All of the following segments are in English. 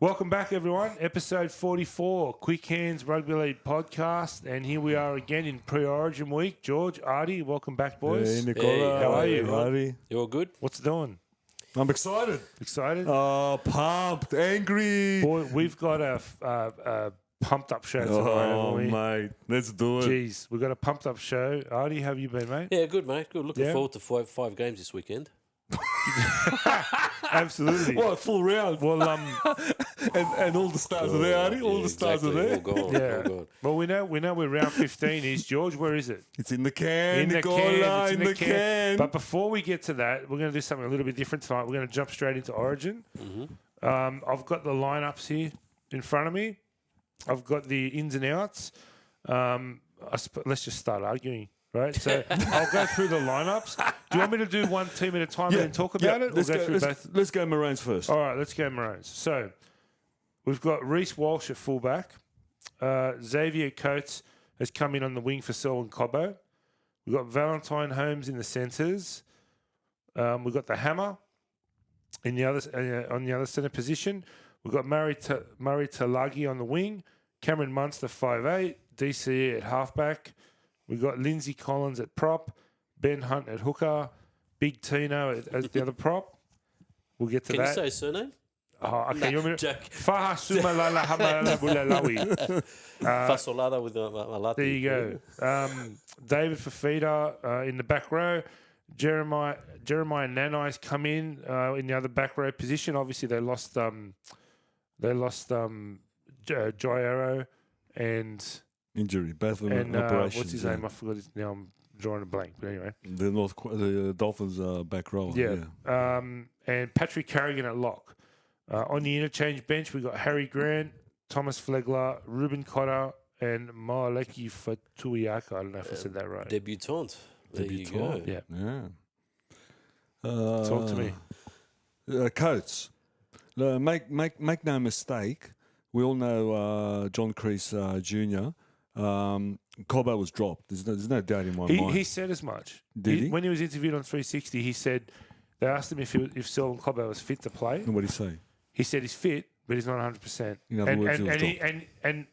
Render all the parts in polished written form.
Welcome back, everyone. Episode 44, Quick Hands Rugby League podcast. And here we are again in pre-origin week. George, Artie, welcome back, boys. Hey, Nicola. Hey, how are you? Artie? You all good? What's it doing? I'm excited. Excited? Oh, pumped, angry. Boy, we've got a pumped-up show tonight, Oh, haven't we? mate. Let's do it. Jeez, we've got a pumped-up show. Artie, how have you been, mate? Yeah, good, mate. Good. Looking Yeah? forward to five games this weekend. Absolutely. What, full round? Well, And all the stars are there, Artie? All the stars are there? All gone. yeah. All gone. Well, we know where round 15 is. George, where is it? It's in the can, In the Nicola. can. It's in the can. But before we get to that, we're going to do something a little bit different tonight. We're going to jump straight into Origin. I've got the lineups here in front of me. I've got the ins and outs. Let's just start arguing, right? So I'll go through the lineups. Do you want me to do one team at a time and then talk about it? Or Let's go through both? let's go Maroons first. All right, let's go Maroons. So we've got Reece Walsh at fullback. Xavier Coates has come in on the wing for Selwyn Cobbo. We've got Valentine Holmes in the centres. We've got the Hammer in the other on the other centre position. We've got Murray Talagi on the wing. Cameron Munster 5'8", DCE at halfback. We've got Lindsay Collins at prop. Ben Hunt at hooker. Big Tino as the other prop. We'll get to Can you that. say his surname? Oh, okay. You want me to? Jack. Faha Sumalala Hamalala Bulalawi. Fasolada with a latte. There you go. David Fafita in the back row. Jeremiah Nanai's come in the other back row position. Obviously, they lost Joy Arrow and Injury, both of them operations. what's his name? I forgot his now. I'm drawing a blank. But anyway, The Dolphins back row. yeah. And Patrick Carrigan at lock. On the interchange bench, we got Harry Grant, Thomas Flegler, Ruben Cotter, and Maoleki Fatuiaka. I don't know if I said that right. Debutant. There you go. Debutant. Yeah. Talk to me. Coates. Make no mistake. We all know John Crease Jr. Cobbo was dropped. There's no doubt in my mind. He said as much. Did he? When he was interviewed on 360, he said they asked him if Selwyn Cobbo was fit to play. And what did he say? He said he's fit, but he's not 100%. In other words, he was and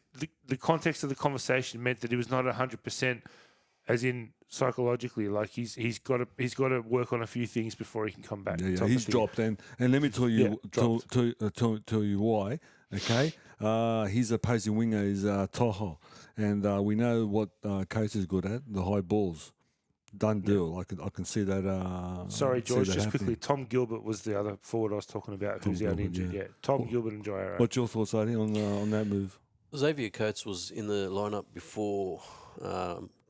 the context of the conversation meant that he was not 100%, as in psychologically. Like he's got to work on a few things before he can come back. Yeah, he's dropped, and let me tell you tell you why. Okay, his opposing winger is Toho, and we know what Coates is good at, the high balls. Done deal. I can see that. Sorry, George. Just happening. quickly, Tom Gilbert was the other forward I was talking about, who's out injured. Yeah, Tom Gilbert and Joy Arrow. What's your thoughts, Artie, on that move? Xavier Coates was in the lineup before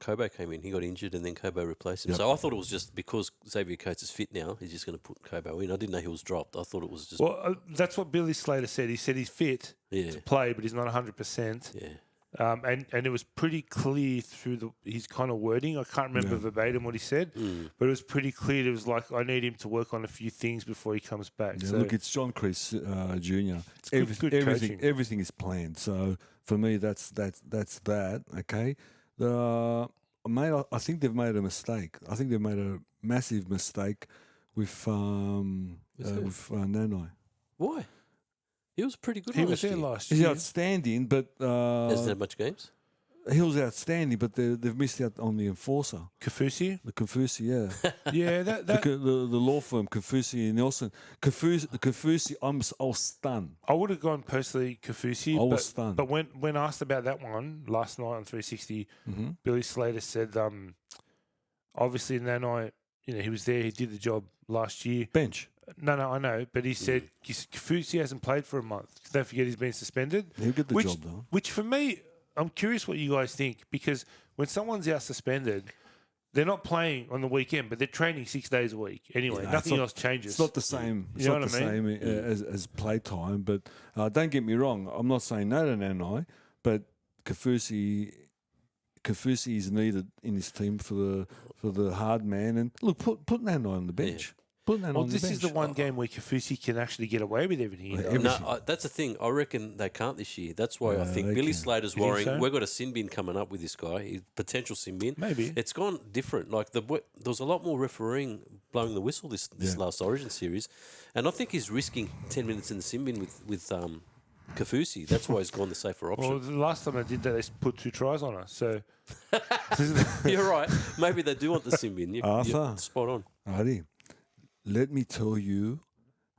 Kobo came in. He got injured and then Kobo replaced him. Yep. So I thought it was just because Xavier Coates is fit now, he's just going to put Kobo in. I didn't know he was dropped. I thought it was just... Well, that's what Billy Slater said. He said he's fit yeah. to play, but he's not 100%. Yeah. And it was pretty clear through his kind of wording. I can't remember verbatim what he said, but it was pretty clear. It was like, I need him to work on a few things before he comes back. Yeah, so look, it's John Crease Jr. good coaching. Everything is planned. So for me, that's that. Okay, I think they've made a mistake. I think they've made a massive mistake with Nanai. Why? He was pretty good he last was there year. last He's year. outstanding, but Hasn't had much games? he was outstanding. But they've missed out on the enforcer, Kafusi? the Confuci. Yeah, Yeah, the law firm Confuci and Nelson. Confuci, I was stunned. I would have gone personally Kafusi. I was stunned. But when asked about that one last night on 360, Billy Slater said, obviously Nanai, he was there. He did the job last year. Bench. No, I know. But he said Kafusi hasn't played for a month. Don't forget he's been suspended. He'll get the job though. Which for me, I'm curious what you guys think, because when someone's out suspended, they're not playing on the weekend, but they're training 6 days a week. Anyway, nothing else changes. It's not the same. It's You know not the what I mean? same as play time. But don't get me wrong. I'm not saying no to Nanai, but Kafusi is needed in his team for the hard man. And look, put Nanai on the bench. Put Nanai Well, on the this bench. is the one game where Kafusi can actually get away with everything. No, that's the thing. I reckon they can't this year. That's why I think they Billy can. Slater's You think worrying. so? We've got a sin bin coming up with this guy, potential sin bin. Maybe. It's gone different. Like there was a lot more refereeing blowing the whistle this last Origin series, and I think he's risking 10 minutes in the sin bin with Kafusi. That's why he's gone the safer option. Well, the last time they did that, they put 2 tries on us. So You're right. Maybe they do want the sim in. You're Arthur. spot on. Righty. Let me tell you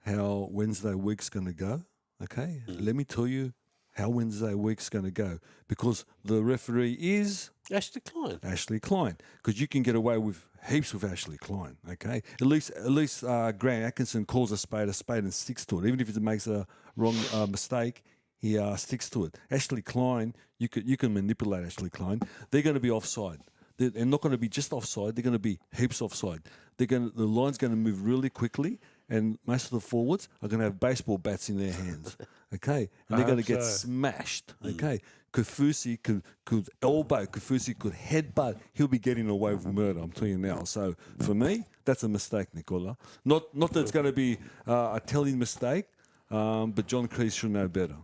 how Wednesday week's going to go. Okay. Let me tell you how Wednesday week's going to go, because the referee is Ashley Klein. Ashley Klein, because you can get away with heaps with Ashley Klein. Okay, at least Grant Atkinson calls a spade and sticks to it. Even if it makes a wrong mistake, he sticks to it. Ashley Klein, you can manipulate Ashley Klein. They're going to be offside. They're not going to be just offside. They're going to be heaps offside. The line's going to move really quickly, and most of the forwards are going to have baseball bats in their hands. Okay, and they're going to get smashed. Okay, Kafusi could elbow, Kafusi could headbutt. He'll be getting away with murder. I'm telling you now. So for me, that's a mistake, Nicola. Not that it's going to be a telling mistake, but John Kreese should know better.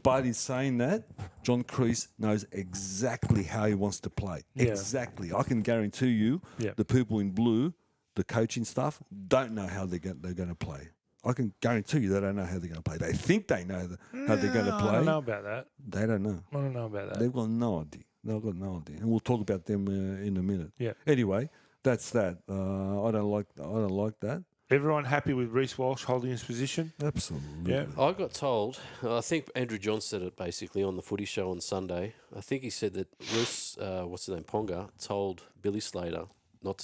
But in saying that, John Kreese knows exactly how he wants to play. Yeah. Exactly. I can guarantee you, the people in blue, the coaching staff, don't know how they're going to play. I can guarantee you they don't know how they're going to play. They think they know how they're going to play. I don't know about that. They don't know. I don't know about that. They've got no idea. They've got no idea. And we'll talk about them in a minute. Yeah. Anyway, that's that. I don't like that. Everyone happy with Reece Walsh holding his position? Absolutely. Yeah. I got told, I think Andrew John said it basically on the footy show on Sunday. I think he said that Reece, what's his name, Ponga, told Billy Slater not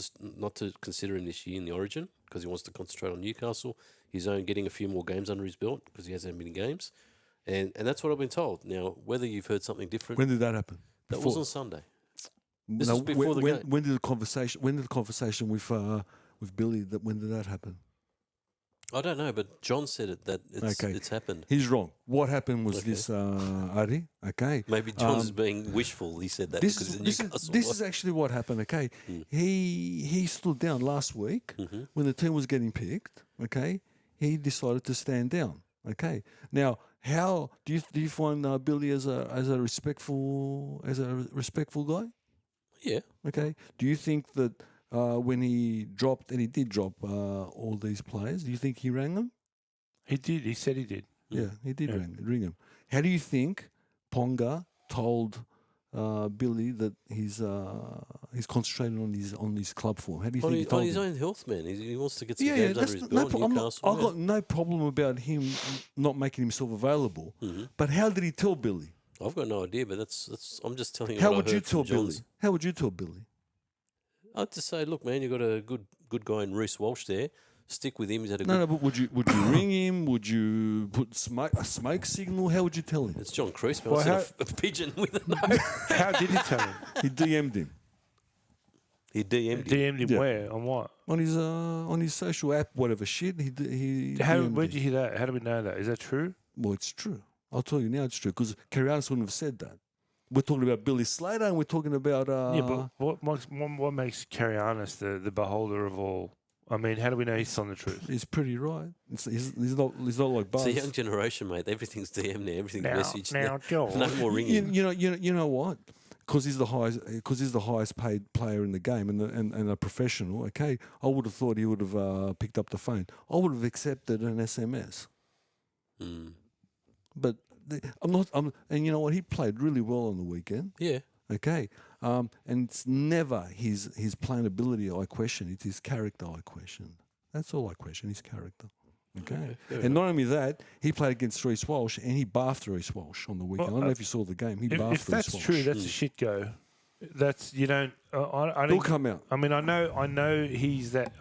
to consider him this year in the Origin because he wants to concentrate on Newcastle. He's only getting a few more games under his belt because he hasn't had many games. And that's what I've been told. Now, whether you've heard something different, When did that happen? that was on Sunday. This was before the game. When did the conversation with Billy? When did that happen? I don't know, but John said it that it's happened. He's wrong. What happened was this, Adi. Okay. Maybe John's being wishful. He said that because of Newcastle. This is actually what happened. Okay. He stood down last week when the team was getting picked. Okay. He decided to stand down. Okay. Now, how do you find Billy as a respectful guy? Yeah. Okay. Do you think that when he dropped, and he did drop all these players, do you think he rang them? He did. He said he did. Yeah, he did ring them. How do you think Ponga told Billy that he's concentrating on his club form? How do you think he told on his him? own health, man? He wants to get some games under his belt. I've got no problem about him not making himself available. But how did he tell Billy? I've got no idea, but that's I'm just telling you. How what would I you heard tell from Billy? John's. How would you tell Billy? I'd just say, look, man, you got a good guy in Reece Walsh there. Stick with him. He's had a good. No, but would you ring him? Would you put a smoke signal? How would you tell him? It's John Kreese, man. Well, I sent a pigeon with a note. How did he tell him? He DM'd him He DM'd him. DM'd him Yeah. where? On what? on his social app, whatever shit. He DM'd Where'd him. you hear that? How do we know that? Is that true? Well, it's true. I'll tell you now, it's true because Karianis wouldn't have said that. We're talking about Billy Slater, and we're talking about. Yeah, but what makes Karianis the beholder of all? I mean, how do we know he's telling the truth? He's pretty right. He's not like Buzz. It's a young generation, mate. Everything's DM now. Everything's message. Now, George. No more ringing. You know what? Because he's the highest paid player in the game and a professional. Okay, I would have thought he would have picked up the phone. I would have accepted an SMS. But and you know what? He played really well on the weekend. Yeah. Okay, and it's never his playing ability I question. It's his character I question. That's all I question. His character. Okay, and not only that, he played against Reece Walsh and he bathed Reece Walsh on the weekend. I don't know if you saw the game. He bathed If Reece that's Walsh. true, that's a shit go. That's I He'll don't. come out. I mean, I know he's that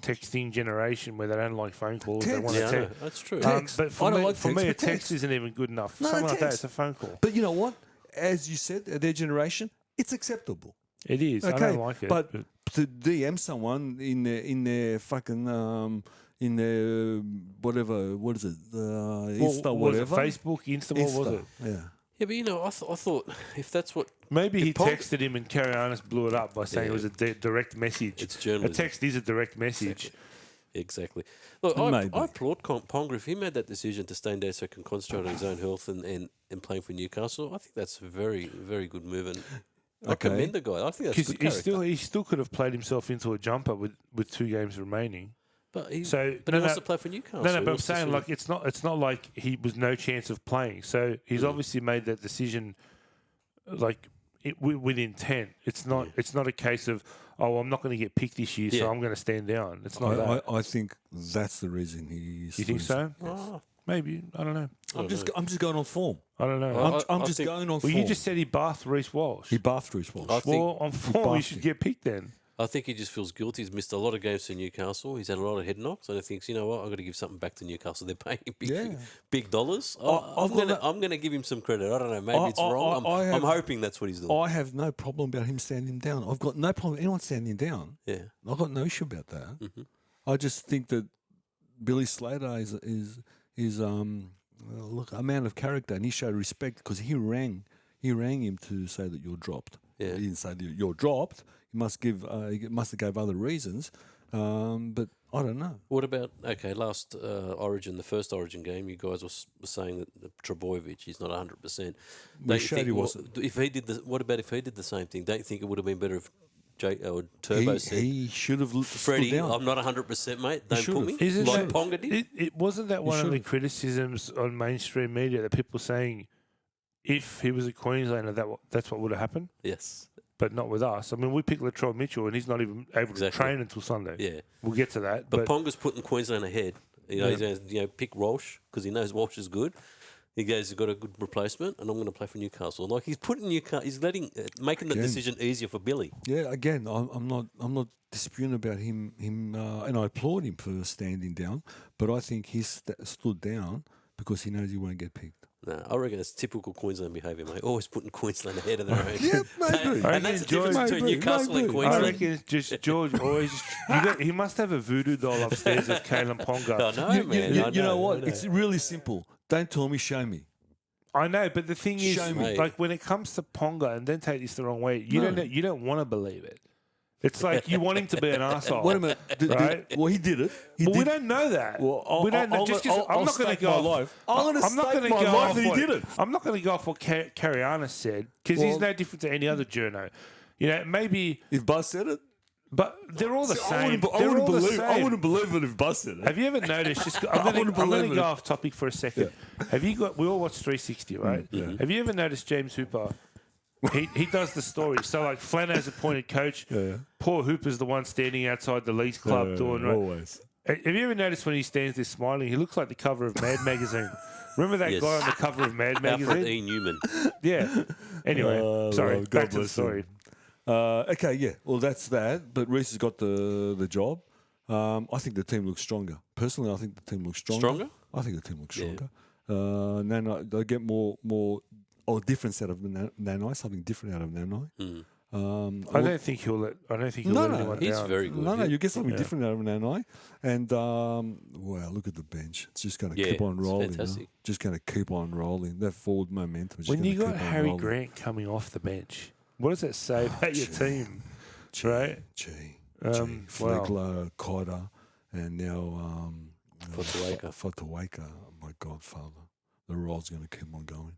texting generation where they don't like phone calls. They want Yeah, to I know. text. That's true. Text. But I for don't me, like for text, me, a but text text. isn't even good enough. No, Something like that, text. it's a phone call. But you know what? As you said, their generation, it's acceptable. It is. Okay, I don't like it. but to DM someone in their fucking in their whatever, what is it, Insta, was whatever, it Facebook, Insta, what was Insta, it? Yeah. Yeah, but I thought if that's what Maybe he Pog- texted him and Karianis blew it up by saying it was a direct message. It's A journalism. text is a direct message. Exactly. Look, I Maybe. applaud Ponga if he made that decision to stay there so he can concentrate on his own health and playing for Newcastle. I think that's a very, very good move. And I Okay. commend the guy. I think that's Because good character. he still could have played himself into a jumper with 2 games remaining. But he, So but no, he wants no. to play for Newcastle. No, He but I'm wants to saying sort of- like it's not like he was no chance of playing. So he's obviously made that decision, like with intent. It's not a case of I'm not going to get picked this year, Yeah. so I'm going to stand down. It's not that. I think that's the reason he's. You think so? Oh, Maybe I don't know. I'm just going on form. I don't know. I'm I just think- going on well, form. you just said he bathed Reece Walsh. he bathed Reece Walsh. I think well, on form, he bathed should him. get picked then. I think he just feels guilty. He's missed a lot of games to Newcastle. He's had a lot of head knocks, and he thinks, you know what, I've got to give something back to Newcastle. They're paying him big dollars. I've got I'm gonna give him some credit. I don't know. Maybe it's wrong. I'm hoping that's what he's doing. I have no problem about him standing down. I've got no problem with anyone standing down. Yeah. I've got no issue about that. Mm-hmm. I just think that Billy Slater is look, a man of character, and he showed respect because he rang him to say that you're dropped. Yeah. He didn't say that you're dropped. He must have gave other reasons, but I don't know. What about last Origin, the first Origin game? You guys were saying that Trebojevic is not 100%. We showed he wasn't. If he did what about if he did the same thing? Don't you think it would have been better if Turbo said, He should have stood Freddie, down. I'm not 100%, mate. Don't should've. put me. Isn't Like that- Ponga did. It wasn't that one of the should've. criticisms on mainstream media that people saying if he was a Queenslander, that's what would have happened, Yes. but not with us. I mean, we picked Latrell Mitchell, and he's not even able to Exactly. train until Sunday. Yeah. We'll get to that. But But, Ponga's putting Queensland ahead. You know, he's going to pick Walsh because he knows Walsh is good. He goes, he's got a good replacement, and I'm going to play for Newcastle. Like he's putting Newcastle, he's making the decision easier for Billy. Yeah, again, I'm not disputing about him, and I applaud him for standing down. But I think he stood down because he knows he won't get picked. No, I reckon it's typical Queensland behaviour, mate. Always putting Queensland ahead of their own. Yeah, maybe. And that's the difference between Maybe, Newcastle and maybe. I Queensland. reckon it's just George always. He must have a voodoo doll upstairs of Kalen Ponga. I know, man. I You know what? I know. It's really simple. Don't tell me, show me. I know, but the thing is, Show me. like when it comes to Ponga, and don't take this the wrong way, you don't want to believe it. It's like you want him to be an asshole. Wait a minute. Right? Well, he did it. But we don't know that. Well, we don't know. Just 'cause I'm not going to go. I'm not gonna my go life off that he what- did it. I'm not going to go off what Cariana said because he's no different to any other journo. You know, maybe, If Buzz said it, but they're all the I same. wouldn't, I They're wouldn't all the believe. I same. wouldn't believe it if Buzz said it. Have you ever noticed? Just I'm wouldn't going believe to it. go off topic for a second. Have you got? We all watch 360, right? Have you ever noticed James Hooper? He does the story. So like Flano's appointed coach. Yeah. Poor Hooper's the one standing outside the Leeds club doing right. Always. Have you ever noticed when he stands there smiling? He looks like the cover of Mad Magazine. Remember that Yes. guy on the cover of Mad Alfred Magazine? E. Newman. Yeah. Anyway, sorry. Lord, Back God to the bless story. him. Okay, yeah. Well, that's that. But Reece has got the job. I think the team looks stronger. Personally, I think the team looks stronger. Stronger? I think the team looks Yeah. stronger. Nanai, they get more difference out of Nanai, something different out of Nanai. I don't think he'll let anyone He's down. very good. No, you get something different out of Nanai. And, wow, look at the bench. It's just going to Yeah, keep on it's rolling. Huh? fantastic. Just going to keep on rolling. That forward momentum is just When you gonna got keep on Harry rolling. Grant coming off the bench, what does that say about your team? Right? Gee, Wow. Flegler, Cotter, and now Fotuaika. Fotuaika, my godfather. The role's going to keep on going.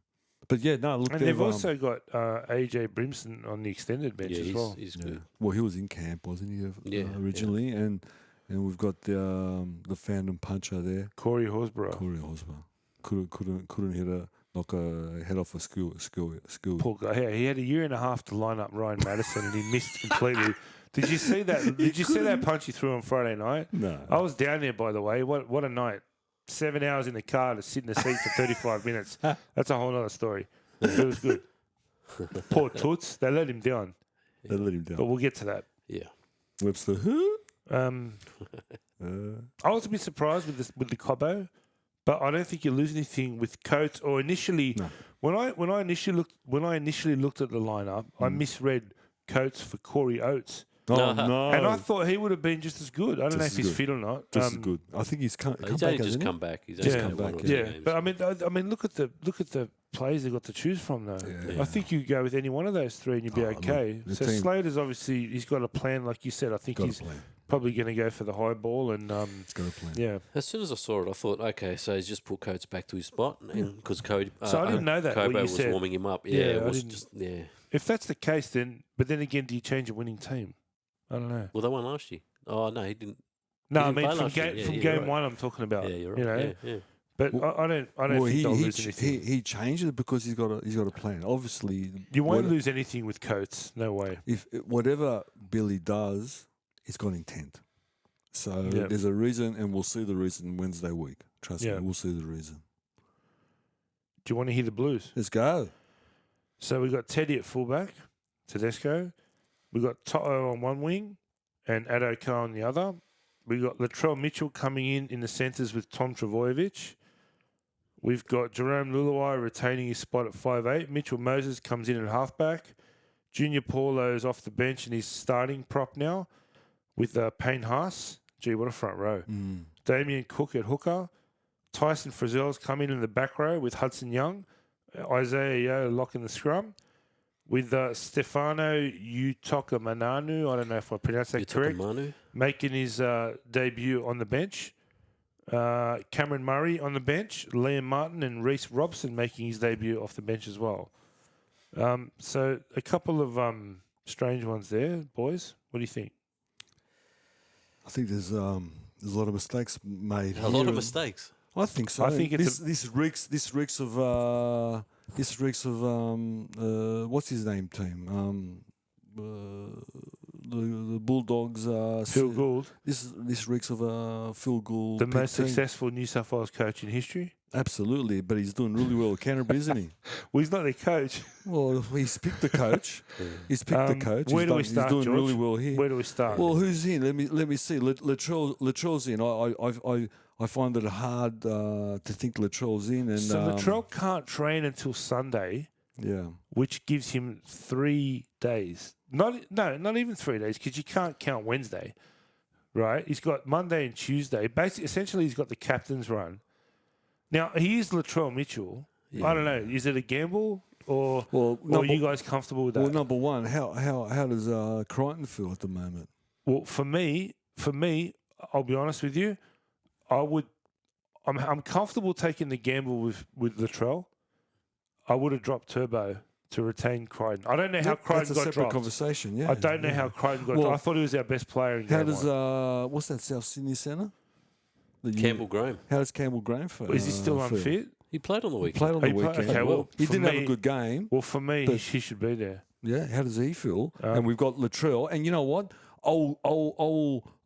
But yeah, no, look, And they've also got AJ Brimson on the extended bench Yeah, as well. he's yeah. good. Well, he was in camp, wasn't he, Yeah, originally? And we've got the Phantom Puncher there, Corey Horsburgh. Corey Hosmer. Couldn't knock a head off a school. Poor guy. Yeah, he had a year and a half to line up Ryan Madison, and he missed completely. Did you see that? Did you see that punch he threw on Friday night? No. I was down there, by the way. What a night! 7 hours in the car to sit in the seat for 35 minutes. That's a whole other story. It was good. Poor Toots. They let him down, They let him but down. we'll get to that. Yeah. Webster, who? I was a bit surprised with the Cobbo, but I don't think you lose anything with Coates. Or initially, when I initially looked at the lineup, I misread Coates for Corey Oates, Oh, no. and I thought he would have been just as good. I don't know if Just as he's good. fit or not. Just as good. I think he's come He's back, only just hasn't he? come back. He's only Yeah, come come back. back, Yeah, Games. but I mean, look at the players they've got to choose from though. Yeah. I think you go with any one of those three and you'd be Oh, look, okay. the So team- Slater's obviously he's got a plan, like you said. I think Got a he's plan. probably going to go for the high ball and He's got a plan. yeah. As soon as I saw it, I thought, okay, so he's just put Coates back to his spot, because Cody. So I didn't know that, what Kobo you was said. warming him up. Yeah, Yeah, I it was didn't- just yeah. If that's the case, then again, do you change a winning team? I don't know. Well, they won last year. Oh no, he didn't. No, He I didn't mean play from last year. game Yeah, from you're game right. one. I'm talking about. Yeah, you're You know, right. Yeah. but I don't think they'll lose anything. he changed it because he's got a plan. Obviously, You won't what- lose anything with Coates. No way. if whatever Billy does, he's got intent. So Yeah. there's a reason, and we'll see the reason Wednesday week. Trust Yeah. me, we'll see the reason. Do you want to hear the Blues? Let's go. So we got Teddy at fullback, Tedesco. We got Toto on one wing, and Adoko on the other. We got Latrell Mitchell coming in the centres with Tom Travojevic. We've got Jerome Luluai retaining his spot at 5'8". Mitchell Moses comes in at halfback. Junior Paulo's off the bench and he's starting prop now with Payne Haas. Gee, what a front row. Damien Cook at hooker. Tyson Frizzell's come in the back row with Hudson Young. Isaiah Yeo locking the scrum. With Stefano Utoka Mananu, I don't know if I pronounced that correct, Manu. making his debut on the bench. Cameron Murray on the bench. Liam Martin and Reece Robson making his debut off the bench as well. So a couple of strange ones there, boys. What do you think? I think there's a lot of mistakes made. A lot of mistakes. I think so. I think it's this reeks of what's his name team? The Bulldogs. Phil Gould, This reeks of Phil Gould. the big most team. successful New South Wales coach in history. Absolutely, but he's doing really well at Canterbury, isn't he? Well, he's not their coach. Well, he's picked the coach. He's picked the coach. Where He's do we done- start, He's doing George? really well here. Where do we start? Well, who's in? Let me see. Latrell's in. I find it hard to think Latrell's in. And so Latrell can't train until Sunday, yeah, which gives him 3 days. Not even 3 days, because you can't count Wednesday, right? He's got Monday and Tuesday. Basically, essentially, he's got the captain's run. Now, he is Latrell Mitchell. I don't know. Is it a gamble or are you guys comfortable with that? Well, number one, how does Crichton feel at the moment? Well, for me, I'll be honest with you. I'm comfortable taking the gamble with Latrell. I would have dropped Turbo to retain Crichton. I don't know how Crichton That's a got separate dropped. conversation. Yeah, I don't know how Crichton got dropped. I thought he was our best player in How game does one. what's that South Sydney centre? Campbell Graham. How does Campbell Graham feel? Is he still feel? unfit? He played on the He weekend. played on the He played- weekend. okay, well, he for didn't have me- a good game. Well, for me, But- he should be there. Yeah, how does he feel? And we've got Latrell, and you know what? I'll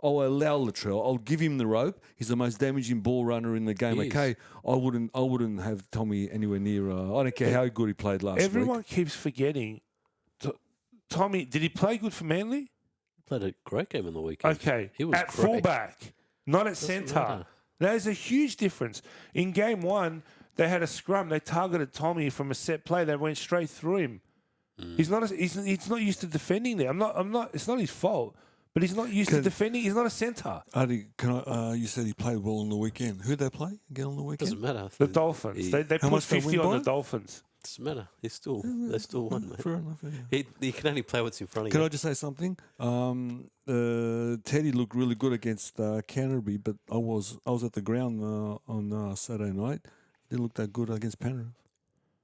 allow Latrell. I'll give him the rope. He's the most damaging ball runner in the game. He is. Okay, I wouldn't have Tommy anywhere near. I don't care how good he played last Everyone week. keeps forgetting. Tommy, did he play good for Manly? Played a great game on the weekend. Okay, He was at great. fullback, not at centre. matter. There's a huge difference. In game one, they had a scrum. They targeted Tommy from a set play. They went straight through him. He's not used to defending there. I'm not. It's not his fault. But he's not used to defending. He's not a centre. Adi, you said he played well on the weekend. Who'd they play again on the weekend? Doesn't matter. The Dolphins. They How put much they 50 win on by? the Dolphins. Doesn't matter. They still won, mate. Fair enough. Yeah. He can only play what's in front of Can you. I just say something? Teddy looked really good against Canterbury, but I was at the ground on Saturday night. He didn't look that good against Penrith.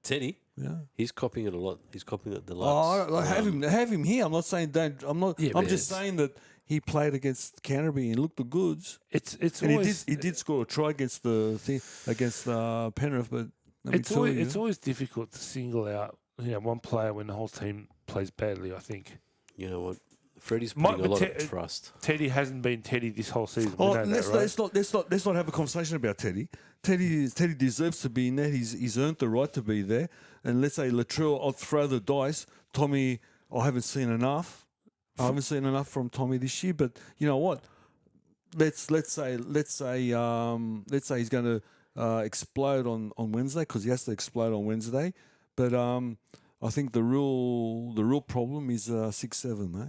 Teddy, Yeah. he's copying it a lot. He's copying it Oh, deluxe. have him here. I'm not saying don't. I'm not. Yeah, I'm but just it's- saying that he played against Canterbury and looked the goods. It's And always he did score a try against Penrith, but let me it's tell always you, it's always difficult to single out one player when the whole team plays badly. I think You know what? Freddie's Might putting a lot be of trust. Teddy hasn't been Teddy this whole season. We Oh, know let's, that, right? let's not have a conversation about Teddy. Teddy deserves to be in there. He's earned the right to be there. And let's say Latrell, I'll throw the dice. Tommy, I haven't seen enough. I haven't seen enough from Tommy this year. But you know what? Let's say he's going to explode on Wednesday because he has to explode on Wednesday. But I think the real problem is 6-7, mate.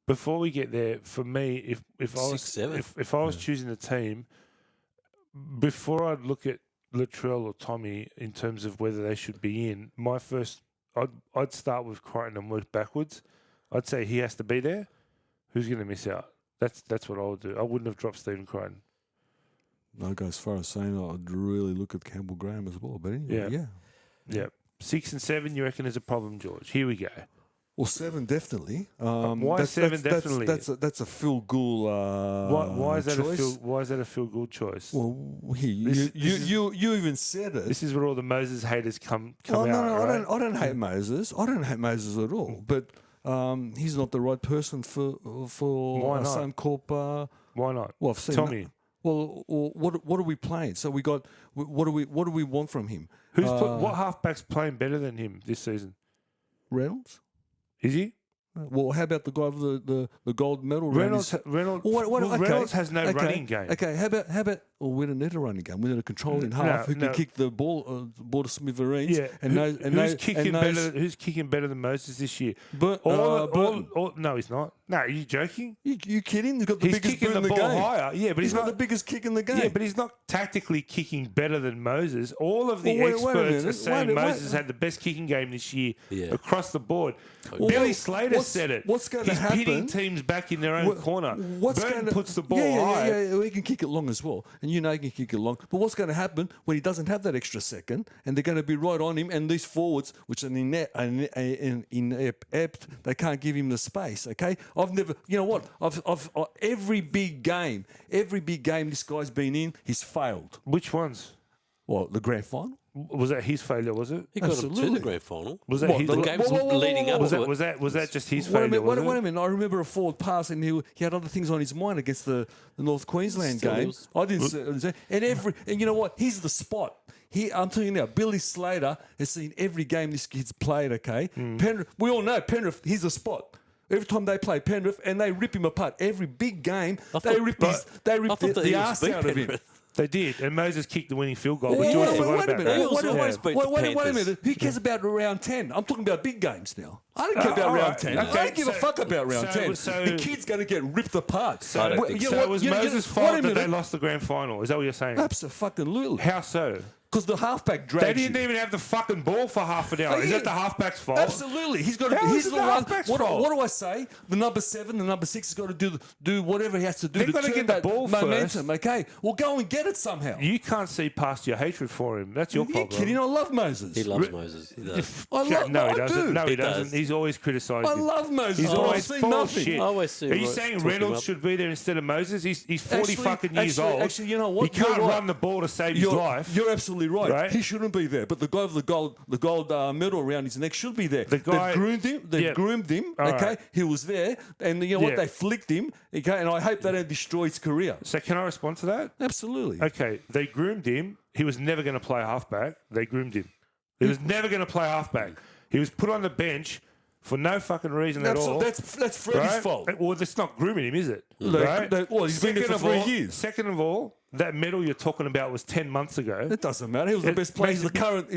Before we get there, for me, if I was 6-7. if I was choosing the team, before I'd look at Latrell or Tommy in terms of whether they should be in, I'd start with Crichton and work backwards. I'd say he has to be there. Who's going to miss out? That's what I would do. I wouldn't have dropped Stephen Crichton. I'll go as far as saying I'd really look at Campbell Graham as well. But anyway, yeah. Yeah. 6 and 7, you reckon is a problem, George? Here we go. Well, 7 definitely. Why 7 definitely? That's a Phil Gould Why is that choice. Why is that a feel good choice? Well, This is- you even said it. This is where all the Moses haters come Oh, out. no, right? I don't hate Moses. I don't hate Moses at all. But he's not the right person for Why not? Suncorp. Why not? Well, I've seen Tell that. me. Well, what are we playing? So we got what do we want from him? What halfback's playing better than him this season? Reynolds? Is he? Well, how about the guy with the gold medal? around his- Reynolds has no okay, running game. Okay, how about? Well, we don't need a running game. We need a controlling half who can kick the ball to smithereens. Yeah, who's kicking better than Moses this year? Burton. No, he's not. No, are you joking? You kidding? He's got the He's biggest kicking boot in the the ball game. higher. Yeah, but He's he's got not the biggest kick in the game. Yeah, but he's not tactically kicking better than Moses. All of the Well, wait a experts minute. are saying Wait. Moses had the best kicking game this year across the board. Well, Billy Slater what's- said it. what's gonna He's pitting happen- teams back in their own corner. Burton puts the ball high. Yeah, he can kick it long as well, and you know he can kick it long. But what's going to happen when he doesn't have that extra second, and they're going to be right on him, and these forwards, which are inept, they can't give him the space. Okay, I've never, you know what? I've every big game this guy's been in, he's failed. Which ones? Well, the grand final. Was that his failure? Was it? He got him to Absolutely. the grand final. Was that What, his? The Whoa, games whoa, whoa, leading whoa, up Was to that it. was that just his Wait a failure? minute, was wait a it? minute. I remember a forward pass, and he had other things on his mind against the North Queensland Still, it game. was- I didn't say, and you know what? He's the spot. I'm telling you now, Billy Slater has seen every game this kid's played. Okay, Penrith. We all know Penrith. He's the spot. Every time they play Penrith, and they rip him apart. Every big game, they rip the ass out of him. They did, and Moses kicked the winning field goal. But Wait George a forgot minute. about that. Eagles always beat the Wait a Panthers. minute. Who cares about round 10? I'm talking about big games now. I don't care about all round right. 10. Okay, I don't give a fuck about round 10. so- The kid's going to get ripped apart. I don't think So it was Moses' wait fault a that they minute. lost the grand final. Is that what you're saying? Absolutely. How so? Because the halfback They drags didn't you. even have the fucking ball for half an hour. Oh, Is yeah. that the halfback's fault? Absolutely. He's got to. How He's is the it the one. halfback's What fault? do I say? The number 7, the number 6 has got to do whatever he has to do They've to got to turn get the that ball momentum. first. Okay. Well, go and get it somehow. You can't see past your hatred for him. That's your You're problem. kidding? I love Moses. He loves Moses. He does. No, he I doesn't. do. No, he He doesn't. does. He's always criticised I him. love Moses. He's I've always seen bullshit. nothing. I always see Are him you right- saying talking Reynolds up. should be there instead of Moses? He's 40 fucking years old. Actually, you know what? He can't You're right. run the ball to save his life. You're absolutely right. Right? He shouldn't be there. But the guy with the gold medal around his neck should be there. The guy- They've groomed him. They've Yeah. groomed him. All Okay, right. he was there, and you know what? Yeah. They flicked him. Okay, and I hope they don't destroy his career. So can I respond to that? Absolutely. Okay, they groomed him. He was never going to play halfback. They groomed him. He was never going to play halfback. He was put on the bench for no fucking reason at all. That's Freddie's right? fault. Well, that's not grooming him, is it? Well, he's been there for 3 years. Second of all, that medal you're talking about was 10 months ago. It doesn't matter. He was the It best player. He's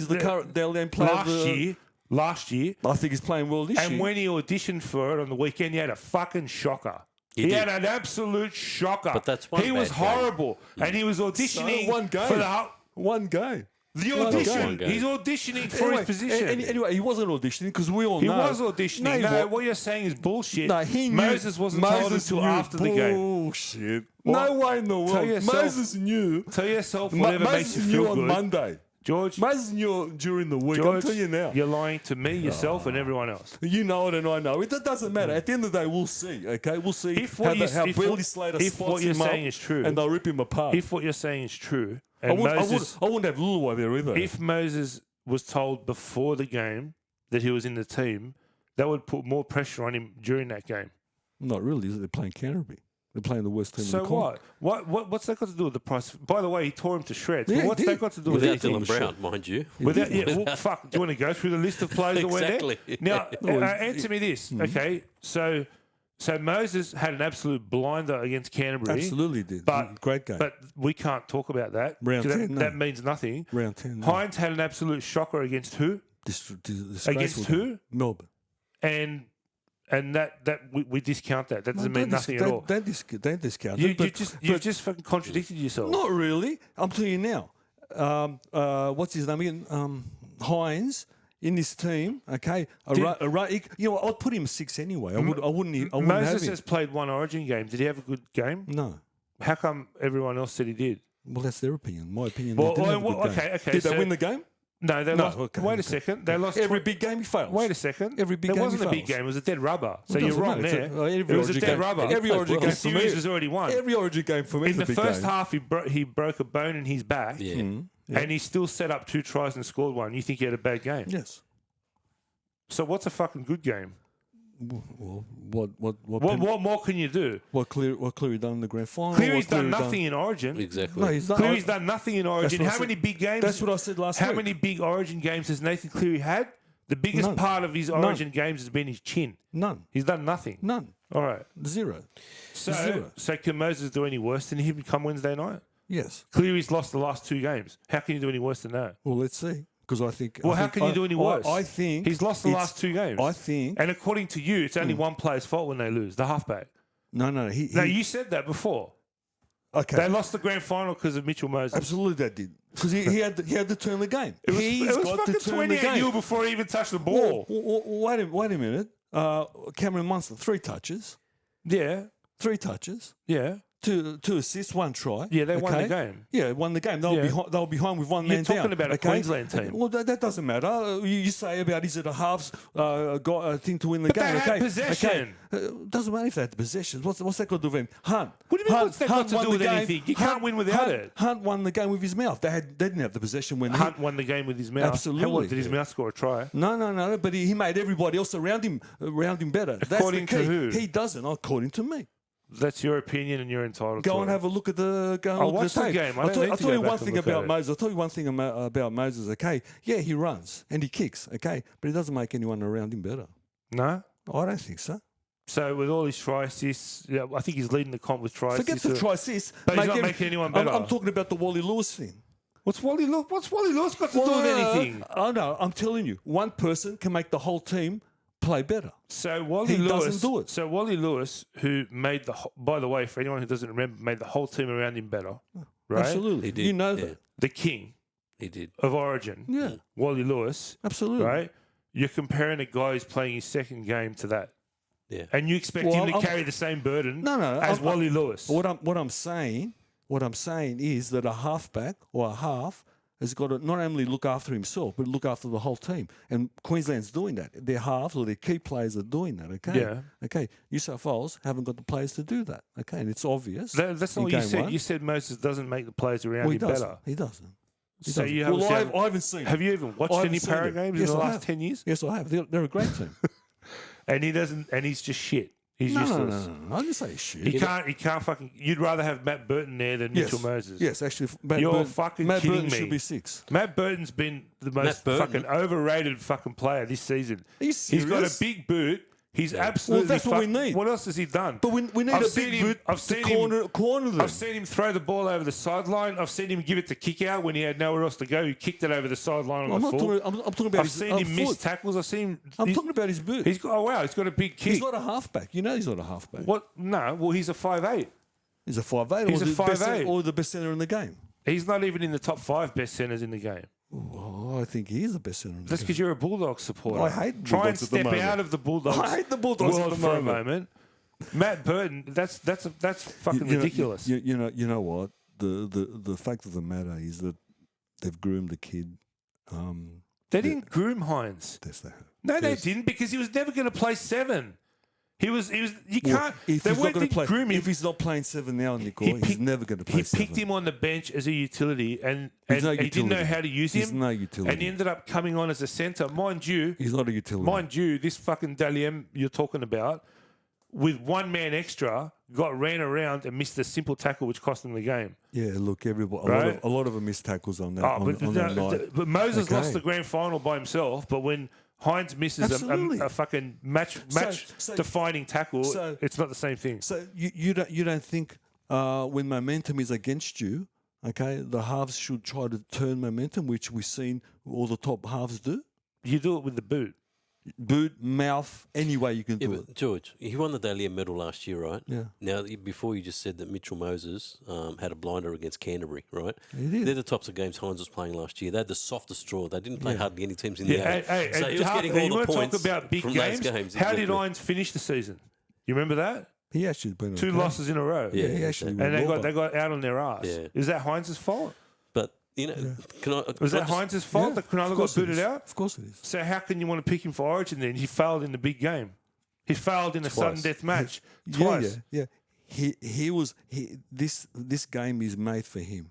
the current Dale Dane player. Last year. I think he's playing well this And year. when he auditioned for it on the weekend, he had a fucking shocker. He did. had an absolute shocker. But that's one He was bad game. horrible. And he was auditioning one game. for the One game. audition. One game. He's auditioning for his position. Anyway, he wasn't auditioning because we all He know. was auditioning. he No, wa- what you're saying is bullshit. No, he knew. Moses wasn't told until knew after the game. Bullshit. What? No way in the world. yourself- Moses knew. Tell yourself whatever makes Moses you knew feel on good. Monday. George, Moses knew during the week. I'm George, telling you now. you're lying to me, yourself, and everyone else. You know it and I know it. That doesn't matter. At the end of the day, we'll see. Okay, we'll see If what how you- Billy Slater if spots what you're him up saying is true- and they'll rip him apart. If what you're saying is true, I and wouldn't have Luluwa there either. if Moses was told before the game that he was in the team, that would put more pressure on him during that game. Not really. They're playing Canterbury. They're playing the worst team So in the comp. what's that got to do with the price? By the way, he tore him to shreds. Yeah, But he what's did. that got to do with Without anything? Dylan Brown, mind you. Well, fuck. Do you want to go through the list of players that went Exactly. there? Now, answer me this, okay? So Moses had an absolute blinder against Canterbury. Absolutely did. But Great game. But we can't talk about that. Round 'cause 10, no. that means nothing. Round 10. no. Hines had an absolute shocker against who? Disgraceful Against game. who? Melbourne. And that we discount that. That doesn't mean nothing at all. Don't discount You it. you've just fucking contradicted yourself. Not really. I'm telling you now. What's his name again? Hines in this team. Okay. You know, I'd put him 6 anyway. I wouldn't have Moses him. has played one Origin game. Did he have a good game? No. How come everyone else said he did? Well, that's their opinion. My opinion. Well, they didn't have a well, good game. okay. Did so they win the game? No, they No, lost. okay, Wait a okay. second. They lost Every 20 big game he fails. Wait a second. Every big It game wasn't he a big fails. game. It was a dead rubber. So It you're doesn't wrong matter. there. It's every It was a Origin dead game. rubber. Every played Origin well. game The for me. series was already won. Every Origin game for me In is the a big first game. half, he broke a bone in his back, Yeah. and he still set up 2 tries and scored 1. You think he had a bad game? Yes. So what's a fucking good game? Well, what What more can you do? Cleary done in the grand final? Cleary's What done Cleary nothing in Origin. Exactly. No, he's not. Cleary's done nothing in Origin. what I How said. many big games? That's what I said last How week. many big Origin games has Nathan Cleary had? The biggest None. part of his Origin games has been his chin. None. He's done nothing. None. All right. Zero. So, Zero. so can Moses do any worse than him come Wednesday night? Yes. Cleary's lost the last 2 games. How can you do any worse than that? Well, let's see. Because I think. Well, I how think- can you do any worse? I think He's lost the it's- last 2 games. I think. And according to you, it's only one player's fault when they lose, the halfback. No. No, you said that before. Okay. They lost the grand final because of Mitchell Moses. Absolutely, that did. Because he had to turn the game. It was, He's it was got fucking to turn the 28 game. nil before he even touched the ball. Wait a minute. Cameron Munster, 3 touches. Yeah, 3 touches. yeah. 2 assists, 1 try. Yeah, they won the okay? game. Yeah, won the game. They were behind with 1 You're man talking down. about a okay? Queensland team. Well, that doesn't matter. You say about is it a halves thing to win the But game? they had okay? possession. Okay. Doesn't matter if they had the possession. What's that got to do with him? Hunt. What do you mean, Hunt, what's that got Hunt to won do the with game. anything? You can't win without it. Hunt won the game with his mouth. They didn't have the possession when Hunt won the game with his mouth. Absolutely. How what, did his mouth score a try? No. But he made everybody else around him better. According That's the to key. who? He doesn't, according to me. That's your opinion and you're entitled to Go and it. have a look at the. Go and I'll look watch at the the tape. game. I I'll don't tell, need I'll to tell go you back one and thing look at about it. Moses. I'll tell you one thing about Moses. Okay, yeah, he runs and he kicks. Okay, but he doesn't make anyone around him better. No? I don't think so. So with all his try assists, yeah, I think he's leading the comp with try Forget assists. the try assists. But he's not every- making anyone I'm better. talking about the Wally Lewis thing. What's Wally Lewis got to do with anything? Oh no, I'm telling you, one person can make the whole team play better. So Wally He Lewis doesn't do it. So Wally Lewis, who made by the way, for anyone who doesn't remember, made the whole team around him better. Right? Absolutely, He did. you know yeah, that. The king he did. of Origin. Yeah, Wally Lewis, absolutely. right? You're comparing a guy who's playing his second game to that. Yeah. And you expect Well, him to I'm- carry the same burden No, as I'm- Wally Lewis. What I'm saying is that a halfback or a half has got to not only look after himself, but look after the whole team. And Queensland's doing that. Their halves or their key players are doing that, okay? Yeah. Okay. New South Wales haven't got the players to do that, okay? And it's obvious. That's not in what you game said. one. You said Moses doesn't make the players around Well, he him doesn't. better. He doesn't. He So doesn't. you haven't well, seen- I haven't seen Have it. you even watched I any haven't seen para it. games Yes, in the I last have. 10 years? Yes, I have. They're a great team. And he doesn't. And he's just shit. He's no, useless. no. I didn't say shit. He can't fucking. You'd rather have Matt Burton there than Yes. Mitchell Moses. Yes, actually, Matt You're Burton, fucking Matt kidding Burton me. should be 6. Matt Burton's been the most Burton? fucking overrated fucking player this season. Are you He's got a serious? big boot. He's absolutely. that's what we need. What else has he done? But we need I've a seen big him- boot I've to seen him- corner them. I've seen him throw the ball over the sideline. I've seen him give it the kick out when he had nowhere else to go. He kicked it over the sideline on I'm the not full. talking. I'm talking about I've his seen him miss foot. tackles. I've seen him. I'm talking about his boot. He's got. Oh wow, he's got a big kick. He's not a halfback. You know he's not a halfback. What? No. Well, he's a 5'8". He's a 5'8", He's or a the best 5'8". or the best centre in the game. He's not even in the top 5 best centers in the game. Oh, I think he is the best centre in the That's game. because you're a Bulldogs supporter. I hate Try and Bulldogs at the step moment. out of the Bulldogs. I hate the Bulldogs at world the for a moment. moment. Matt Burton, that's fucking You know- ridiculous. You know what? The fact of the matter is that they've groomed the kid. They didn't groom Hines. Yes, they have. No, they Yes. didn't because he was never going to play 7. He was. You Well, can't. if They he's not weren't going to play, groom him. if he's not playing 7 now, Nico, He he's picked- never going to play He 7. picked him on the bench as a utility, and He's no he didn't know utility. how to use He's him. no utility. And he ended up coming on as a centre. Mind you, He's not a utility. this fucking Dalian you're talking about, with one man extra, ran around and missed a simple tackle which cost him the game. Yeah, look, everybody, Right? a lot of them missed tackles on that. Oh, on that night. but Moses Okay. lost the grand final by himself. But when Hines misses Absolutely. a fucking match So- defining tackle, so- it's not the same thing. So you don't think when momentum is against you, okay, the halves should try to turn momentum, which we've seen all the top halves do. You do it with the boot. Boot, mouth, any way you can Yeah, do but it. George, he won the Dahlia medal last year, right? Yeah. Now, before you just said that Mitchell Moses had a blinder against Canterbury, right? He did. They're the types of games Hines was playing last year. They had the softest draw. They didn't play Yeah. hardly any teams in Yeah, the eight. hey, So he was getting all you the want to talk points about big from games? those games. How did exactly. Hines finish the season? You remember that? He actually been 2 okay. losses in a row. Yeah. He actually And went well, they but got out on their ass. Yeah. Is that Hines' fault? But You know, Was that Heinz's fault Yeah, that Cronulla of got course it booted is. out? Of course it is. So how can you want to pick him for Origin then? He failed in the big game. He failed in a sudden death match twice. Yeah. This game is made for him.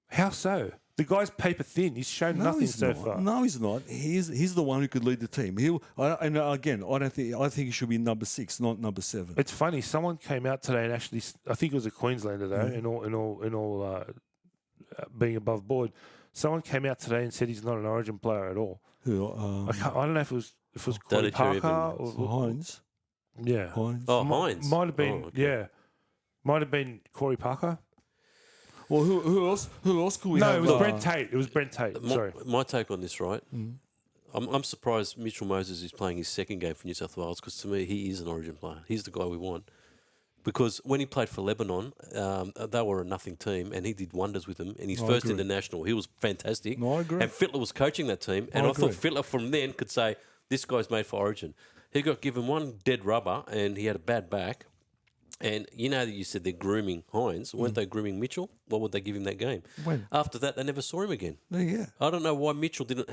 How so? The guy's paper thin. He's shown nothing he's so not. far. No, he's not. He's the one who could lead the team. I think he should be number 6, not number 7. It's funny. Someone came out today and actually, I think it was a Queenslander though, in all being above board. Someone came out today and said he's not an Origin player at all. Who? I don't know if it was Corey Daly Parker Cherry or Hines. yeah. Hines. Oh, Hines. Might have been Oh, okay. yeah. Might have been Corey Parker. Well, who else? Who else could we No, have? it was Brent Tate. It was Brent Tate. Sorry. My take on this, right? I'm surprised Mitchell Moses is playing his second game for New South Wales because to me he is an Origin player. He's the guy we want. Because when he played for Lebanon, they were a nothing team, and he did wonders with them. In his first agree. international, he was fantastic. No, I agree. And Fittler was coaching that team, and I thought Fittler from then could say, "This guy's made for Origin." He got given one dead rubber, and he had a bad back. And you know that you said they're grooming Hines. Weren't they grooming Mitchell? Why would they give him that game? When? After that, they never saw him again. Yeah. I don't know why Mitchell didn't.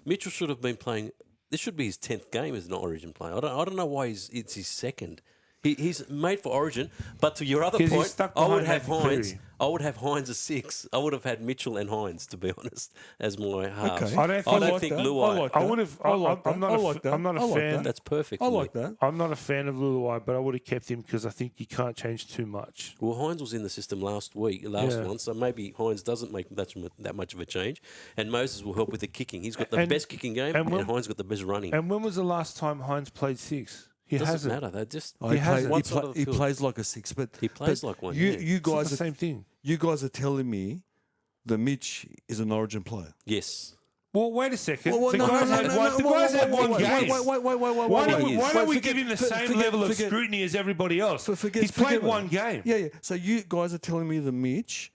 Mitchell should have been playing. This should be his 10th game as an Origin player. I don't know why it's his second. He's made for Origin, but to your other 'Cause he's point, stuck I would behind have Nathan Hines. Cleary. I would have Hines as 6. I would have had Mitchell and Hines, to be honest, as my halves. Okay. I don't think that. Luai. I like I that. would have. I like that. I'm not. I A, like that. I'm not a I like fan. that. That's perfect. I for me. like that. I'm not a fan of Luluai, but I would have kept him because I think you can't change too much. Well, Hines was in the system last Yeah. one, so maybe Hines doesn't make that much of a change. And Moses will help with the kicking. He's got the And- best kicking game, and and, when- Hines got the best running. And when was the last time Hines played 6? He Doesn't hasn't. matter. They just He, hasn't. One side of the he field. plays like a 6, but He plays but like one, You, yeah. you It's not guys the are same thing. You guys are telling me that Mitch is an Origin player. Yes. Well, wait a second. Well, the no, guys no, had no, one. no, The wait, guys wait, had wait, one wait, game. wait, Why wait, don't we forget- give him the same forget- level of forget- scrutiny as everybody else? Forget- He's played forget one about game. Yeah. So you guys are telling me that Mitch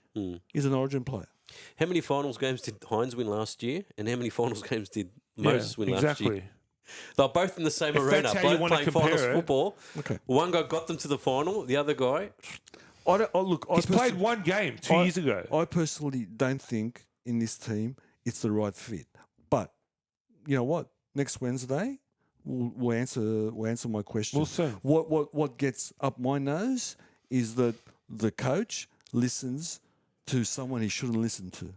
is an Origin player. How many finals games did Hines win last year? And how many finals games did Moses win last exactly. year? They're both in the same If arena, that's how you both wanna playing compare finals it. football. Okay. One guy got them to the final, the other guy. He's played one game 2 years ago. I personally don't think in this team it's the right fit. But you know what? Next Wednesday, we'll answer my question. We'll see. What gets up my nose is that the coach listens to someone he shouldn't listen to.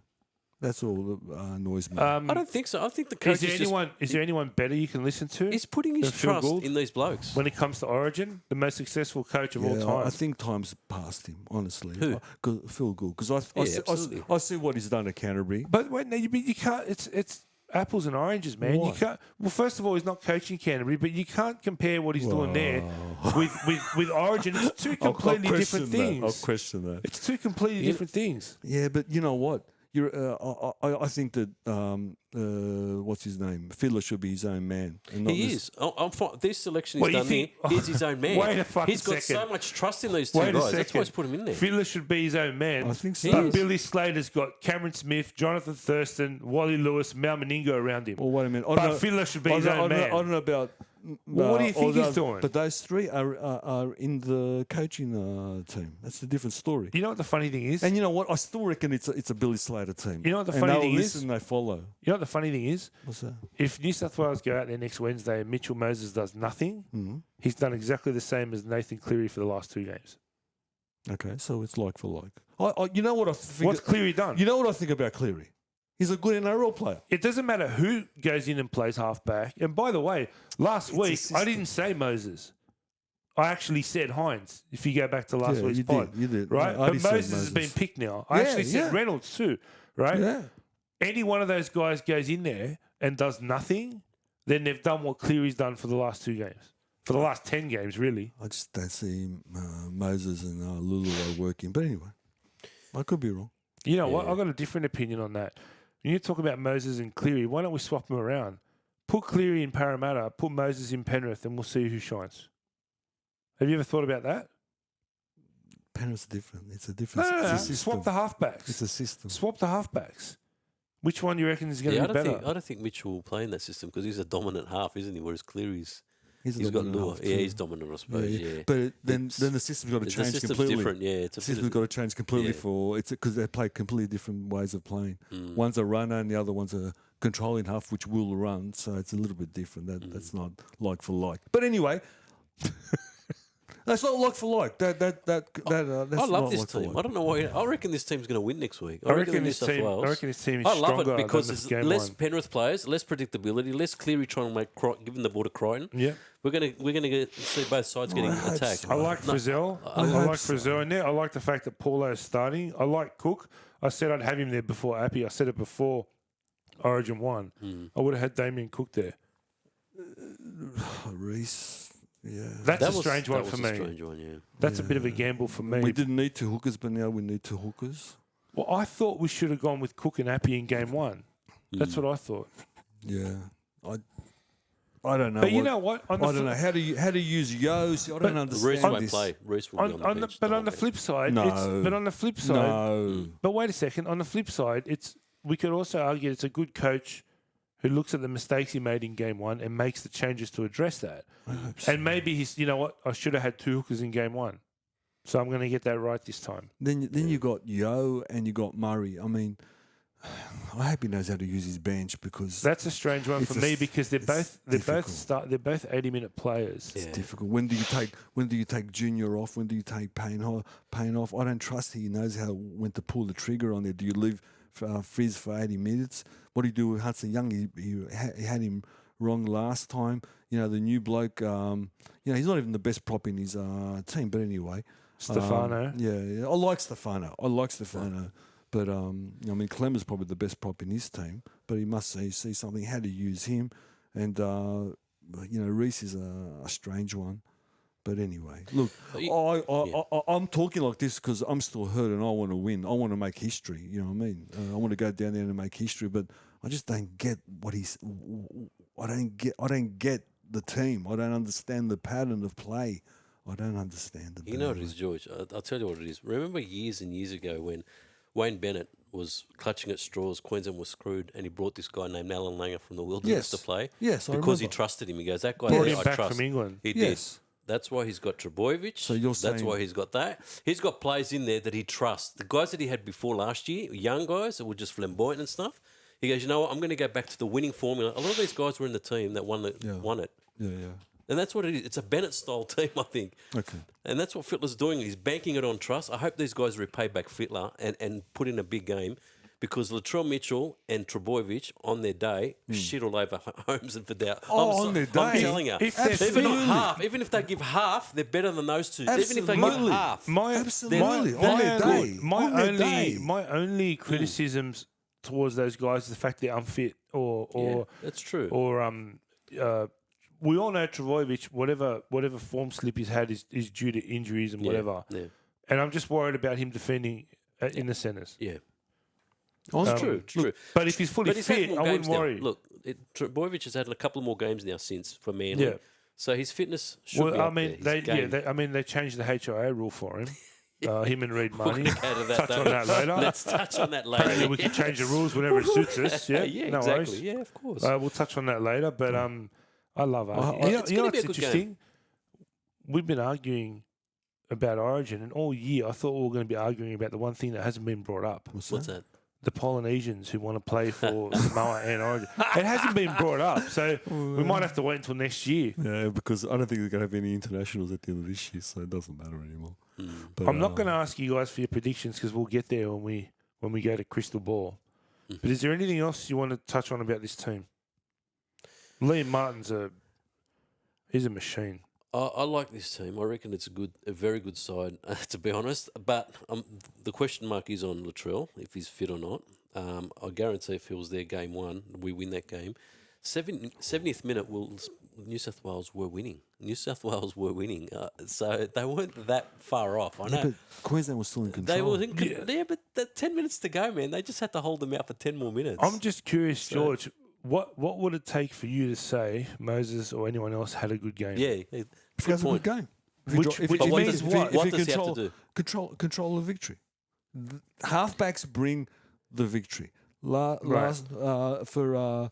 That's all that annoys me. I don't think so. I think the coach Is there anyone better you can listen to? he's putting his than Phil trust Gould? in these blokes. When it comes to Origin, the most successful coach of all Yeah, time. I think time's past him, honestly. Who? Phil Gould. Because Yeah, absolutely. I see what he's done at Canterbury. But wait, no, you can't. It's apples and oranges, man. Why? You can't. Well, first of all, he's not coaching Canterbury, but you can't compare what he's doing there with Origin. It's two completely different things. I'll question that. It's two completely different things. Yeah, but you know what? I think that what's his name? Fiddler should be his own man. And not He this- is. I'm fine. This selection What he's do you done here, think? he's his own man. Wait a fucking He's got so second. much trust in these two Wait a guys. second. That's why he's put him in there. Fiddler should be his own man. I think so. But He is. Billy Slater's got Cameron Smith, Jonathan Thurston, Wally Lewis, Mal Meningo around him. Well, wait a minute. I But don't know- Fiddler should be I his don't- own I don't- man. I don't know about. Well, what do you think all he's those- doing? But those three are in the coaching team. That's a different story. You know what the funny thing is? And you know what? I still reckon it's a Billy Slater team. You know what the and funny they'll thing is? listen, they follow. You know what the funny thing is? What's that? If New South Wales go out there next Wednesday and Mitchell Moses does nothing, he's done exactly the same as Nathan Cleary for the last 2 games. Okay, so it's like for like. You know what I think? What's Cleary done? You know what I think about Cleary? He's a good NRL player. It doesn't matter who goes in and plays halfback. And by the way, last It's a week I system. didn't say Moses. I actually said Hines. If you go back to last Yeah, week's you pod, did, you did. right? I But did say Moses has been picked now. I Yeah, actually said yeah. Reynolds too, right? Yeah. Any one of those guys goes in there and does nothing, then they've done what Cleary's done for the last 2 games, for the last 10 games, really. I just don't see Moses and Lulu working. But anyway, I could be wrong. You know what? Yeah. I've got a different opinion on that. When you talk about Moses and Cleary, why don't we swap them around? Put Cleary in Parramatta, put Moses in Penrith, and we'll see who shines. Have you ever thought about that? Penrith's different. It's a No, different. no, no. It's a system. Swap the halfbacks. It's a system. Swap the halfbacks. Which one do you reckon is going to I be don't better? think Mitchell will play in that system because he's a dominant half, isn't he? Whereas Cleary's He's He's got dominant lure. half Yeah, too. he's dominant, I suppose. Yeah. But then the system's got to The change system's completely. different. Yeah, it's The a system's got to change completely yeah. for it's because they play completely different ways of playing. Mm. One's a runner and the other one's a controlling half, which will run. So it's a little bit different. Mm. That's not like for like. But anyway, that's not like for like. That's I love not this like for team. like. I don't know why. I reckon this team's going to win next week. I reckon New this South team. Wales. I reckon this team is I love stronger it because than there's the game less one. Penrith players, less predictability, less Cleary trying to give them the ball to Crichton. Yeah. We're gonna see both sides getting I hope attacked. so. I like Frizzell. I hope like so. Frizzell in there. I like the fact that Paulo is starting. I like Cook. I said I'd have him there before Appy. I said it before Origin 1. I would have had Damien Cook there. Reece. Yeah. That's That a was- strange one that for was a me. strange one, yeah. That's a bit of a gamble for me. We didn't need two hookers, but now we need two hookers. Well, I thought we should have gone with Cook and Appy in game 1. That's what I thought. Yeah. I don't know. But you know what? I don't know how do you use Yo. See, I don't understand Reece won't this. play. Reece will be on the bench. But on the flip side, No. but on the flip side, No. but wait a second. On the flip side, we could also argue it's a good coach who looks at the mistakes he made in game 1 and makes the changes to address that. And maybe he's, you know what? I should have had two hookers in game 1, so I'm going to get that right this time. Then you got Yo and you got Murray. I mean, I hope he knows how to use his bench because That's a strange one It's for a me s- because they're it's difficult. they're both 80-minute players. it's difficult. When do you take Junior off? When do you take Payne off? I don't trust he knows when to pull the trigger on there. Do you leave Frizz for 80 minutes? What do you do with Hudson Young? He had him wrong last time. You know, the new bloke, he's not even the best prop in his team, but anyway. Stefano. I like Stefano. But, Clem is probably the best prop in his team, but he must see something, how to use him. And, Reece is a strange one. But anyway, look, I'm talking like this because I'm still hurt and I want to win. I want to make history. You know what I mean? I want to go down there and make history. But I just don't get what he's. I don't get the team. I don't understand the pattern of play. I don't understand the. You know what it is, George? I'll tell you what it is. Remember years and years ago when Wayne Bennett was clutching at straws, Queensland was screwed, and he brought this guy named Alan Langer from the Wilderness to play? Yes, I because he remember. trusted him. He goes, that guy Brought there, him I back trust. from England. He Yes. did. That's why he's got Trebojevic. So you're That's saying- why he's got that. He's got players in there that he trusts. The guys that he had before last year, young guys that were just flamboyant and stuff. He goes, you know what? I'm going to go back to the winning formula. A lot of these guys were in the team that won it. Yeah. And that's what it is. It's a Bennett-style team, I think. Okay. And that's what Fittler's doing. He's banking it on trust. I hope these guys repay back Fittler and put in a big game because Latrell Mitchell and Trebojevic on their day shit all over Holmes and Vidal. On their I'm day? telling you. If they're Even not Absolutely. half. Even if they give half, they're better than those two. Even if they give Absolutely. half. Absolutely. On their day. On their day. My only criticisms towards those guys is the fact they're unfit or That's true. we all know Trebojevic, whatever form slip he's had is due to injuries and whatever. Yeah. And I'm just worried about him defending in the centres. Yeah. On It's true. It's true. But if he's fully But he's had fit, more I games wouldn't now. worry. Look, Trebojevic has had a couple more games now since for Manly. Yeah. So his fitness should be up there. His game. they changed the HIA rule for him. Him and Reid Marnie. Out of that, Touch though. on that later. Let's touch on that Apparently later. we can change the rules whenever it suits us. Yeah, yeah, no exactly. worries. Yeah, of course. We'll touch on that later. But I love arguing. it's You know gonna be what's a good interesting? We've been arguing about Origin, and all year I thought we were going to be arguing about the one thing that hasn't been brought up. What's that? The Polynesians who want to play for Samoa and Origin. It hasn't been brought up, so we might have to wait until next year. Yeah, because I don't think we're going to have any internationals at the end of this year, so it doesn't matter anymore. But, I'm not going to ask you guys for your predictions because we'll get there when we go to Crystal Ball. But is there anything else you want to touch on about this team? Liam Martin's he's a machine. I like this team. I reckon it's a very good side, to be honest. But the question mark is on Latrell, if he's fit or not. I guarantee if he was there game 1, we win that game. 70th minute, New South Wales were winning. So they weren't that far off. I know. but Queensland was still in control. They were in but 10 minutes to go, man. They just had to hold them out for 10 more minutes. I'm just curious, George. What would it take for you to say Moses or anyone else had a good game? Yeah. if he has a good game. Which But what means does what? what does he have to do? Control the victory. Halfbacks bring the victory. Last for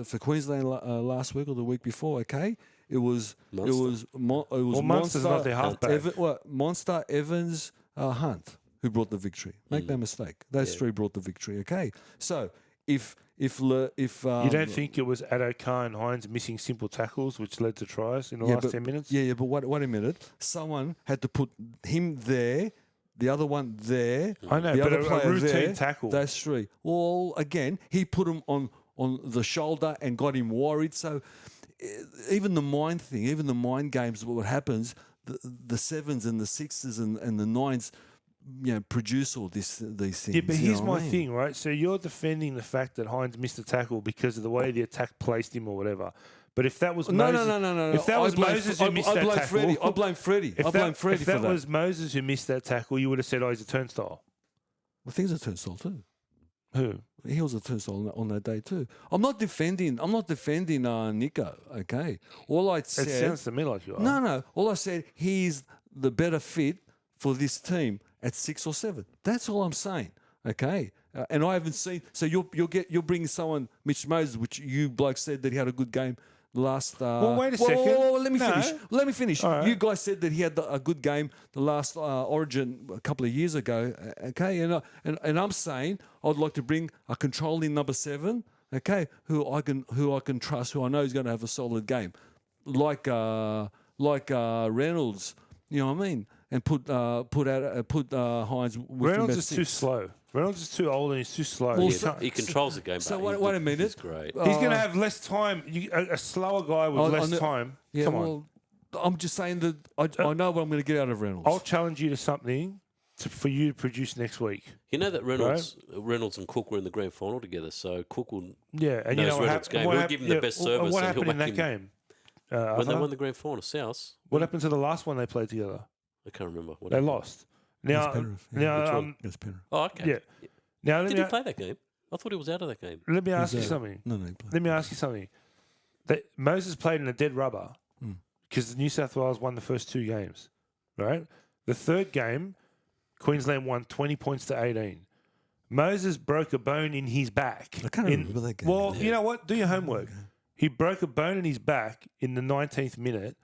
for Queensland last week or the week before. Okay, it was Well, Munster's not their halfback. Monster, Evans, Hunt who brought the victory. Make no mistake, those three brought the victory. Okay, so if you don't think it was Addo and Hines missing simple tackles which led to tries in the last 10 minutes? Yeah, but wait a minute. Someone had to put him there, the other one there. I know, the but other a player routine there. tackle. Those three. Well, again, he put him on the shoulder and got him worried. So even the mind thing, even the mind games, what happens, the sevens and the sixes and the nines, produce all these things. Yeah, but here's my thing, right? So you're defending the fact that Hines missed the tackle because of the way the attack placed him or whatever. But if that was Moses, no. If that was Moses who missed that tackle, I blame Freddie. If I blame Freddie for that. If that was Moses who missed that tackle, you would have said, "Oh, he's a turnstile." Well, things are turnstile too. Who? He was a turnstile on that day too. I'm not defending Nico. Okay, all I said. It sounds to me like you are. No. All I said, he's the better fit for this team at 6 or 7. That's all I'm saying. Okay, and I haven't seen. So you'll bring someone, Mitch Moses, which you bloke said that he had a good game last. Well, wait a second. Let me finish. All right. You guys said that he had a good game the last Origin a couple of years ago. Okay, and I'm saying I'd like to bring a controlling number 7. Okay, who I can trust, who I know is going to have a solid game, like Reynolds. You know what I mean? And put Hines. With Reynolds is too slow. Reynolds is too old and he's too slow. Well, he controls the game. So but wait a minute. He's great. He's going to have less time. A slower guy with less time. Yeah, Come on. well, I'm just saying that I know what I'm going to get out of Reynolds. I'll challenge you to something for you to produce next week. You know that Reynolds and Cook were in the grand final together, so Cook will and you know Reynolds' game. He'll give him the best service. What and he'll happened in back that him. game? When they won the grand final, South. What happened to the last one they played together? I can't remember. What They happened. lost. Now, Penrith. Against Penrith. Oh, okay. yeah. Now Did he play that game? I thought he was out of that game. Let me ask you something. No, he played. Let me ask you something. Moses played in a dead rubber because New South Wales won the first 2 games, right? The third game, Queensland won 20 points to 18. Moses broke a bone in his back. I can't remember that game. Well, you know what? Do your homework. He broke a bone in his back in the 19th minute,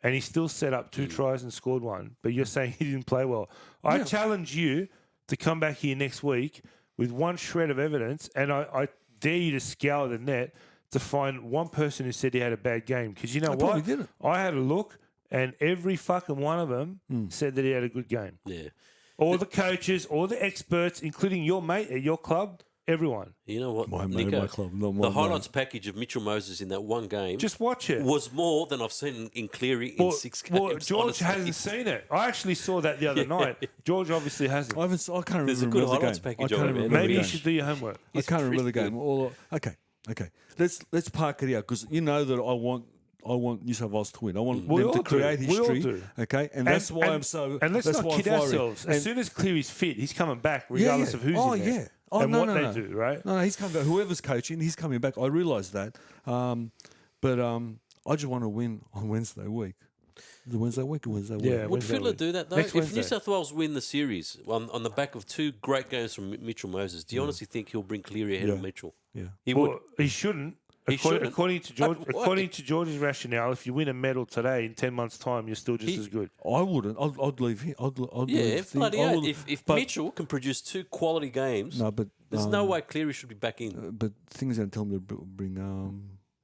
and he still set up 2 tries and scored 1. But you're saying he didn't play well. I challenge you to come back here next week with one shred of evidence, and I dare you to scour the net to find one person who said he had a bad game. Because you know what? Didn't. I had a look, and every fucking one of them said that he had a good game. Yeah. All the coaches, all the experts, including your mate at your club, everyone. You know what, My mate Nico? at my club, not my The mate. highlights package of Mitchell Moses in that one game Just watch it. was more than I've seen in Cleary in 6 games. Well, George honestly. hasn't seen it. I actually saw that the other night. George obviously hasn't. I can't There's a remember good the highlights game. package I can't of it, man. remember the Maybe you game. should do your homework. I can't remember the pretty game. Okay. Let's park it out because you know that I want New South Wales to win. I want We them all to create do. We all history. do. Okay, and that's why I'm so. And let's that's not why kid I'm firing. ourselves. As And- soon as Cleary's fit, he's coming back, regardless of who's in there. yeah. Oh, and no, what no, they no. do, right? No, he's coming back. Whoever's coaching, he's coming back. I realise that. But I just want to win on Wednesday week. The Wednesday week or Wednesday week? Yeah. Would Wednesday Fittler week. do that though? Next If New Wednesday. South Wales win the series on the back of 2 great games from Mitchell Moses, do you honestly think he'll bring Cleary ahead of Yeah. Mitchell? Yeah. He would. Well, he shouldn't. He shouldn't. According to George, But why? according to George's rationale, if you win a medal today, in 10 months' time, you're still just as good. I wouldn't. I'd leave him. I'd Yeah, leave bloody I hell. would- If but- Mitchell can produce 2 quality games, No, but there's no way Cleary should be back in. But things going to tell him to bring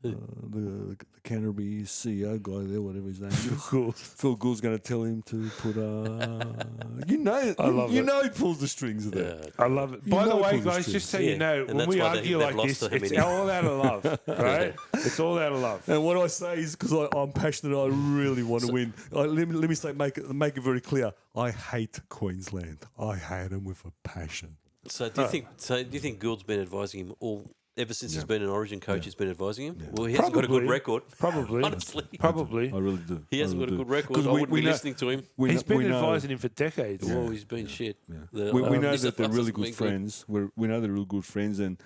the Canterbury CEO guy there, whatever his name is. Cool. Phil Gould's going to tell him to put. I love you it. know he pulls the strings of that. Yeah. I love it. You By the know way, Paul guys, Street. just so Yeah, you know, and when that's we why argue they've like lost this, to him it's in- all out of love, right? It's all out of love. And what I say is because I'm passionate, I really want to win. Let me say, make it very clear. I hate Queensland. I hate them with a passion. So do you think Gould's been advising him all ever since he's been an Origin coach? He's been advising him. Well, he hasn't got a good Probably. record. Probably. Honestly, Probably. I really do. he hasn't I got a really good do. record. 'Cause I wouldn't be know- listening to him. He's been we know- advising him for decades. Well, he's been shit. The- We know New that South they're Wales really hasn't good been friends. We know they're real good friends, and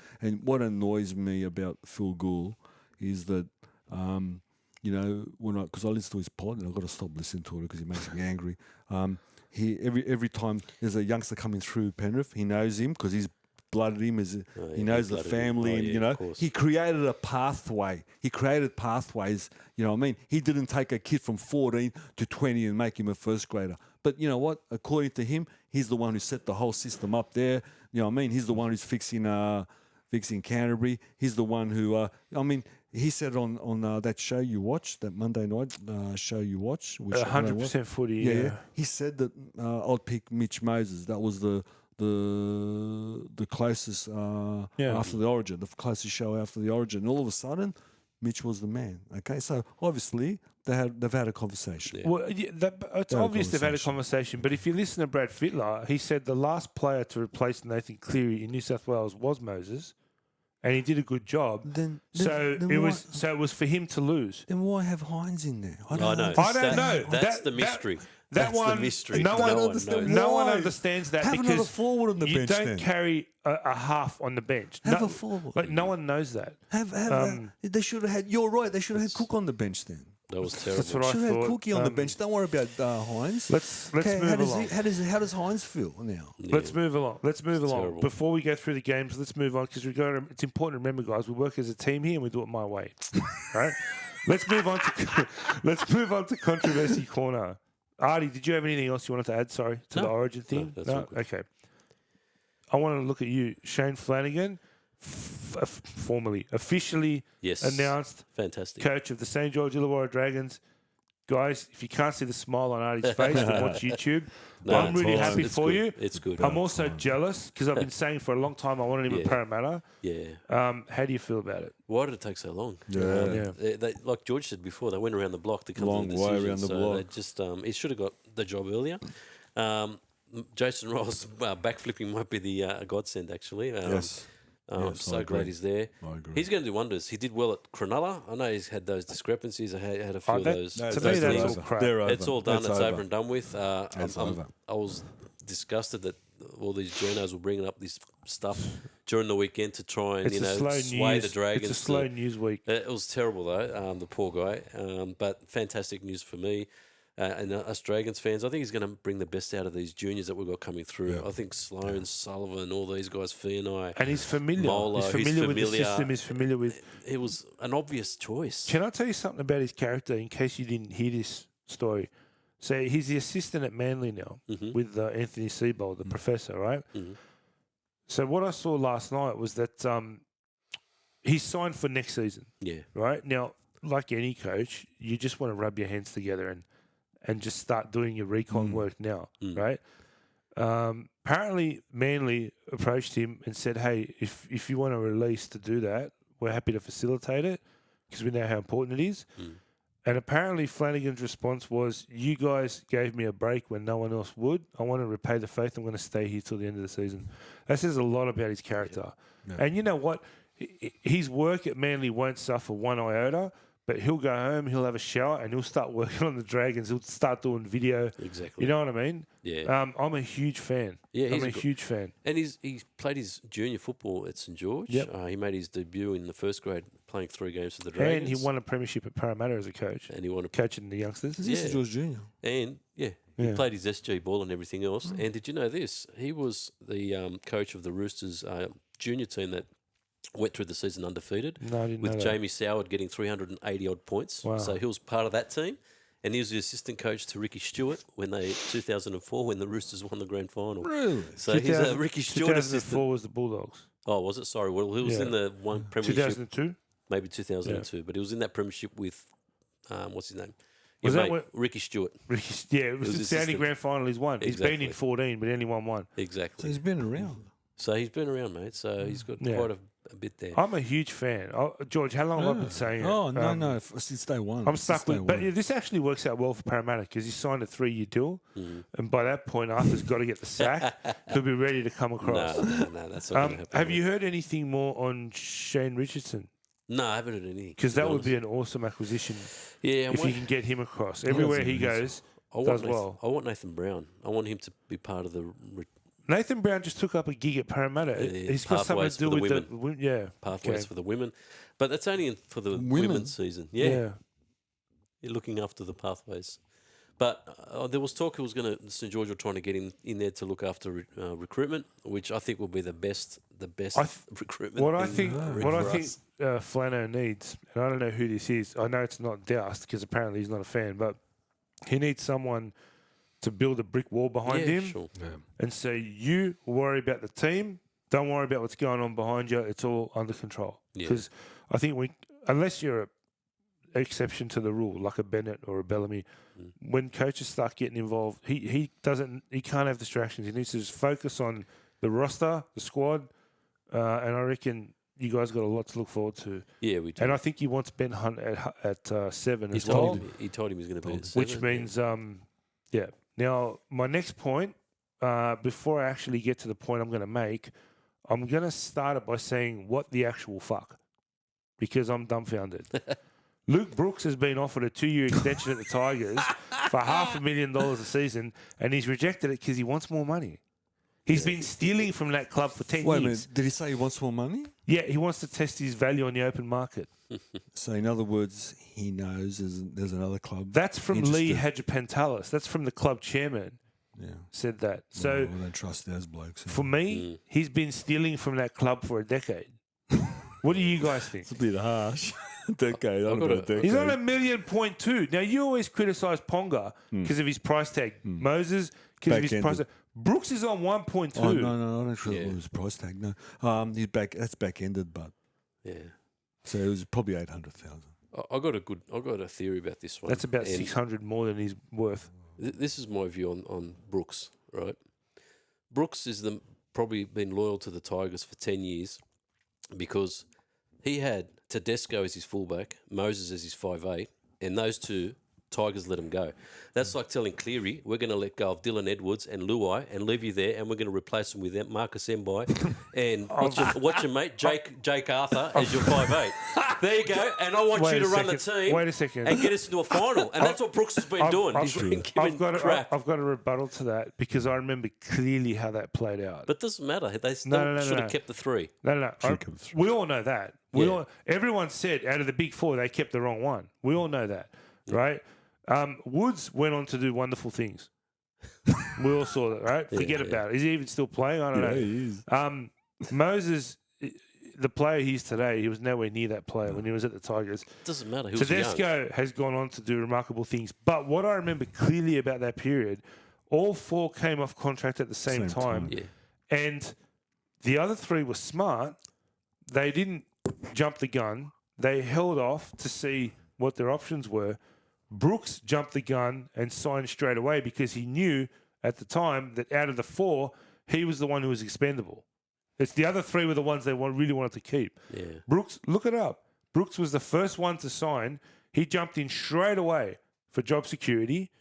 what annoys me about Phil Gould is that because I listen to his pod and I've got to stop listening to it because he makes me angry. He every time there's a youngster coming through Penrith, he knows him because he's blooded him. He knows the blooded him. family, Oh, and yeah, of course. he created a pathway. He created pathways. You know what I mean? He didn't take a kid from 14 to 20 and make him a first grader. But you know what? According to him, he's the one who set the whole system up there. You know what I mean? He's the one who's fixing Canterbury. He's the one who. He said on that show you watched, that Monday night show you watched, which 100% footy. yeah. He said that I'd pick Mitch Moses. That was the closest after the Origin, the closest show after the Origin. And all of a sudden, Mitch was the man. Okay, so obviously they've had a conversation. Yeah. Well, it's obvious they've had a conversation, but if you listen to Brad Fittler, he said the last player to replace Nathan Cleary in New South Wales was Moses, and he did a good job. Then it was for him to lose. Then why have Hines in there? I I don't know. I don't know. That's the mystery. That That's one, the mystery. No one knows. No one Why? understands that Have another because forward on the you bench don't then. carry a half on the bench. Have a forward. Like no one knows that. They should have had. You're right. They should have had Cook on the bench then. That was terrible. That's what I Should have had thought. Cookie on the bench. Don't worry about Hines. Let's Okay, move along. How does Hines feel now? Let's move along. Let's move along. terrible. Before we go through the games, let's move on because it's important to remember, guys. We work as a team here and we do it my way. Right? Let's move on to controversy corner. Artie, did you have anything else you wanted to add? Sorry, to the Origin thing. that's all good. Okay. I want to look at you, Shane Flanagan, officially Yes. announced Fantastic. coach of the St. George Illawarra Dragons. Guys, if you can't see the smile on Artie's face, then watch YouTube. No, I'm really it's- happy it's for good. you. It's good. I'm also jealous because I've been saying for a long time I wanted him at Yeah. Parramatta. Yeah. How do you feel about it? Why did it take so long? Yeah. They, like George said before, they went around the block to come Long to the way decision. around the so block. They just, he should have got the job earlier. Jason Ross backflipping might be the godsend, actually. Yes. Yes, I so agree. great he's there. I agree. He's going to do wonders. He did well at Cronulla. I know he's had those discrepancies. I had a few of those. to me, those that's things. all crap. They're over. It's all done. That's It's over and done with. It's over. I was disgusted that all these journos were bringing up this stuff during the weekend to try and It's a slow sway news. the Dragons. It's a slow to- news week. It was terrible though, the poor guy. But fantastic news for me and us Dragons fans. I think he's going to bring the best out of these juniors that we've got coming through. Yeah. I think Sloan, Sullivan, all these guys, Fianai. And he's familiar. Molo, he's he's familiar with the familiar. system. He's familiar with. It was an obvious choice. Can I tell you something about his character in case you didn't hear this story? So he's the assistant at Manly now with Anthony Seibold, the professor, right? Mhm. So what I saw last night was that he's signed for next season, Yeah. right? Now, like any coach, you just want to rub your hands together and just start doing your recon work now, right? Apparently, Manly approached him and said, hey, if you want a release to do that, we're happy to facilitate it because we know how important it is. And apparently Flanagan's response was, you guys gave me a break when no one else would. I want to repay the faith. I'm going to stay here till the end of the season. That says a lot about his character. Yeah. And you know what? His work at Manly won't suffer one iota, but he'll go home, he'll have a shower, and he'll start working on the Dragons. He'll start doing video. Exactly. You know what I mean? Yeah. I'm a huge fan. Yeah, I'm he's a a good- huge fan. And he played his junior football at St George. Yep. He made his debut in the first grade, playing 3 games for the And Dragons. he won a premiership at Parramatta as a coach, And he won a coaching the youngsters. This is Yeah. George Junior. And he Yeah. played his SG ball and everything else. And did you know this? He was the coach of the Roosters junior team that went through the season undefeated, No, I didn't know with that. Jamie Soward getting 380 odd points. Wow. So he was part of that team. And he was the assistant coach to Ricky Stewart when 2004 when the Roosters won the grand final. Really? So he's a Ricky Stewart assistant. 2004 was the Bulldogs. Oh, was it? Sorry. Well, he was Yeah. in the one premiership. 2002? Maybe 2002, but he was in that premiership with, what's his name? Was Your that mate, what- Ricky Stewart? Yeah, it was was the only assistant. grand final he's won. He's been in Exactly. 14, but only won one. So Exactly. he's been around. So he's been around, mate. So he's got Yeah. quite a bit there. I'm a huge fan. George, how long have I been saying it? Oh, no. Since day one. I'm stuck Since day with, but one. yeah, this actually works out well for Parramatta because he signed a 3-year deal, and by that point, Arthur's got to get the sack. He'll be ready to come across. No, that's not going to happen. Have you heard anything more on Shane Richardson? No, I haven't heard anything. Because to that would honest. be an awesome acquisition Yeah, I'm if you waiting- can get him across. Everywhere he goes, does well. I want Nathan Brown. I want him to be part of the Nathan Brown just took up a gig at Parramatta. Yeah, He's got something pathways to do for the with women. yeah. pathways Okay. for the women. But that's only for the Women? women's season. Yeah. Yeah. You're looking after the pathways. But there was talk St George were trying to get him in there to look after recruitment, which I think will be the best recruitment. What I thing think, Flano needs, and I don't know who this is. I know it's not Doust because apparently he's not a fan, but he needs someone to build a brick wall behind him Sure. and say, "You worry about the team. Don't worry about what's going on behind you. It's all under control." Because I think unless you're an exception to the rule, like a Bennett or a Bellamy, when coaches start getting involved, he can't have distractions. He needs to just focus on the roster, the squad, and I reckon you guys got a lot to look forward to. Yeah, we do. And I think he wants Ben Hunt at 7 as well. He told him he's going to be at 7. Which means, yeah. Now, my next point, before I actually get to the point I'm going to make, I'm going to start it by saying what the actual fuck, because I'm dumbfounded. Luke Brooks has been offered a 2-year extension at the Tigers for $500,000 a season, and he's rejected it because he wants more money. He's been stealing from that club for 10 Wait a years. minute, did he say he wants more money? Yeah, he wants to test his value on the open market. So in other words, he knows there's another club. That's from Lee interested. Hadjipantalis. That's from the club chairman. Yeah. Said that. So Well, I don't trust those blokes. for me, he's been stealing from that club for a decade. What do you guys think? It's a bit harsh. Decade. I've got a- decade. He's on $1.2 million. Now, you always criticise Ponga because of his price tag. Moses, because of his price tag. Brooks is on 1.2. Oh, no, I don't sure Yeah. it was price tag. No, he's back. That's back ended, but Yeah. so it was probably 800,000. I got a theory about this one. That's about And 600 more than he's worth. This is my view on Brooks, right? Brooks is probably been loyal to the Tigers for 10 years because he had Tedesco as his fullback, Moses as his 5'8", and those two, Tigers let him go. That's like telling Cleary, we're going to let go of Dylan Edwards and Luai and leave you there, and we're going to replace him with Marcus Mbai and what's your mate, Jake Arthur as your 5'8". There you go, and I want Wait you to a run the second. team Wait a second. and get us into a final. And that's what Brooks has been doing. He's been giving crap. I've got a rebuttal to that because I remember clearly how that played out. But it doesn't matter. They still should have kept the 3. No. We all know that. Everyone said out of the big 4, they kept the wrong one. We all know that, right? Woods went on to do wonderful things. We all saw that, right? Forget about it. Is he even still playing? I don't know. He is. Moses, the player he is today, he was nowhere near that player when he was at the Tigers. Doesn't matter. He was Tedesco has gone on to do remarkable things. But what I remember clearly about that period, all 4 came off contract at the same time. Yeah. And the other 3 were smart. They didn't jump the gun. They held off to see what their options were. Brooks jumped the gun and signed straight away because he knew at the time that out of the 4, he was the one who was expendable. It's the other 3 were the ones they really wanted to keep. Yeah. Brooks, look it up. Brooks was the first one to sign. He jumped in straight away for job security,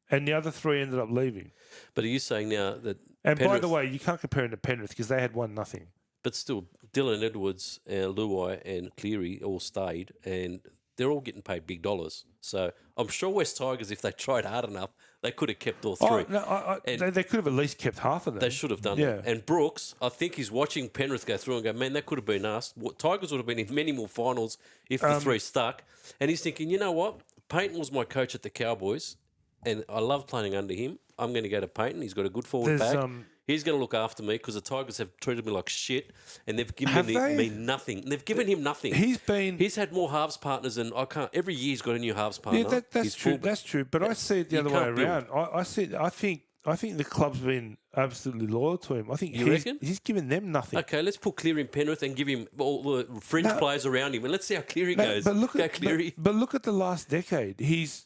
and the other 3 ended up leaving. But are you saying now that And by Penrith, the way, you can't compare him to Penrith because they had 1-0. but still, Dylan Edwards, Luai and Cleary all stayed, and they're all getting paid big dollars. So I'm sure West Tigers, if they tried hard enough, they could have kept all 3. Oh, no, they could have at least kept half of them. They should have done that. And Brooks, I think he's watching Penrith go through and go, man, that could have been us. Tigers would have been in many more finals if the 3 stuck. And he's thinking, you know what? Payton was my coach at the Cowboys, and I love playing under him. I'm going to go to Payton. He's got a good forward pack. He's going to look after me because the Tigers have treated me like shit, and they've given me nothing. They've given him nothing. He's had more halves partners, and every year he's got a new halves partner. Yeah, that's true. That's true. But I see it the other way around. I think the club's been absolutely loyal to him. I think he's given them nothing. Okay, let's put Cleary in Penrith and give him all the fringe players around him, and let's see how Cleary goes. But look at Cleary. But look at the last decade. He's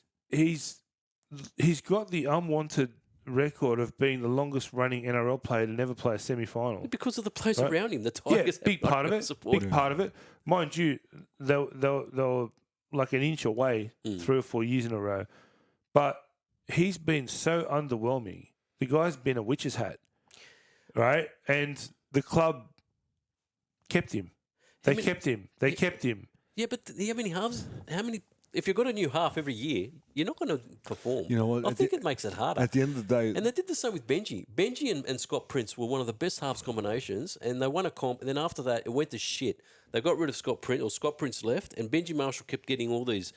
got the unwanted record of being the longest running NRL player to never play a semi-final. Because of the players around him, the Tigers. Yeah, big part of it. Support. Big part of it. Mind you, they were like an inch away 3 or 4 years in a row. But he's been so underwhelming. The guy's been a witch's hat, right? And the club kept him. They kept him. Yeah, but how many halves? If you've got a new half every year, you're not going to perform. You know what? I think it makes it harder. At the end of the day... And they did the same with Benji. Benji and Scott Prince were one of the best halves combinations, and they won a comp, and then after that, it went to shit. They got rid of Scott Prince left, and Benji Marshall kept getting all these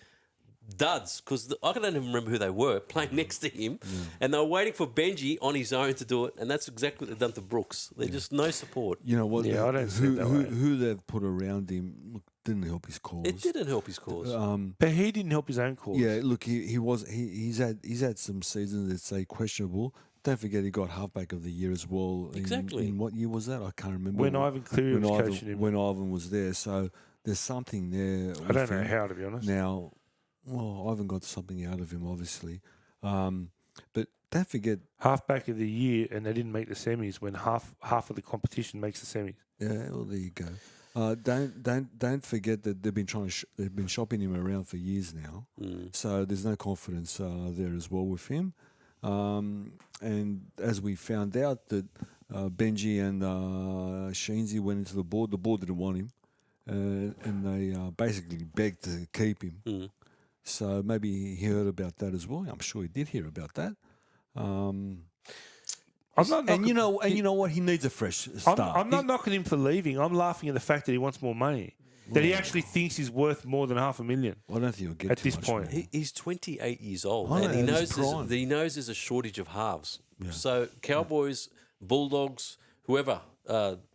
duds because I don't even remember who they were playing next to him, and they were waiting for Benji on his own to do it, and that's exactly what they've done to Brooks. They're just no support. You know what? Yeah, I don't see it that way. Who they've put around him look, didn't help his cause. It didn't help his cause. But he didn't help his own cause. Yeah, look, he's had some seasons that say questionable. Don't forget he got halfback of the year as well. Exactly. In what year was that? I can't remember. When Ivan Cleary was coaching him. When Ivan was there, so there's something there. I don't with know him. how, to be honest. Now, well, Ivan got something out of him, obviously, but don't forget. Halfback of the year, and they didn't make the semis when half of the competition makes the semis. Yeah, well, there you go. Don't forget that they've been they've been shopping him around for years now. So there's no confidence there as well with him. And as we found out that Benji and Sheensy went into the board didn't want him, and they basically begged to keep him. So maybe he heard about that as well. I'm sure he did hear about that. I'm not And you knocking- know what? He needs a fresh start. I'm not knocking him for leaving. I'm laughing at the fact that he wants more money. That he actually thinks he's worth more than $500,000. I don't think he'll get at too this much point. money. He's 28 years old, I and he know, knows he's prime. there's a shortage of halves. So Cowboys, Bulldogs, whoever,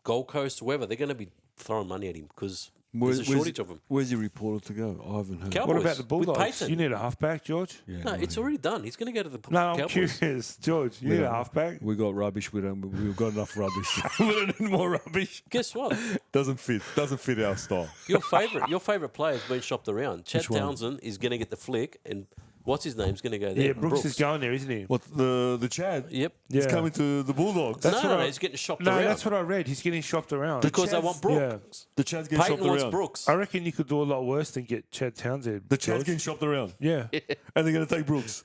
Gold Coast, whoever, they're going to be throwing money at him because there's a shortage of them. Where's he reported to go? I haven't heard. Cowboys. What about the with Bulldogs? Payton. You need a halfback, George? Yeah, No, it's already done. He's going to go to the No, I'm Cowboys. curious. George, you need a halfback? We got rubbish. We've got enough rubbish. We don't need more rubbish. Guess what? Doesn't fit our style. Your favorite player's been shopped around. Chad one? Townsend is going to get the flick, and what's his name's going to go there? Yeah, Brooks is going there, isn't he? What the Chad? Yep. He's Yeah. coming to the Bulldogs. That's what no, I- he's getting shopped No, around. that's what I read. He's getting shopped around. because they want Brooks. The Chad's getting Payton shopped wants around. Brooks. I reckon you could do a lot worse than get Chad Townsend. The Chad's George. getting shopped around, Yeah. and they're going to take Brooks.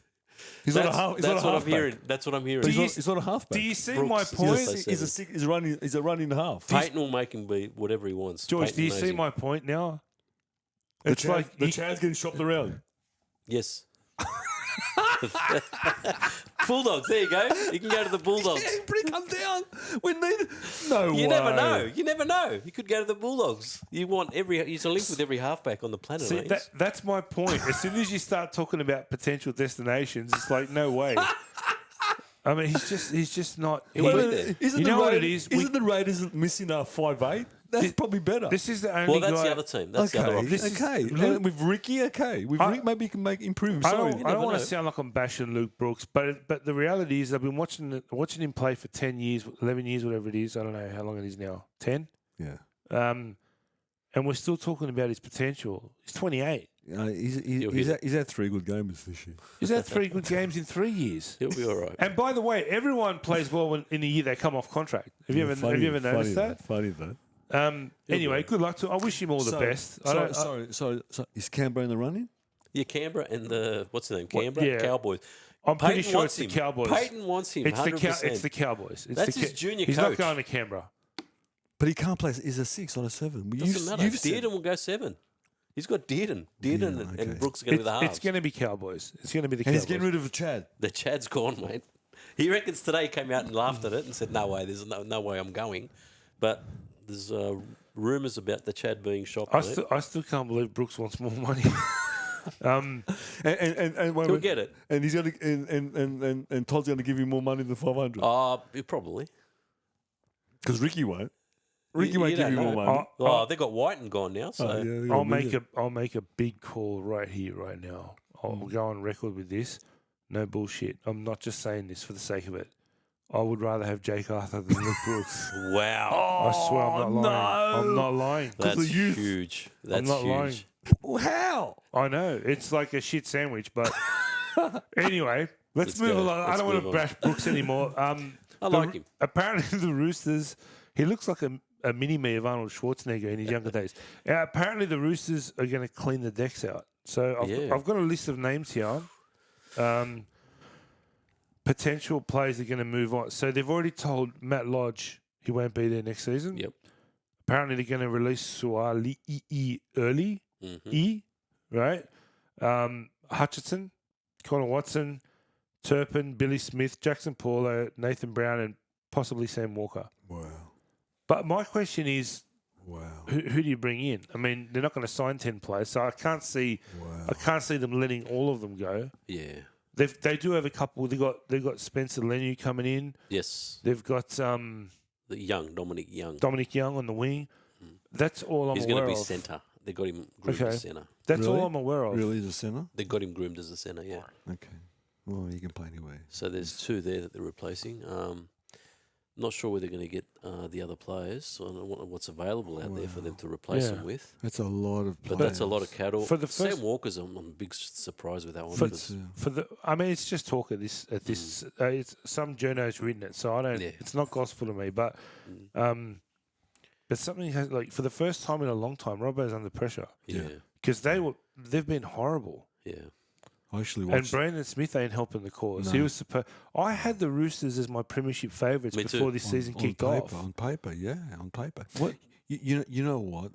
He's not a That's, half. He's that's not a what I'm halfback. hearing. That's what I'm hearing. But Do you- he's not a halfback. Do you see Brooks my is point? just- He's a running. He's a running half. Payton will make him be whatever he wants. George, Payton do you knows see him. my point now? The It's Chad, like the he- Chad's getting shopped around. Yes. Bulldogs. There you go. You can go to the Bulldogs. Bring him down. We need. No way. You never know. You never know. You could go to the Bulldogs. You want he's a link with every halfback on the planet. See, mate. that's my point. As soon as you start talking about potential destinations, it's like, no way. I mean, he's just not. He'll be there. Isn't You the know what it Raiders- is? We- Isn't the Raiders missing a 5'8"? That's probably better. This is the only well, that's guy. the other team. That's the other Okay, option. This is- okay. Luke- With Ricky, okay. With I- Rick, maybe he can improve him. I Sorry. don't, never want know. to sound like I'm bashing Luke Brooks, but the reality is I've been watching him play for 10 years, 11 years, whatever it is. I don't know how long it is now. 10? Yeah. And we're still talking about his potential. He's 28. He's had 3 good games this year. He's had 3 good games in 3 years. He'll be all right. And by the way, everyone plays well in a year they come off contract. Have you ever noticed that? Funny that. Anyway, good luck to him. I wish him all the best. Sorry. Is Canberra in the running? Yeah, Canberra and the what's the name? Canberra yeah. Cowboys. I'm pretty Payton sure wants it's the him. Cowboys. Payton wants him. It's 100%. it's the Cowboys. It's That's the his junior He's coach. not going to Canberra. But he can't play. He's a 6 or a 7. Doesn't matter. Dearden will go 7. He's got Dearden. Dearden okay. and Brooks are going to be the halves. It's going to be Cowboys. It's going to be the And Cowboys. he's getting rid of Chad. The Chad's gone, mate. He reckons today he came out and laughed at it and said, "No way, there's no way I'm going." But there's rumours about the Chad being shopped. I still can't believe Brooks wants more money. And wait, He'll get it. And he's going to and Todd's going to give him more money than 500 Probably. because Ricky won't. Ricky You won't give don't you know. more money. Oh, they got Whiten gone now. So I'll make a big call right here, right now. I'll go on record with this. No bullshit. I'm not just saying this for the sake of it. I would rather have Jake Arthur than Luke Brooks. wow, I swear I'm not lying. I'm not lying. that's the youth. huge. That's not huge. lying. How? I know. It's like a shit sandwich, but anyway, let's move go. along. I Let's don't want to move on. bash Brooks anymore. I like him. Apparently, the Roosters, he looks like a mini-me of Arnold Schwarzenegger in his younger days. Apparently, the Roosters are going to clean the decks out. So I've got a list of names here. Potential players are going to move on. So they've already told Matt Lodge he won't be there next season. Yep. Apparently, they're going to release Suali early. Mm-hmm. Right? Hutchinson, Connor Watson, Turpin, Billy Smith, Jackson Paulo, Nathan Brown, and possibly Sam Walker. Wow. But my question is, Wow. who do you bring in? I mean, they're not going to sign 10 players, so I can't see them letting all of them go. Yeah. They do have a couple. They've got Spencer Lenu coming in. Yes. They've got The young Dominic Young. Dominic Young on the wing. That's all I'm He's aware going to of. be centre. They got him groomed Okay. as centre. That's Really? all I'm aware of. Really, the centre? They got him groomed as a centre. Yeah. Okay. Well, you can play anywhere. So there's two there that they're replacing. Not sure where they're going to get the other players. I don't know what's available out there for them to replace Yeah. them with. That's a lot of But players. that's a lot of cattle. For the first- Sam Walker's, I'm a big surprise with that one. For- because- I mean, it's just talk at this. It's some journo's written it, so I don't. Yeah. It's not gospel to me, but but something has like for the first time in a long time, Robbo's under pressure yeah. because they've been horrible. Yeah. I actually And watched. Brandon Smith ain't helping the cause. He No. was supposed. I had the Roosters as my premiership favourites Me too. before this season kicked paper, off. On paper, yeah, on paper. What? You know what?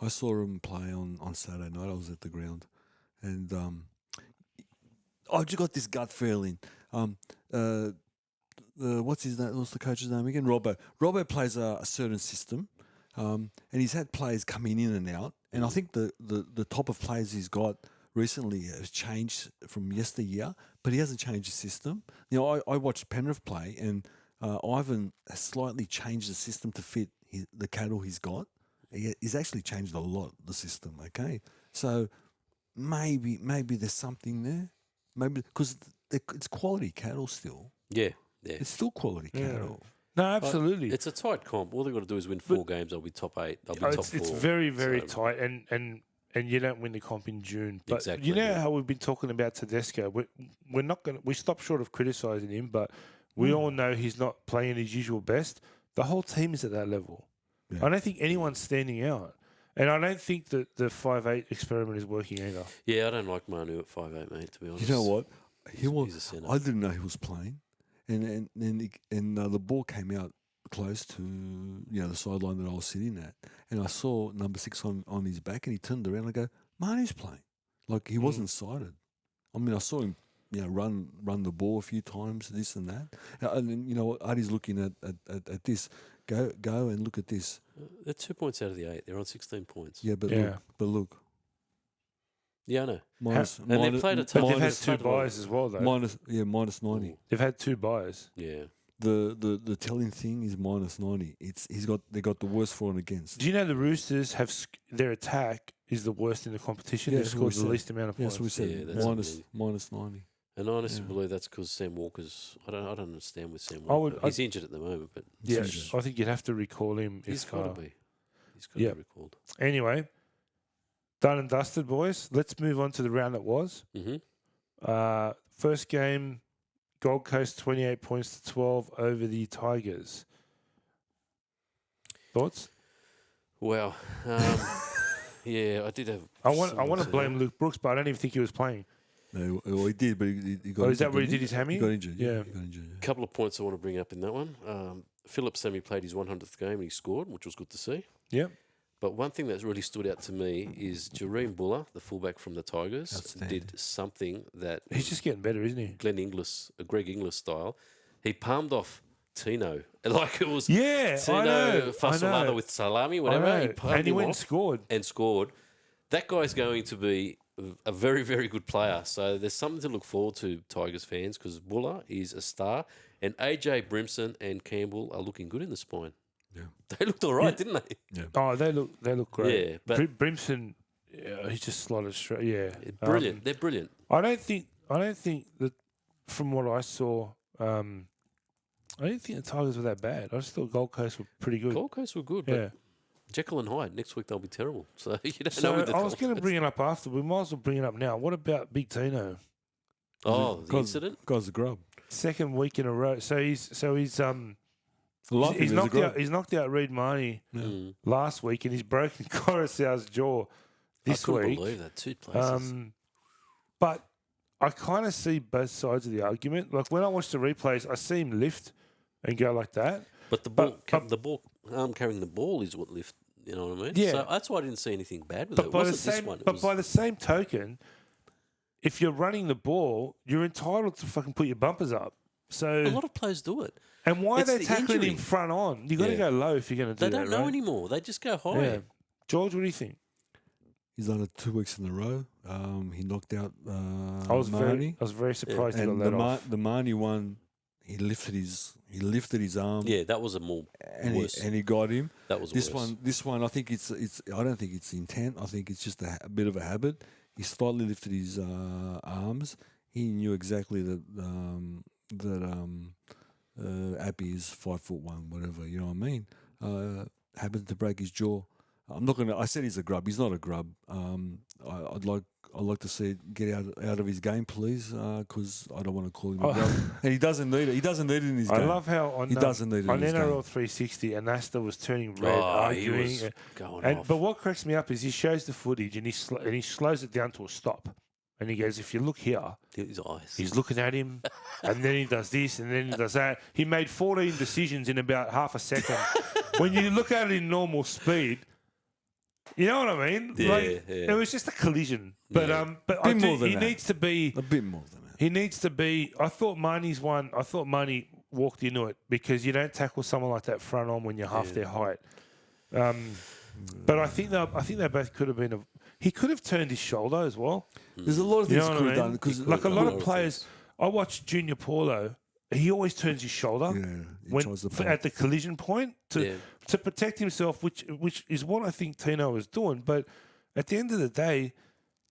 I saw him play on Saturday night. I was at the ground, and I just got this gut feeling. What's his name? What's the coach's name again? Robbo. Robbo plays a certain system, and he's had players coming in and out. And I think the top of players he's got recently has changed from yesteryear, but he hasn't changed the system. You know, I watched Penrith play, and Ivan has slightly changed the system to fit the cattle he's got. He's actually changed a lot, the system, okay? So maybe there's something there. Maybe because it's quality cattle still. Yeah. Yeah. It's still quality Yeah. cattle. No, absolutely. It's a tight comp. All they've got to do is win 4 games. They'll be top 8. They'll be top 4. It's very, very So- tight, and you don't win the comp in June. But Exactly, you know yeah. how we've been talking about Tedesco. We're not going. We stop short of criticising him, but we all know he's not playing his usual best. The whole team is at that level. Yeah. I don't think anyone's standing out, and I don't think that the 5'8" experiment is working either. Yeah, I don't like Manu at 5'8", mate, to be honest. You know what? He was. He's a centre. I didn't know he was playing, and the ball came out close to the sideline that I was sitting at, and I saw number 6 on his back, and he turned around. and I go, Manu's playing, like he wasn't sighted. I mean, I saw him, run the ball a few times, this and that, and then you know what? Artie's looking at this. Go and look at this. They're 2 points out of the 8. They're on 16 points. Yeah, but Yeah. look. Yeah, I know. Minus, And they minus, played a But tough- they've had minus- two buys as well, though. minus 90. They've had 2 buys. Yeah. The telling thing is minus 90. They got the worst for and against. Do you know the Roosters have their attack is the worst in the competition? Yeah, They've that's what we scored the said. least amount of Yes, points. we said Yeah, that's minus 90. And I honestly Yeah. believe that's because Sam Walker's. I don't understand with Sam I Walker. would- He's injured at the moment, but Yeah, Injured. I think you'd have to recall him. he's if, got to be. He's got to yeah. be recalled. Anyway, done and dusted, boys. Let's move on to the round that was. Mm-hmm. First game, Gold Coast 28 points to 12 over the Tigers. Thoughts? Wow. Yeah, I did have. I want something to blame Luke Brooks, but I don't even think he was playing. No, well, he did, but he got. Oh, is that where he didn't did his hammy? He got injured. Yeah. He got injured. Yeah. Couple of points I want to bring up in that one. Philip Semi played his 100th game and he scored, which was good to see. Yep. But one thing that's really stood out to me is Jareem Buller, the fullback from the Tigers, Outstanding. did something that He's just getting better, isn't he? Greg Inglis style. He palmed off Tino like it was Yeah, Tino I know. Fasolada with salami, I whatever. know. He palmed And he him went and off scored. and scored. That guy's going to be a very, very good player. So there's something to look forward to, Tigers fans, because Buller is a star. And AJ Brimson and Campbell are looking good in the spine. Yeah. They looked all right, didn't they? Oh, they look great. Yeah, but- Brimson, he just slotted straight. Yeah, Brilliant. They're brilliant. I don't think that from what I saw, I didn't think the Tigers were that bad. I just thought Gold Coast were pretty good. Gold Coast were good, Yeah. but Jekyll and Hyde, next week they'll be terrible. So you don't know So with the I was Gold going to Coast. bring it up after. We might as well bring it up now. What about Big Tino? Oh, the incident? Guy's a grub. Second week in a row. So he's Love he's him as a knocked grub. out. He's knocked out Reid Marnie Mm. last week, and he's broken Coruscant's jaw this I couldn't week. believe that. 2 places. But I kind of see both sides of the argument. Like when I watch the replays, I see him lift and go like that. But the ball, carrying the ball is what lift. You know what I mean? Yeah. So that's why I didn't see anything bad with it. But It by the wasn't this same, one. It but was, by the same token, if you're running the ball, you're entitled to fucking put your bumpers up. So A lot of players do it. and why are It's they the tackling him injury. front on? You got to Yeah. go low if you're going to do They that. don't know right? anymore. They just go high. Yeah. George, what do you think? He's done it 2 weeks in a row. He knocked out I was Marnie. very surprised he got And let off. the Marnie one, he lifted his arm. Yeah, that was a more and worse. he got him. That was This worse. one, I think it's. I don't think it's intent. I think it's just a bit of a habit. He slightly lifted his arms. He knew exactly that Appy is 5'1", whatever. You know what I mean? Happened to break his jaw. I'm not gonna. I said he's a grub. He's not a grub. I'd like to see it get out of his game, please, because I don't want to call him a grub. And he doesn't need it. He doesn't need it in his I game. love how on He doesn't need it on in his game. NRL 360, Anasta was turning red, He arguing. was going And off. but what cracks me up is he shows the footage and he slows it down to a stop, and he goes, "If you look here, His eyes. he's looking at him, and then he does this, and then he does that. He made 14 decisions in about half a second. When you look at it in normal speed, you know what I mean? Yeah, yeah. It was just a collision. But Yeah. but Bit more than he that. needs to be. A bit more than that. He needs to be. I thought Marnie's one. I thought Marnie walked into it because you don't tackle someone like that front on when you're half their height. But I think they both could have been. He could have turned his shoulder as well. There's a lot of You things know he what could I have mean? done because Like a lot of of players. I watched Junior Paulo. He always turns his shoulder he tries to pull. at the collision point Yeah. to protect himself, which is what I think Tino was doing. But at the end of the day,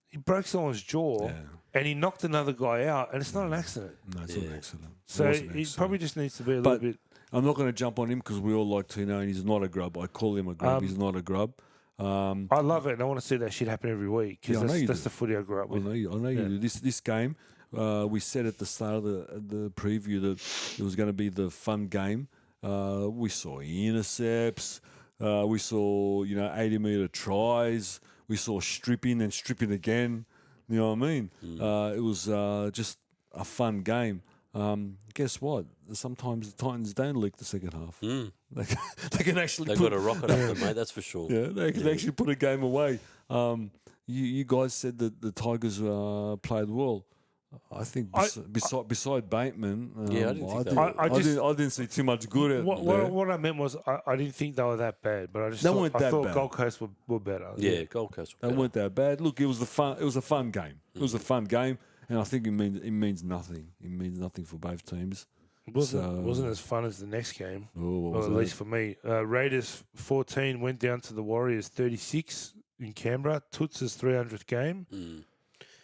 he broke someone's jaw and he knocked another guy out, and it's not an accident. No, it's not an accident. It So wasn't an he accident. probably just needs to be a But little bit. I'm not going to jump on him because we all like Tino and he's not a grub. I call him a grub. He's not a grub. I love it, and I want to see that shit happen every week Yeah, I because know you that's do. the footy I grew up I with. know you do. This game, we said at the start of the preview that it was going to be the fun game. We saw intercepts. We saw 80-meter tries. We saw stripping and stripping again. You know what I mean? It was just a fun game. Guess what? Sometimes the Titans don't leak the second half. They can actually They've put, got a rocket up them, mate. That's for sure. yeah, they can actually put a game away. You guys said that the Tigers played well. I think beside Bateman, Yeah, I didn't think they were. I didn't see too much good at there. What I meant was I didn't think they were that bad, but I just They thought, weren't I that thought bad. Gold Coast were better. Yeah, Gold Coast. They weren't that bad. Look, it was a fun game. It was a fun game, and I think it means nothing. It means nothing for both teams. It wasn't as fun as the next game, Oh, what or was at that? least for me. Raiders 14 went down to the Warriors 36 in Canberra. Toots' 300th game.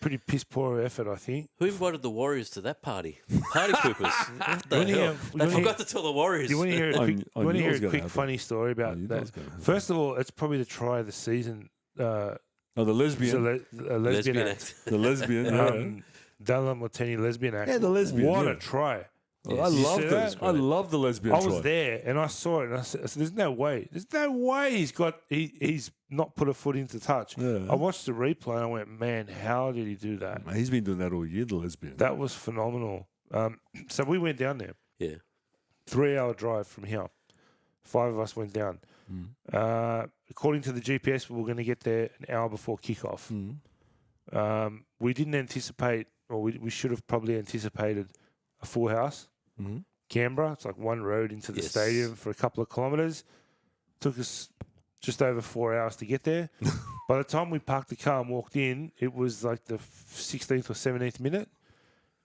Pretty piss poor effort, I think. Who invited the Warriors to that party? Party poopers. What the When you hell? have- They when forgot to tell the Warriors. You want to hear a I quick, knew- I you want to knew it hear was a gonna quick happen. funny story I about knew that that? was gonna happen. First of all, it's probably the try of the season. Oh, the It's lesbian, a lesbian act. the lesbian. Yeah. Dallin Wateni lesbian act. Yeah, the lesbian, What yeah. a try. I You love see that. that? I love the lesbian. I was try. there and I saw it and I said, "There's no way. There's no way he's not put a foot into touch." Yeah. I watched the replay and I went, "Man, how did he do that?" Mate, he's been doing that all year. The lesbian. That was phenomenal. So we went down there. Yeah. 3-hour drive from here. 5 of us went down. According to the GPS, we were going to get there an hour before kickoff. We didn't anticipate, or we should have probably anticipated a full house. Canberra, it's like one road into the Yes. stadium for a couple of kilometres. Took us just over 4 hours to get there. By the time we parked the car and walked in, it was like the 16th or 17th minute.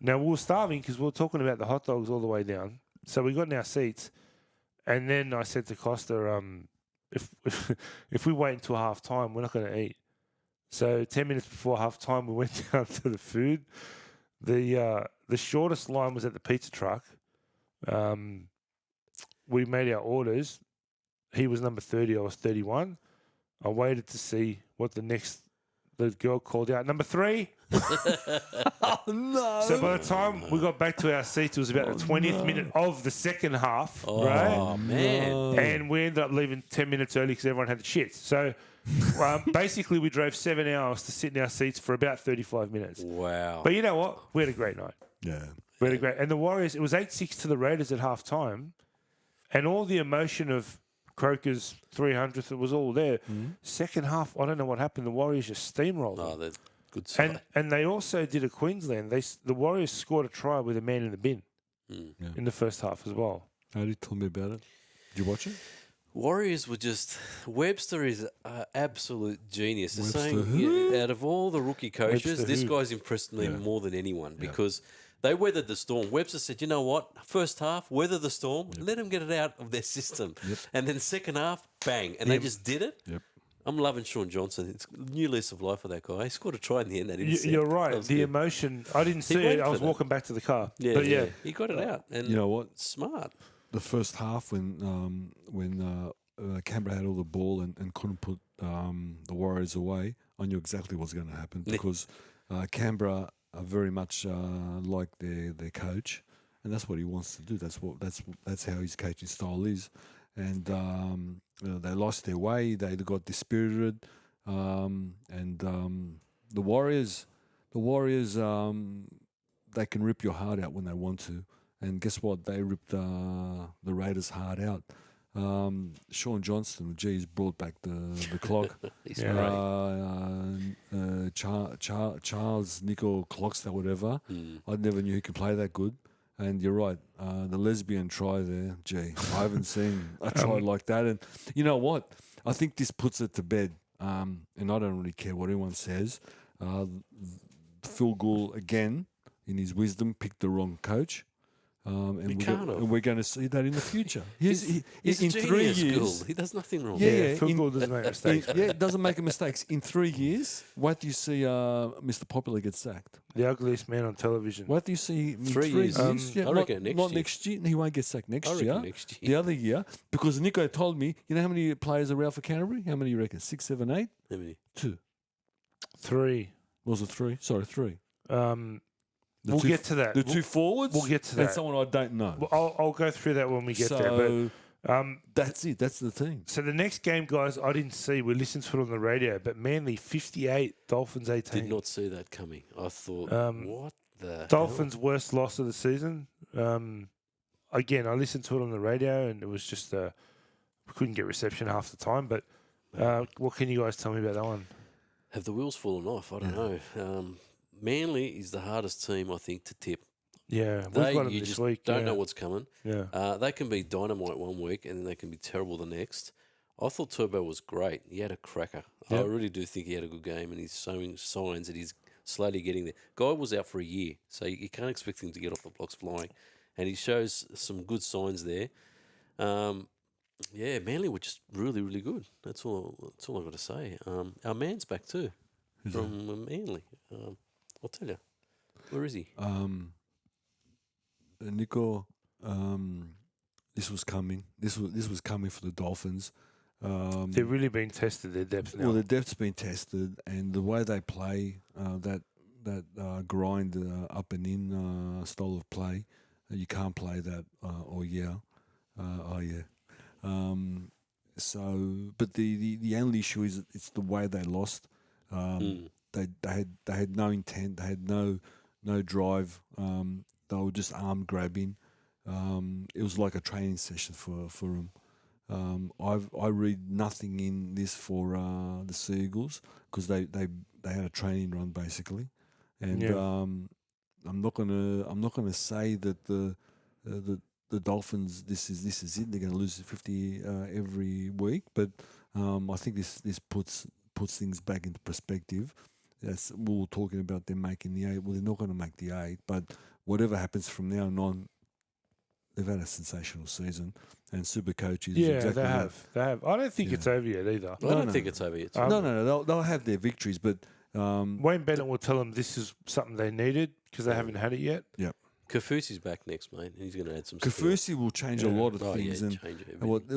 Now, we were starving because we were talking about the hot dogs all the way down. So we got in our seats. And then I said to Costa, if we wait until half time, we're not going to eat. So 10 minutes before half time, we went down to the food. The shortest line was at the pizza truck. We made our orders. He was number 30. I was 31. I waited to see what the girl called out. Number 3. Oh no! So by the time we got back to our seats, it was about the 20th minute of the second half, Oh, right? man. And we ended up leaving 10 minutes early because everyone had the shits. So basically, we drove 7 hours to sit in our seats for about 35 minutes. Wow. But you know what? We had a great night. Yeah. We had a great. And the Warriors, it was 8-6 to the Raiders at half time. And all the emotion of Croker's 300th, it was all there. Second half, I don't know what happened. The Warriors just steamrolled them. Oh, they're good side. And they also did a Queensland. The Warriors scored a try with a man in the bin. in the first half as well. How did you tell me about it? Did you watch it? Warriors were just Webster is an absolute genius. They're Webster saying who? out of all the rookie coaches, Webster this who? guy's impressed me more than anyone because they weathered the storm. Webster said, "You know what? First half, weather the storm, let them get it out of their system, and then second half, bang, and they just did it." Yep. I'm loving Sean Johnson. It's a new lease of life for that guy. He scored a try in the end. That intercept. You're That right. was The good. emotion, I didn't see waited it. I for was that. walking back to the car. Yeah, But yeah, he got it out. And You know what? smart. The first half when Canberra had all the ball and couldn't put the Warriors away, I knew exactly what was going to happen because Canberra are very much like their coach, and that's what he wants to do. That's how his coaching style is, and they lost their way. They got dispirited, and the Warriors, they can rip your heart out when they want to. And guess what? They ripped the Raiders' heart out. Sean Johnston, he's brought back the clock. He's Yeah. great. Charles Nickel Clockster, whatever. I never knew he could play that good. And you're right, the lesbian try there, I haven't seen a try like that. And you know what? I think this puts it to bed. And I don't really care what anyone says. Phil Gould, again, in his wisdom, picked the wrong coach. And we're going to see that in the future. He's in a 3 genius, years, Gould. He does nothing wrong. Yeah. Phil Gould doesn't make mistakes. it doesn't make mistakes. In 3 years, what do you see Mr. Popular get sacked? The ugliest man on television. What do you see in 3 3 years? years? I reckon next not year. next year. He won't get sacked I next reckon year. next year. The other year, because Nico told me, you know how many players are out for Canterbury? How many you reckon? 6, 7, 8? How many? 2. 3. Was it 3? Sorry, 3. We'll get to that. The 2 forwards. we'll get to And that. someone I don't know. Well, I'll go through that when we get there. But that's it. That's the thing. so the next game, guys, I didn't see. We listened to it on the radio, but Manly 58, Dolphins 18. Did not see that coming. I thought, what the Dolphins' worst loss of the season. Again, I listened to it on the radio, and it was just we couldn't get reception half the time. But what can you guys tell me about that one? Have the wheels fallen off? I don't know. Manly is the hardest team, I think, to tip. Yeah, we've They, got them you this just week. don't yeah. know what's coming. Yeah. They can be dynamite one week and then they can be terrible the next. I thought Turbo was great. He had a cracker. I Yep. really do think he had a good game and he's showing signs that he's slowly getting there. Guy was out for a year, so you can't expect him to get off the blocks flying. And he shows some good signs there. Manly were just really, really good. That's all I've got to say. Our man's back too from Manly. I'll tell you. Where is he? Nico, this was coming. This was coming for the Dolphins. They've really been tested, their depth now. Well, the depth's been tested, and the way they play, that grind up and in style of play, you can't play that all year. But the only issue is it's the way they lost. They had no intent. They had no drive. They were just arm grabbing. It was like a training session for them. I read nothing in this for the Seagulls because they had a training run basically, and I'm not gonna say that the Dolphins this is it. They're going to lose 50 every week, but I think this puts things back into perspective. We were talking about them making the 8. Well, they're not going to make the 8, but whatever happens from now on, they've had a sensational season, and Super coaches. Yeah, exactly they have. They have. I don't think it's over yet either. I don't think it's over yet. No, they'll have their victories, but Wayne Bennett will tell them this is something they needed because they haven't had it yet. Yep. Kafusi's back next, mate. And he's going to add some skill. Kafusi will change a lot of things, and change everything. well, it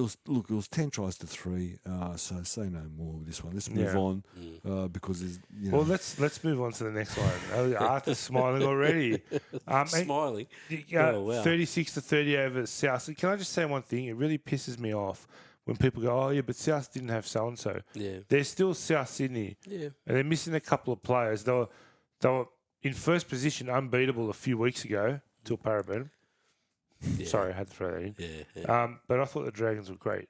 was 10 tries to 3. So say no more with this one. Let's move on because there's, Well, let's move on to the next one. Oh, Arthur's smiling already. Smiling. 36-30 over South. Can I just say one thing? It really pisses me off when people go, "Oh yeah, but South didn't have so and so." Yeah. They're still South Sydney. Yeah. And they're missing a couple of players. They were in first position, unbeatable a few weeks ago till Parabellum. Yeah. Sorry, I had to throw that in. Yeah. But I thought the Dragons were great.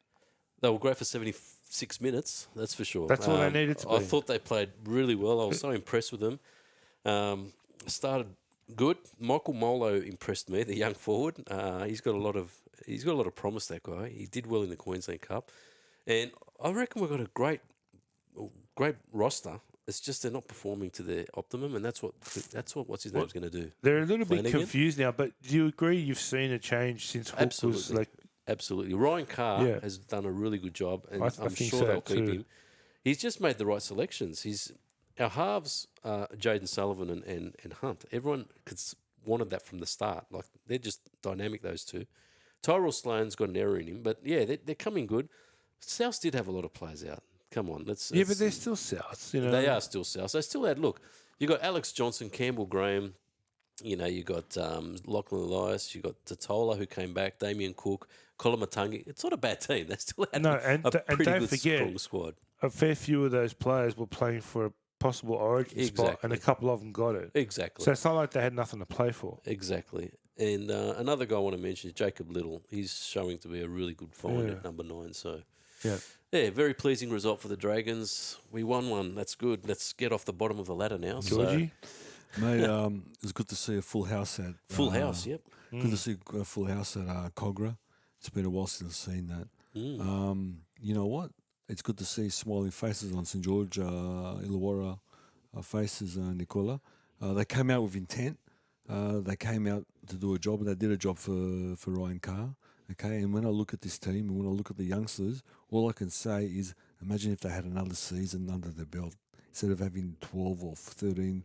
They were great for 76 minutes, that's for sure. That's all they needed to I be. thought they played really well. I was so impressed with them. Started Good. Michael Molo impressed me, the young forward. He's got a lot of promise. That guy. He did well in the Queensland Cup, and I reckon we've got a great roster. It's just they're not performing to their optimum, and that's what what's his name's going to do. They're a little bit Flanagan? confused now, but do you agree you've seen a change since Hook was Absolutely. like Absolutely. Ryan Carr Yeah. has done a really good job, and I I'm think sure so they'll keep too. him. He's just made the right selections. Our halves, Jaden Sullivan and Hunt. Everyone wanted that from the start. Like, they're just dynamic, those two. Tyrell Sloan's got an error in him, but yeah, they're coming good. South did have a lot of players out. Come on, but they're still Souths, you know. they are still South. They still had, look, you got Alex Johnson, Campbell Graham, you got Lachlan Elias, you got Totola who came back, Damien Cook, Colin Matangi. It's not a bad team. They still had No, and pretty don't good, forget, strong squad. a fair few of those players were playing for a possible Origin spot, and a Exactly. couple of them got it. Exactly. So it's not like they had nothing to play for. Exactly. And another guy I want to mention is Jacob Little. He's showing to be a really good find Yeah. at number 9. So, Yeah. yeah, very pleasing result for the Dragons. We won one. That's good. Let's get off the bottom of the ladder now. Georgie? Mate, it was good to see a full house at Full house, yep. Good to see a full house at Cogra. It's been a while since I've seen that. You know what? It's good to see smiling faces on St George, Illawarra faces, Nicola. They came out with intent. They came out to do a job, and they did a job for Ryan Carr. Okay, and when I look at this team and when I look at the youngsters, all I can say is imagine if they had another season under their belt. Instead of having 12 or 13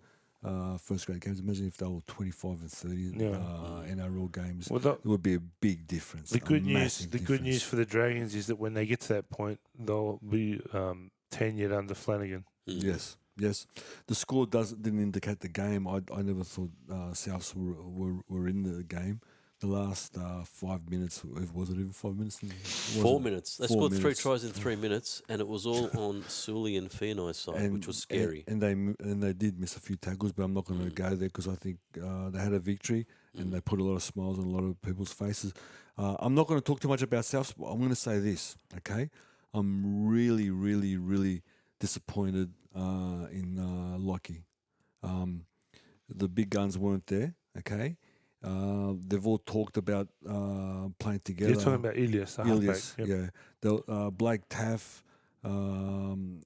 first grade games, imagine if they were 25 and 30 NRL games. Well, It would be a big difference. The a good news, massive the good difference. news for the Dragons is that when they get to that point, they'll be tenured under Flanagan. Yes, yes. The score didn't indicate the game. I never thought Souths were in the game. The last 5 minutes, was it even 5 minutes? 4 minutes. They 4 scored 3 minutes. tries in 3 minutes, and it was all on Sully and Fierney's side, which was scary. And they did miss a few tackles, but I'm not going to go there because I think they had a victory and they put a lot of smiles on a lot of people's faces. I'm not going to talk too much about Souths, but I'm going to say this, okay? I'm really, really, really disappointed in Lockie. The big guns weren't there, okay? They've all talked about playing together. You're talking about Ilias, the Ilias, halfback. Yep. yeah. Blake Taff and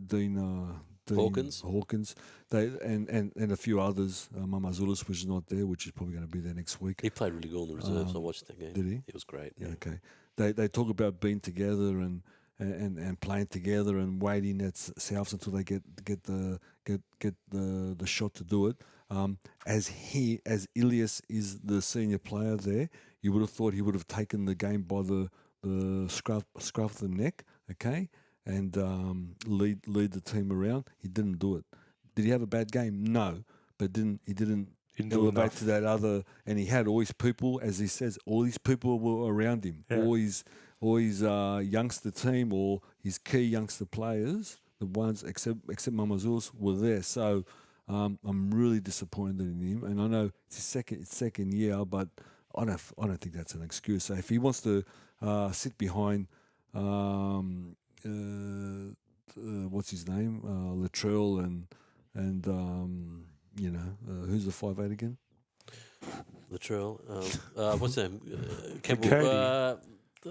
Dean Hawkins. They and a few others. Mamazulis was not there, which is probably going to be there next week. He played really well in the reserves. I watched that game. Did he? It was great. Yeah, okay. They talk about being together and playing together and waiting at Souths until they get the shot to do it. As Ilias is the senior player there, you would have thought he would have taken the game by the scruff of the neck, okay, and lead the team around. He didn't do it. Did he have a bad game? No, but he didn't do elevate enough. to that other. And he had all his people, as he says, all his people were around him. Yeah. All his youngster team or his key youngster players, the ones except Mamazulis, were there. So I'm really disappointed in him, and I know it's his second year, but I don't think that's an excuse. So if he wants to sit behind, what's his name, Latrell and who's the 5'8" again? Latrell. What's his name? Campbell. Cody.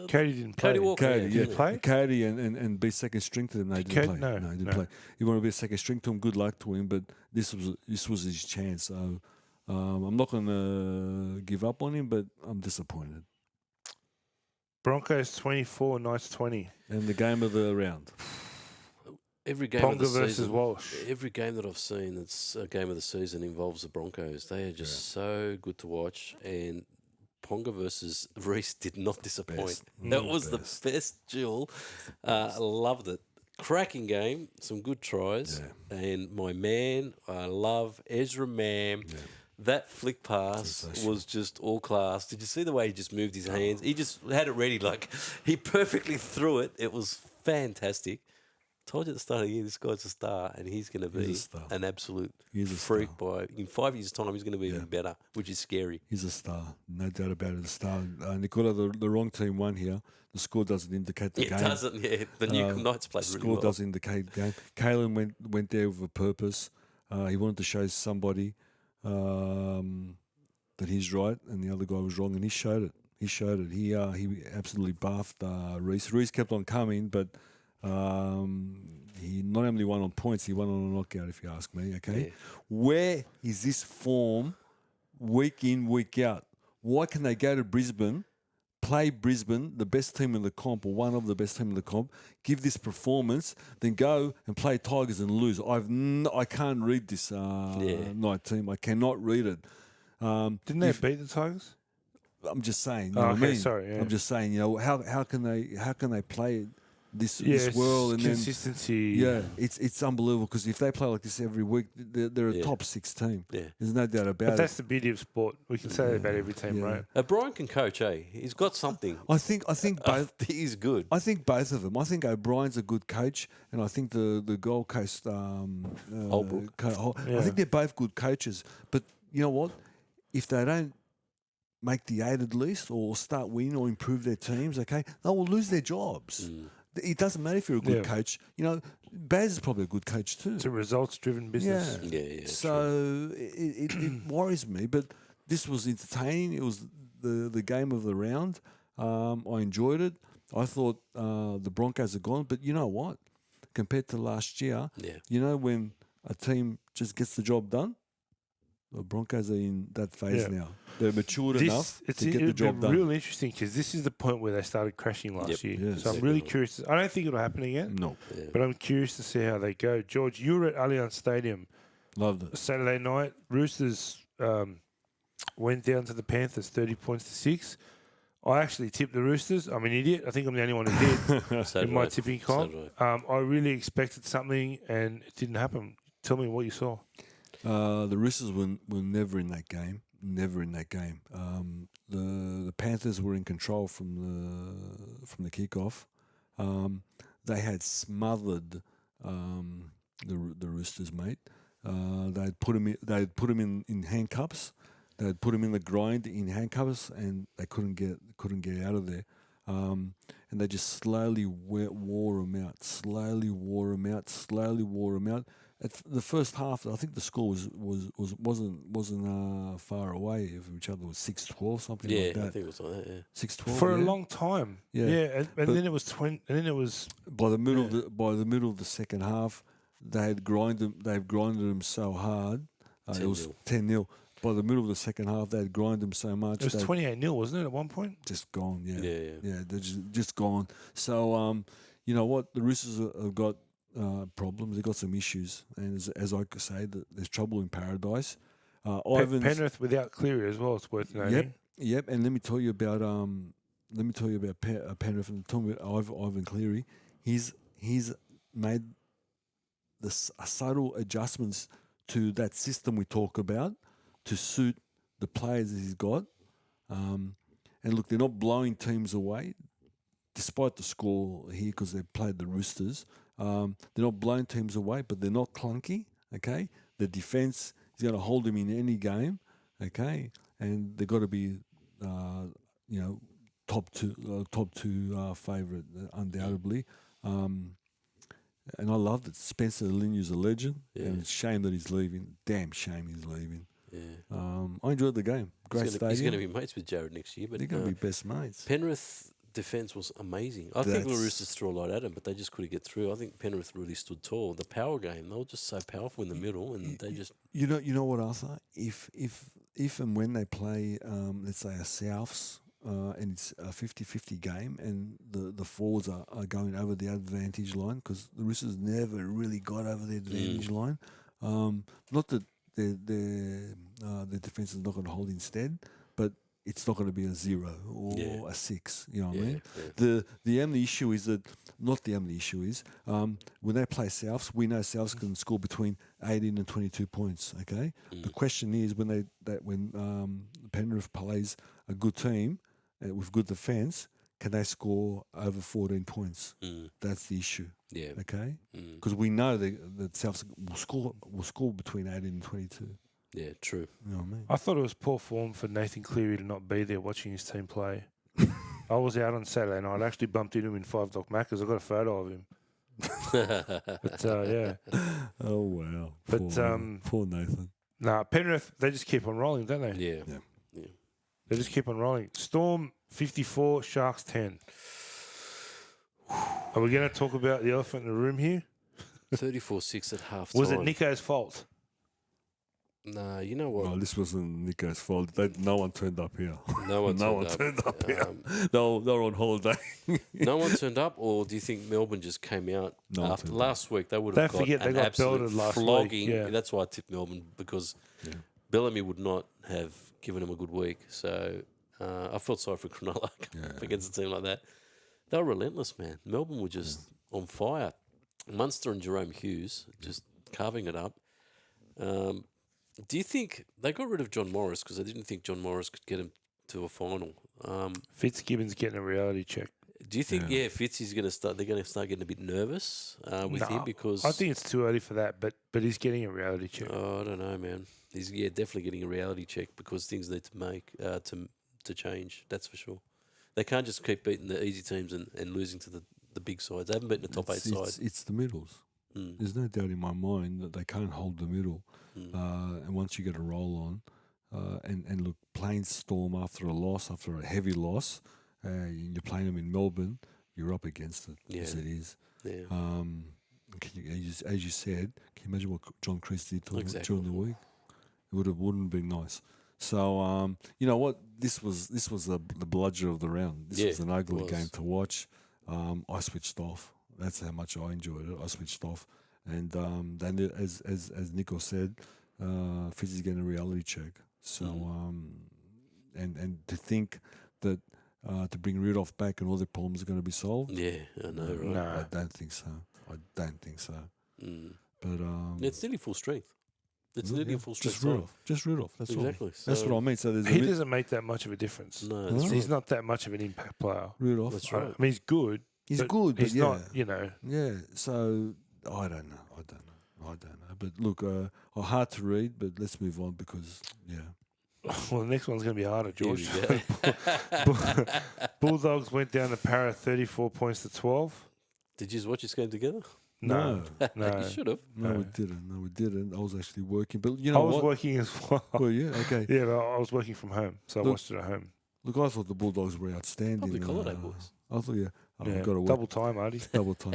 Cody didn't play. Cody Walker. Cody, yeah, yeah. Did he play? Cody and be second string to them. They didn't play. No, he didn't no. play. You want to be a second string to him. Good luck to him. But this was his chance. So I'm not going to give up on him, but I'm disappointed. Broncos 24, Knights 20. And the game of the round. Every game Ponga of the versus season, Walsh. every game that I've seen that's a game of the season involves the Broncos. They are just so good to watch, and Ponga versus Reese did not disappoint. Best. That was the best duel. I loved it. Cracking game, some good tries, and my man, I love Ezra Mam. That flick pass was just all class. Did you see the way he just moved his hands? He just had it ready, like he perfectly threw it. It was fantastic. Told you at the start of the year, this guy's a star, and he's going to be a star. an absolute He's a freak. In 5 years' time, he's going to be even Yeah. better, which is scary. He's a star, no doubt about it. A star. Nicola, the wrong team won here. The score doesn't indicate the It game. doesn't, yeah. The Newcombe Knights played really Score well. does indicate game. Kalen went there with a purpose. He wanted to show somebody that he's right and the other guy was wrong, and he showed it. He absolutely baffed Reese. Reese kept on coming, but he not only won on points, he won on a knockout, if you ask me. Okay, Yeah. where is this form week in, week out? Why can they go to Brisbane, play Brisbane, the best team in the comp or one of the best team in the comp, give this performance, then go and play Tigers and lose? I can't read this night team. I cannot read it. Didn't they beat the Tigers? I'm just saying. You Oh, know what I okay, mean? sorry, yeah. I'm just saying. You know, how can they play this It's world and consistency. then it's unbelievable, because if they play like this every week, they're a Yeah. top 6 team. Yeah. There's no doubt But about that's it. the beauty of sport. We can say that about every team, Yeah. right? Brian can coach, eh? He's got something. I think both. He's good. I think both of them. I think O'Brien's a good coach, and I think the Gold Coast Holbrook. I think they're both good coaches. But you know what? If they don't make the 8 at least, or start winning or improve their teams, okay, they will lose their jobs. It doesn't matter if you're a good coach. You know, Baz is probably a good coach too. It's a results-driven business. Yeah. So it worries me, but this was entertaining. It was the game of the round. I enjoyed it. I thought the Broncos are gone, but you know what? Compared to last year, you know, when a team just gets the job done, the Broncos are in that phase now. They're matured enough to get the job done. Real interesting, because this is the point where they started crashing last year. Yes. So I'm really curious. I don't think it'll happen again. No, But I'm curious to see how they go. George, you were at Allianz Stadium loved it. Saturday night. Roosters went down to the Panthers 30 points to 6. I actually tipped the Roosters. I'm an idiot. I think I'm the only one who did in my tipping comp. I really expected something, and it didn't happen. Tell me what you saw. The Roosters were never in that game. Never in that game. The Panthers were in control from the kickoff. They had smothered the Roosters, mate. They'd put him in handcuffs. They'd put him in the grind in handcuffs, and they couldn't get out of there. And they just slowly wore him out. Slowly wore him out. At the first half, I think the score wasn't far away of each other. It was 6-12, something like that. I think it was like that. Yeah. 6-12 For a long time. Yeah. And then it was 20. And then it was by the middle of the second half, they've grinded them so hard. It was 10-0. By the middle of the second half, they'd grind them so much. It was 28-0, wasn't it, at one point? Just gone, yeah. Yeah. They're just gone. So, you know what? The Roosters have got problems. They've got some issues. And as I could say, there's trouble in paradise. Penrith without Cleary as well, it's worth noting. Yep. And let me tell you about Penrith, and tell me about Ivan Cleary. He's made subtle adjustments to that system we talk about to suit the players that he's got. And look, they're not blowing teams away, despite the score here, because they played the Roosters. They're not blowing teams away, but they're not clunky, okay? The defence is going to hold them in any game, okay? And they've got to be, top two favourite, undoubtedly. And I loved it. Spencer Linu's a legend, and it's a shame that he's leaving. Damn shame he's leaving. Yeah. I enjoyed the game. Great stadium. He's going to be mates with Jared next year. But they're going to be best mates. Penrith defence was amazing. I think the Roosters threw a lot at them, but they just couldn't get through. I think Penrith really stood tall. The power game, they were just so powerful in the middle, and they just... You know what, Arthur? If and when they play, let's say, a Souths, and it's a 50-50 game, and the forwards are going over the advantage line, because the Roosters never really got over the advantage line. Not that their defence is not going to hold instead, but it's not going to be a 0 or a 6. You know what I mean? Yeah. The only issue is that, not the only issue is, when they play Souths, we know Souths can score between 18 and 22 points. Okay. The question is when Penrith plays a good team with good defence, can they score over 14 points? That's the issue. Yeah. Okay. Because we know that Souths will score between 18 and 22. Yeah, true. You know what I mean? I thought it was poor form for Nathan Cleary to not be there watching his team play. I was out on Saturday night. I actually bumped into him in 5 Doc Macca's. I got a photo of him. But yeah. Oh wow. But poor Nathan. Nah, Penrith, they just keep on rolling, don't they? Yeah. They just keep on rolling. Storm 54, Sharks 10. Are we going to talk about the elephant in the room here? 34-6 at half time. Was it Nico's fault? Nah, you know what? No, this wasn't Nico's fault. No one turned up here. No one turned up here. They were on holiday. No one turned up, or do you think Melbourne just came out No one after turned last week? They would Don't have got forget they an got absolute belted last week, flogging. yeah. That's why I tipped Melbourne, because Yeah. Bellamy would not have given him a good week. So I felt sorry for Cronulla against a team like that. They were relentless, man. Melbourne were just on fire. Munster and Jerome Hughes just carving it up. Do you think they got rid of John Morris because they didn't think John Morris could get him to a final? Fitzgibbon's getting a reality check. Do you think, Fitz is going to start? They're going to start getting a bit nervous with him because I think it's too early for that, but he's getting a reality check. Oh, I don't know, man. He's definitely getting a reality check because things need to make to change. That's for sure. They can't just keep beating the easy teams and losing to the big sides. They haven't beaten the top 8 side. It's the middles. There's no doubt in my mind that they can't hold the middle. And once you get a roll on, and look, playing Storm after a heavy loss, you're playing them in Melbourne, you're up against it, as it is. Yeah. As you said, can you imagine what John Chris did during the week? It wouldn't be nice. So you know what? This was the bludger of the round. This was an ugly game to watch. I switched off. That's how much I enjoyed it. I switched off, and then as Nico said, Fitz is getting a reality check. So and to think that to bring Rudolph back and all the problems are going to be solved. Yeah, I know, right? No. I don't think so. But It's nearly full strength. It's nearly a full strength. Just Rudolph. That's Exactly. all. That's So- what I mean. So there's He doesn't make that much of a difference. No, that's He's right. not that much of an impact player. Rudolph. That's I right. mean, he's good. He's but good, but he's yeah. not, you know. Yeah, so I don't know. But look, hard to read, but let's move on because, Well, the next one's going to be harder, Here George. we go. Bulldogs went down to Para 34 points to 12. Did you just watch this game together? No. You should have. No, we didn't. I was actually working. But you know I was what? working as well. Well, yeah, okay. Yeah, but I was working from home, so I Look, watched it at home. Look, I thought the Bulldogs were outstanding. Public holiday, boys. I thought, Yeah, got to work. double time, Artie. Double time.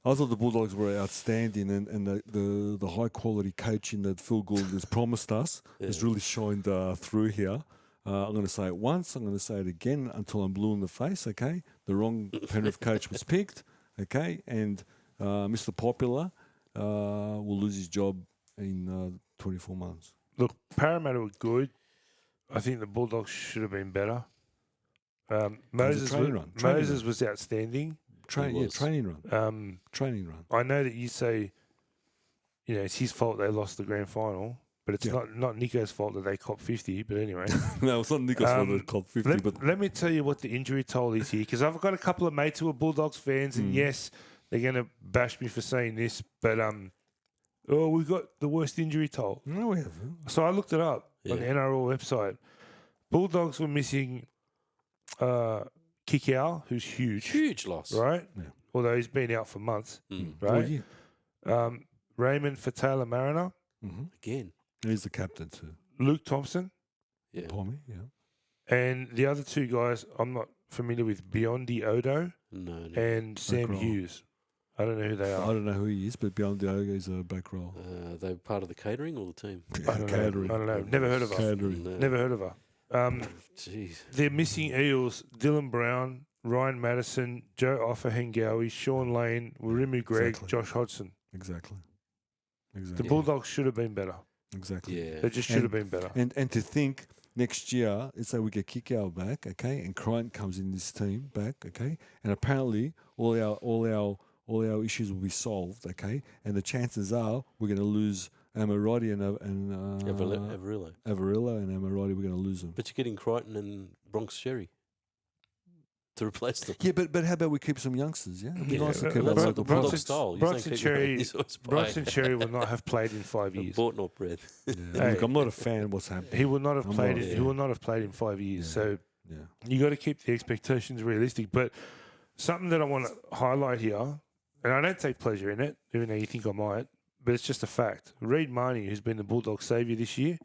I thought the Bulldogs were outstanding, and the high quality coaching that Phil Gould has promised us has really shined through here. I'm going to say it once. I'm going to say it again until I'm blue in the face. Okay, the wrong Penrith coach was picked. Okay, and Mr. Popular will lose his job in 24 months. Look, Parramatta were good. I think the Bulldogs should have been better. Moses training run. was outstanding. Training run. Training run. I know that you say, you know, it's his fault they lost the grand final, but it's not Nico's fault that they copped 50. But anyway, No, it's not Nico's fault that called 50, but let me tell you what the injury toll is here, because I've got a couple of mates who are Bulldogs fans, and yes, they're going to bash me for saying this, but we've got the worst injury toll. no, we haven't. So I looked it up on the NRL website. Bulldogs were missing Kikau, who's Huge loss. right? Yeah. Although he's been out for months, Well, right? yeah. Raymond Fatala Mariner, Again. He's the captain too. Luke Thompson, Yeah. Pommy, yeah. and the other two guys I'm not familiar with, Biondi Odo No. and Sam row. Hughes. I don't know who they I are. don't know who he is, but beyond the Oga is a back row. They part of the catering or the team? I don't know. I don't know. Never heard of her. Catering. No. Never heard of her. Jeez. They're missing Eels, Dylan Brown, Ryan Madison, Joe Offahengawi, Sean Lane, Wirimu Greg, Exactly. Josh Hodgson. Exactly. The Bulldogs should have been better. Exactly. Yeah. They just should have been better. And to think next year, let's say we get Kikau back, okay, and Crichton comes in this team back, okay, and apparently all our issues will be solved, okay, and the chances are we're going to lose Amarati and Avarillo. Avarillo and Amarati. We're going to lose them. But you're getting Crichton and Bronx Sherry to replace them. Yeah, but how about we keep some youngsters? Yeah, it'd be nice to keep our That's local Bulldog products. style. You Bronson don't keep Cherry- your resource by Bronson Cherry will not have played in 5 years. bought not bred. Yeah. Hey. Look, I'm not a fan of what's happening. He will not have I'm played. not- He will not have played in 5 years. So Yeah. you got to keep the expectations realistic. But something that I want to highlight here, and I don't take pleasure in it, even though you think I might, but it's just a fact. Reid Marnie, who's been the Bulldog saviour this year,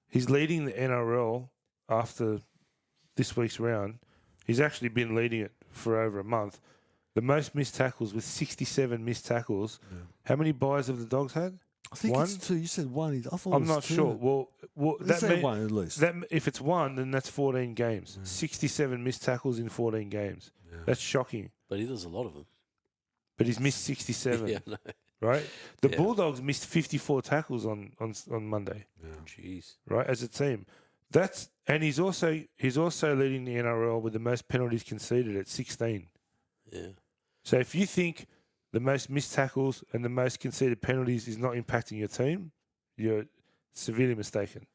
he's leading the NRL after this week's round. He's actually been leading it for over a month. The most missed tackles with 67 missed tackles. Yeah. How many buys have the Dogs had? I think One? it's 2. You said 1. I thought I'm it was not 2. sure. Well Let's that say mean, 1 at least. that if it's 1, then that's 14 games. 67 missed tackles in 14 games. Yeah. That's shocking. But he does a lot of them. But he's missed 67, Yeah, no. right? The Yeah. Bulldogs missed 54 tackles on Monday, Jeez. right? As a team, and he's also leading the NRL with the most penalties conceded at 16. Yeah. So if you think the most missed tackles and the most conceded penalties is not impacting your team, you're severely mistaken,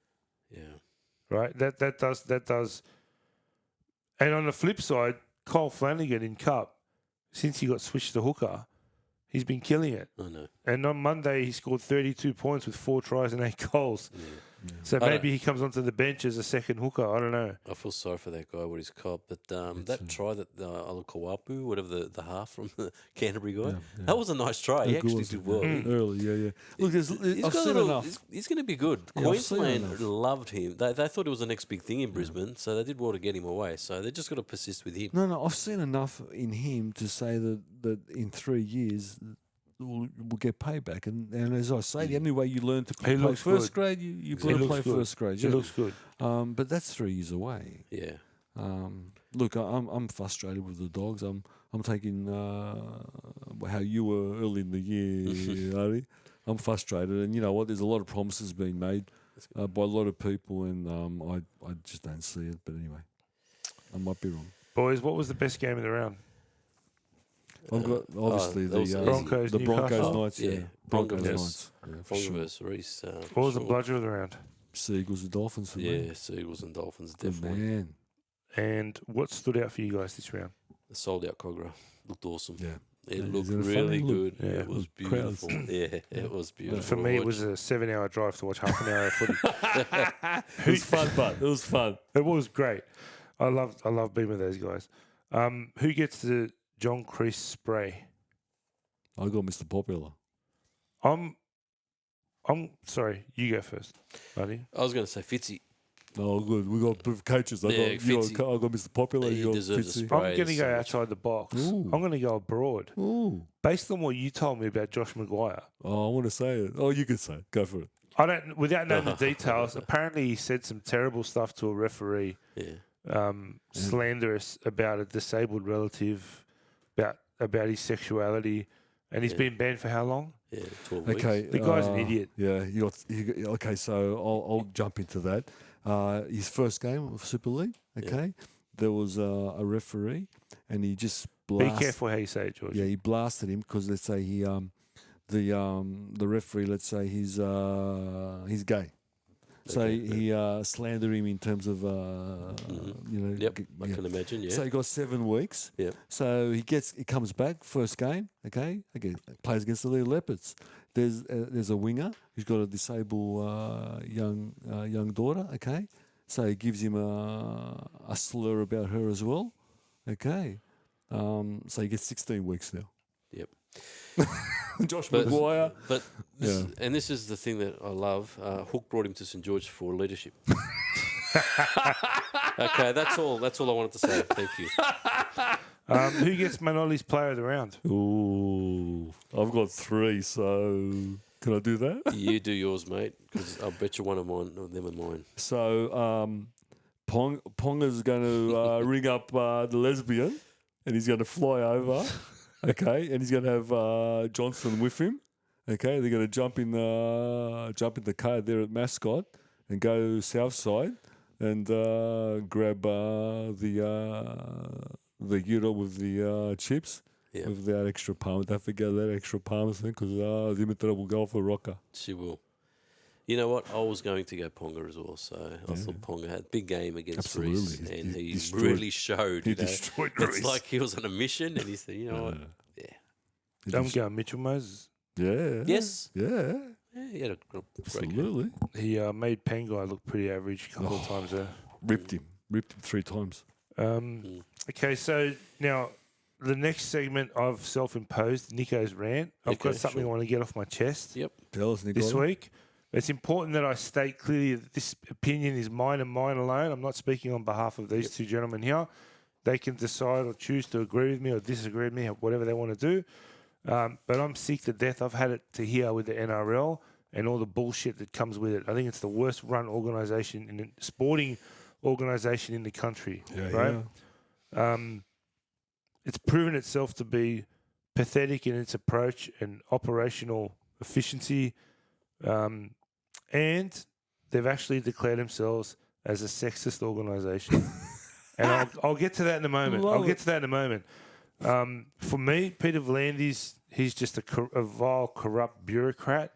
Yeah. right? That does. And on the flip side, Cole Flanagan in Cup, since he got switched to hooker, he's been killing it. I know. And on Monday, he scored 32 points with 4 tries and 8 goals. Yeah. So I maybe he comes onto the bench as a second hooker. I don't know. I feel sorry for that guy, what he's caught. But that try that Alukawapu, whatever the half from the Canterbury guy, that was a nice try. He A good actually one. did well. Mm. Early, yeah. Look, He's I've got a seen little- enough. He's going to be good. Yeah, I've seen Queensland enough. loved him. They thought it was the next big thing in Brisbane, so they did well to get him away. So they just got to persist with him. No, I've seen enough in him to say that in 3 years we'll get payback. And as I say, the only way you learn to play looks first good. grade, you He learn to looks play good. first grade. He Yeah. looks good. But that's 3 years away. Yeah. Look, I'm frustrated with the Dogs. I'm taking how you were early in the year, Ari. I'm frustrated, and you know what? There's a lot of promises being made by a lot of people, and I just don't see it. But anyway, I might be wrong. Boys, what was the best game of the round? I've got obviously that was the easy. Broncos, the Broncos Newcastle. Knights, Yeah. yeah, Broncos. Knights, yeah, for Fronga sure. versus Reese. What was the sure. bludger of the round? Seagulls and Dolphins for me. Yeah, Seagulls and Dolphins, Good definitely. man. And what stood out for you guys this round? The sold out Cogra looked awesome. Yeah. It Yeah, looked is it a really funny look? good. Yeah. It was With crowds. beautiful. Yeah, it was beautiful. For to me, it watch. was a 7-hour drive to watch half an hour of footy. It was fun, but it was fun. It was great. I love being with those guys. Who gets the John Kreese spray? I got Mr. Popular. I'm sorry. You go first, buddy. I was going to say Fitzy. Oh, good. We got both coaches. I Yeah, got Fitzy. I got Mr. Popular. He You got deserves a Fitzy. spray. I'm going to so go much. outside the box. Ooh. I'm going to go abroad. Ooh. Based on what you told me about Josh Maguire, Oh, I want to say it. Oh, you can say it. Go for it. I don't. Without knowing the details, apparently he said some terrible stuff to a referee, Yeah. slanderous about a disabled relative, about his sexuality, and he's Yeah. been banned for how long? Yeah, 12 weeks. Okay. The guy's an idiot. Yeah. Okay, so I'll jump into that. His first game of Super League, okay, there was a referee, and he just Be blasted. careful how you say it, George. Yeah, he blasted him because let's say he the referee, let's say he's gay. So Okay, he slandered him in terms of you know. Yep, I yeah. can imagine, yeah. So he got 7 weeks. Yep. So he comes back first game. Okay, plays against the Little Leopards. There's a winger who's got a disabled young daughter. Okay, so he gives him a slur about her as well. Okay, so he gets 16 weeks now. Yep. Josh But- Maguire. But this is the thing that I love. Hook brought him to St George for leadership. Okay, that's all. That's all I wanted to say. Thank you. Who gets Manoli's player of the round? Ooh, I've got 3. So can I do that? You do yours, mate, because I'll bet you one of them are mine. So Ponga's going to ring up the lesbian, and he's going to fly over. Okay, and he's going to have Johnson with him. Okay, they're going to jump in the car there at Mascot and go south side and grab the gyro with the chips Yeah. with that extra parm. Don't forget that extra parmesan because Dimitra will go for rocker. She will. You know what? I was going to go Ponga as well, so I thought Ponga had a big game against Reese, Absolutely. and He he destroyed- really showed. He You know? destroyed It's Reese. like he was on a mission, and he said, "You know what? Yeah, I'm going Mitchell Moses. Yeah. yes, Yeah. yeah, he had a great game. Absolutely. He made Pengai look pretty average a couple of times there. Ripped him 3 times. Okay, so now the next segment I've self-imposed, Nico's rant. I've Okay, got something sure. I want to get off my chest Yep. Tell us, Nicola. this week. It's important that I state clearly that this opinion is mine and mine alone. I'm not speaking on behalf of these two gentlemen here. They can decide or choose to agree with me or disagree with me, or whatever they want to do. But I'm sick to death. I've had it to here with the NRL and all the bullshit that comes with it. I think it's the worst run organisation in the sporting organisation in the country. Yeah, right? yeah. It's proven itself to be pathetic in its approach and operational efficiency. And they've actually declared themselves as a sexist organisation. And I'll get to that in a moment. Love I'll get it. to that in a moment. For me, Peter V'landys, he's just a vile, corrupt bureaucrat.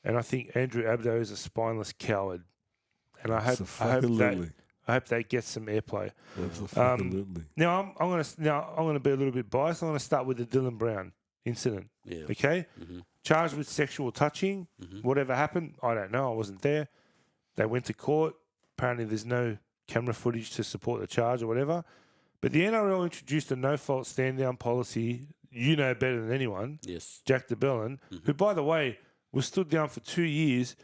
And I think Andrew Abdo is a spineless coward. And I hope that gets some airplay. Absolutely. Now I'm gonna be a little bit biased. I'm gonna start with the Dylan Brown incident. Yeah. Okay, charged with sexual touching. Whatever happened, I don't know. I wasn't there. They went to court. Apparently, there's no camera footage to support the charge or whatever. But the NRL introduced a no-fault stand-down policy. You know better than anyone. Yes. Jack DeBellin, who, by the way, was stood down for 2 years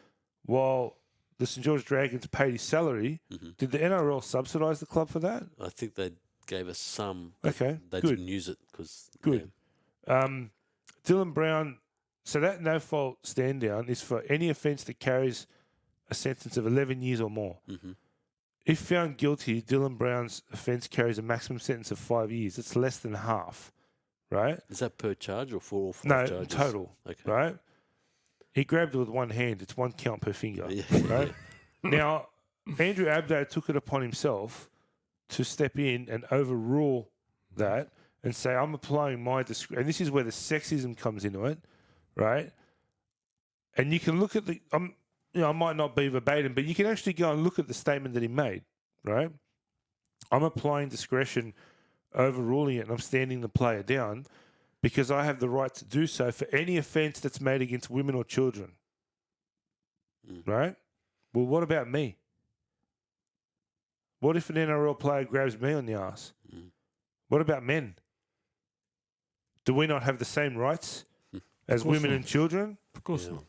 while the St George Dragons paid his salary. Did the NRL subsidise the club for that? I think they gave us some. Okay, They good. didn't use it because. Good. Dylan Brown, so that no-fault stand-down is for any offence that carries a sentence of 11 years or more. If found guilty, Dylan Brown's offence carries a maximum sentence of 5 years. It's less than half, right? Is that per charge or for all 5 No, charges? total, Okay. right? He grabbed it with one hand. It's one count per finger, Yeah. right? Now, Andrew Abdo took it upon himself to step in and overrule that and say, I'm applying my discretion. And this is where the sexism comes into it, right? And you can look at I might not be verbatim, but you can actually go and look at the statement that he made, right? I'm applying discretion, overruling it, and I'm standing the player down because I have the right to do so for any offence that's made against women or children, right? Well, what about me? What if an NRL player grabs me on the ass? What about men? Do we not have the same rights as women and children? Of course Yeah. not.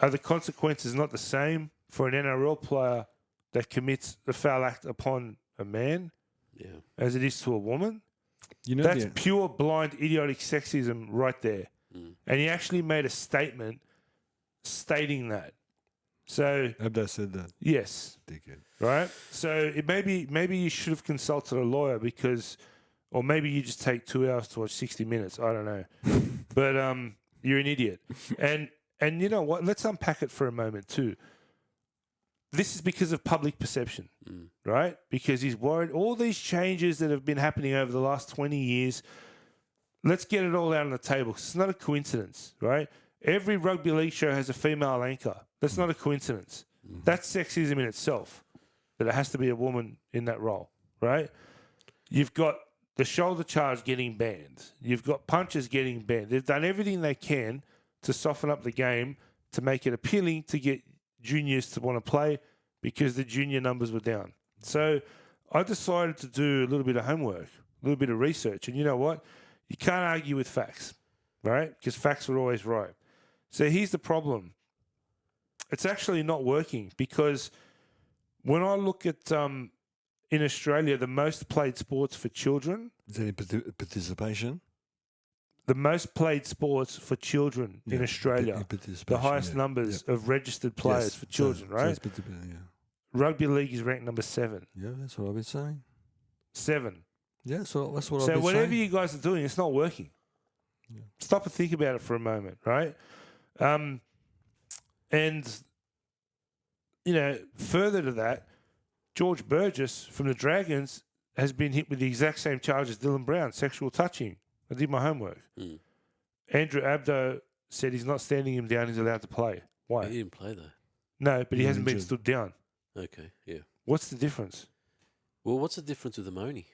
Are the consequences not the same for an NRL player that commits a foul act upon a man Yeah. as it is to a woman? You know, That's pure, blind, idiotic sexism right there. Mm. And he actually made a statement stating that. So, Abdo said that, yes, dickhead. right? So maybe you should have consulted a lawyer because, or maybe you just take 2 hours to watch 60 Minutes. I don't know, but you're an idiot. And you know what? Let's unpack it for a moment too. This is because of public perception, right? Because he's worried. All these changes that have been happening over the last 20 years. Let's get it all out on the table. 'Cause it's not a coincidence, right? Every rugby league show has a female anchor. That's not a coincidence. That's sexism in itself, that it has to be a woman in that role, right? You've got the shoulder charge getting banned. You've got punches getting banned. They've done everything they can to soften up the game to make it appealing to get juniors to want to play because the junior numbers were down. So I decided to do a little bit of homework, a little bit of research. And you know what? You can't argue with facts, right? Because facts are always right. So here's the problem. It's actually not working because when I look at in Australia, the most played sports for children, Is there any participation? the most played sports for children in Australia, the highest numbers of registered players for children, right? Rugby league is ranked number 7. Yeah, that's what I've been saying. 7. Yeah, so that's what I've So been whatever saying. you guys are doing, it's not working. Stop and think about it for a moment, right? And, you know, further to that, George Burgess from the Dragons has been hit with the exact same charge as Dylan Brown, sexual touching. I did my homework. Andrew Abdo said he's not standing him down, he's allowed to play. Why? He didn't play though. No, but he He hasn't been injured. stood down. Okay. Yeah. What's the difference? Well, what's the difference with Amoni?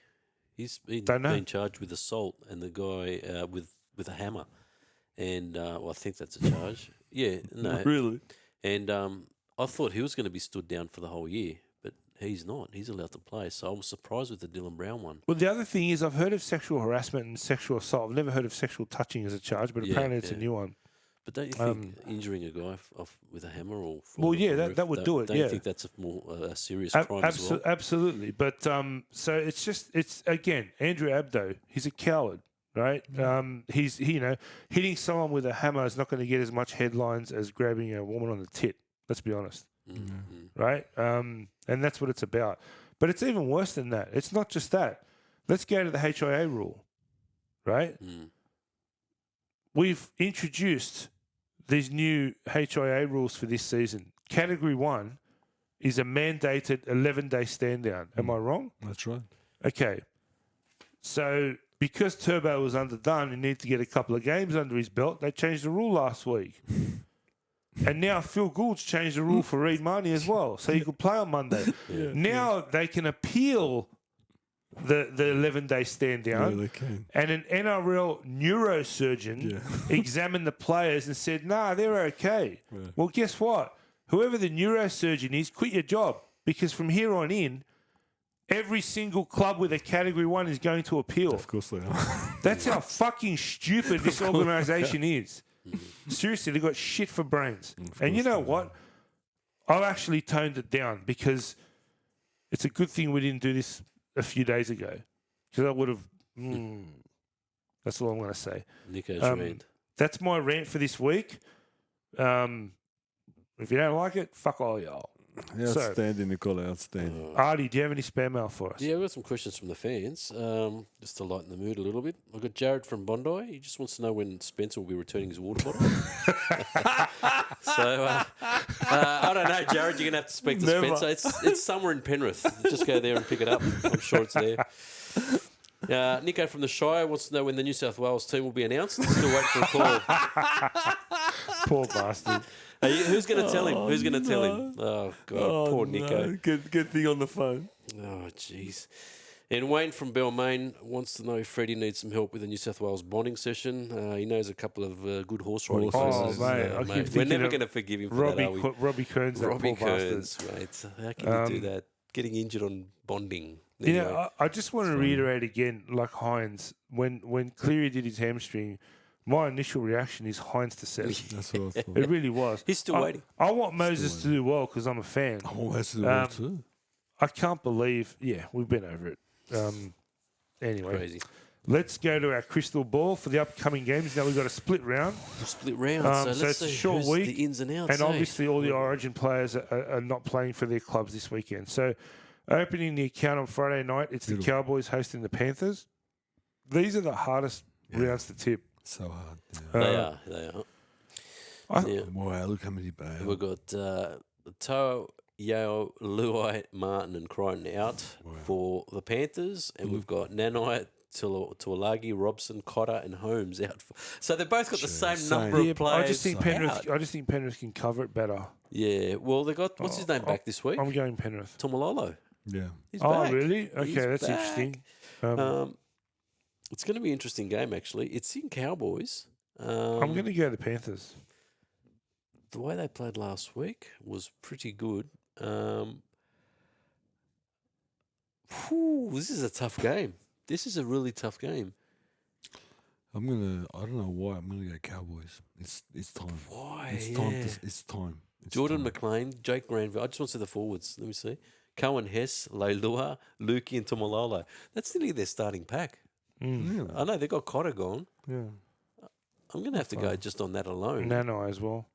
He's Don't know. been charged with assault, and the guy with a hammer, and well, I think that's a charge. Yeah, no, Really? And I thought he was going to be stood down for the whole year, but he's not. He's allowed to play. So I was surprised with the Dylan Brown one. Well, the other thing is I've heard of sexual harassment and sexual assault. I've never heard of sexual touching as a charge, but Yeah, apparently it's a yeah. new one. But don't you think injuring a guy with a hammer or Well, falling yeah, off a that- roof, that would do it, Don't yeah. you think that's a more a serious crime as well? Absolutely. But so it's again, Andrew Abdo, he's a coward, right? He's hitting someone with a hammer is not going to get as much headlines as grabbing a woman on the tit. Let's be honest, right? And that's what it's about. But it's even worse than that. It's not just that. Let's go to the HIA rule, right? We've introduced these new HIA rules for this season. Category 1 is a mandated 11-day stand down. Am I wrong? That's right. Okay. So because Turbo was underdone and needed to get a couple of games under his belt, they changed the rule last week. And now Phil Gould's changed the rule for Reid Marnie as well. So you could play on Monday. Now they can appeal the 11-day stand down. Yeah, they can. And an NRL neurosurgeon examined the players and said, nah, they're okay. Yeah. Well, guess what? Whoever the neurosurgeon is, quit your job. Because from here on in, every single club with a Category 1 is going to appeal. Of course they are. That's how fucking stupid this organisation is. Seriously, they've got shit for brains. And you know what? I've actually toned it down because it's a good thing we didn't do this a few days ago. Because I would have... that's all I'm going to say. Nico's rant. That's my rant for this week. If you don't like it, fuck all y'all. Outstanding, Nicole. Outstanding. Artie, do you have any spare mail for us? Yeah, we've got some questions from the fans, just to lighten the mood a little bit. I've got Jared from Bondi. He just wants to know when Spencer will be returning his water bottle. So, I don't know, Jared. You're going to have to speak to Spencer. It's somewhere in Penrith. Just go there and pick it up. I'm sure it's there. Nico from the Shire wants to know when the New South Wales team will be announced. Still waiting for a call. Poor bastard. Who's going to tell him? Who's going to tell him? Oh, God. Poor Nico. No. Good thing on the phone. Oh, jeez. And Wayne from Balmain wants to know if Freddie needs some help with the New South Wales bonding session. He knows a couple of good horse riding places. Mate, I keep We're thinking never of going to forgive him for that, are we? Robbie Kearns, that Robbie poor Kearns, bastard. mate. How can you do that? Getting injured on bonding. You Anyway. know, I just want to reiterate again, like Hines, when Cleary did his hamstring, my initial reaction is Hines to set. That's what I thought. It really was. He's still waiting. I want Moses to do well because I'm a fan. Oh, that's the well too. I can't believe. Yeah, we've been over it. Anyway, Crazy. let's go to our crystal ball for the upcoming games. Now we've got a split round. Split round. So So let's it's a see short who's week, the ins and outs. And eh? obviously, all the Origin players are not playing for their clubs this weekend. So, opening the account on Friday night, it's the Cowboys hosting the Panthers. These are the hardest rounds to tip. So hard. They are. Yeah. Wow, look how many bail. We've got Toa, Yao, Luai, Martin, and Crichton out for the Panthers, and we've got Nanai, Tuolagi, Robson, Cotter, and Holmes out. So they've both got the same number Yeah, of but players. I just think Penrith. out. I just think Penrith can cover it better. Yeah, well, they got what's his name back this week? I'm going Penrith. Tomalolo. Yeah. He's Oh, back. really? Okay, He's that's back. interesting. It's going to be an interesting game, actually. It's in Cowboys. I'm going to go the Panthers. The way they played last week was pretty good. This is a tough game. This is a really tough game. I don't know why. I'm gonna go Cowboys. It's time. Why? It's time. It's time. It's Jordan time. McLean, Jake Granville. I just want to see the forwards. Let me see. Cohen Hess, Leilua, Lukey, and Tomalolo. That's nearly their starting pack. Yeah. I know they got Cotter gone. Yeah. I'm going to have to go just on that alone. Nanai as well.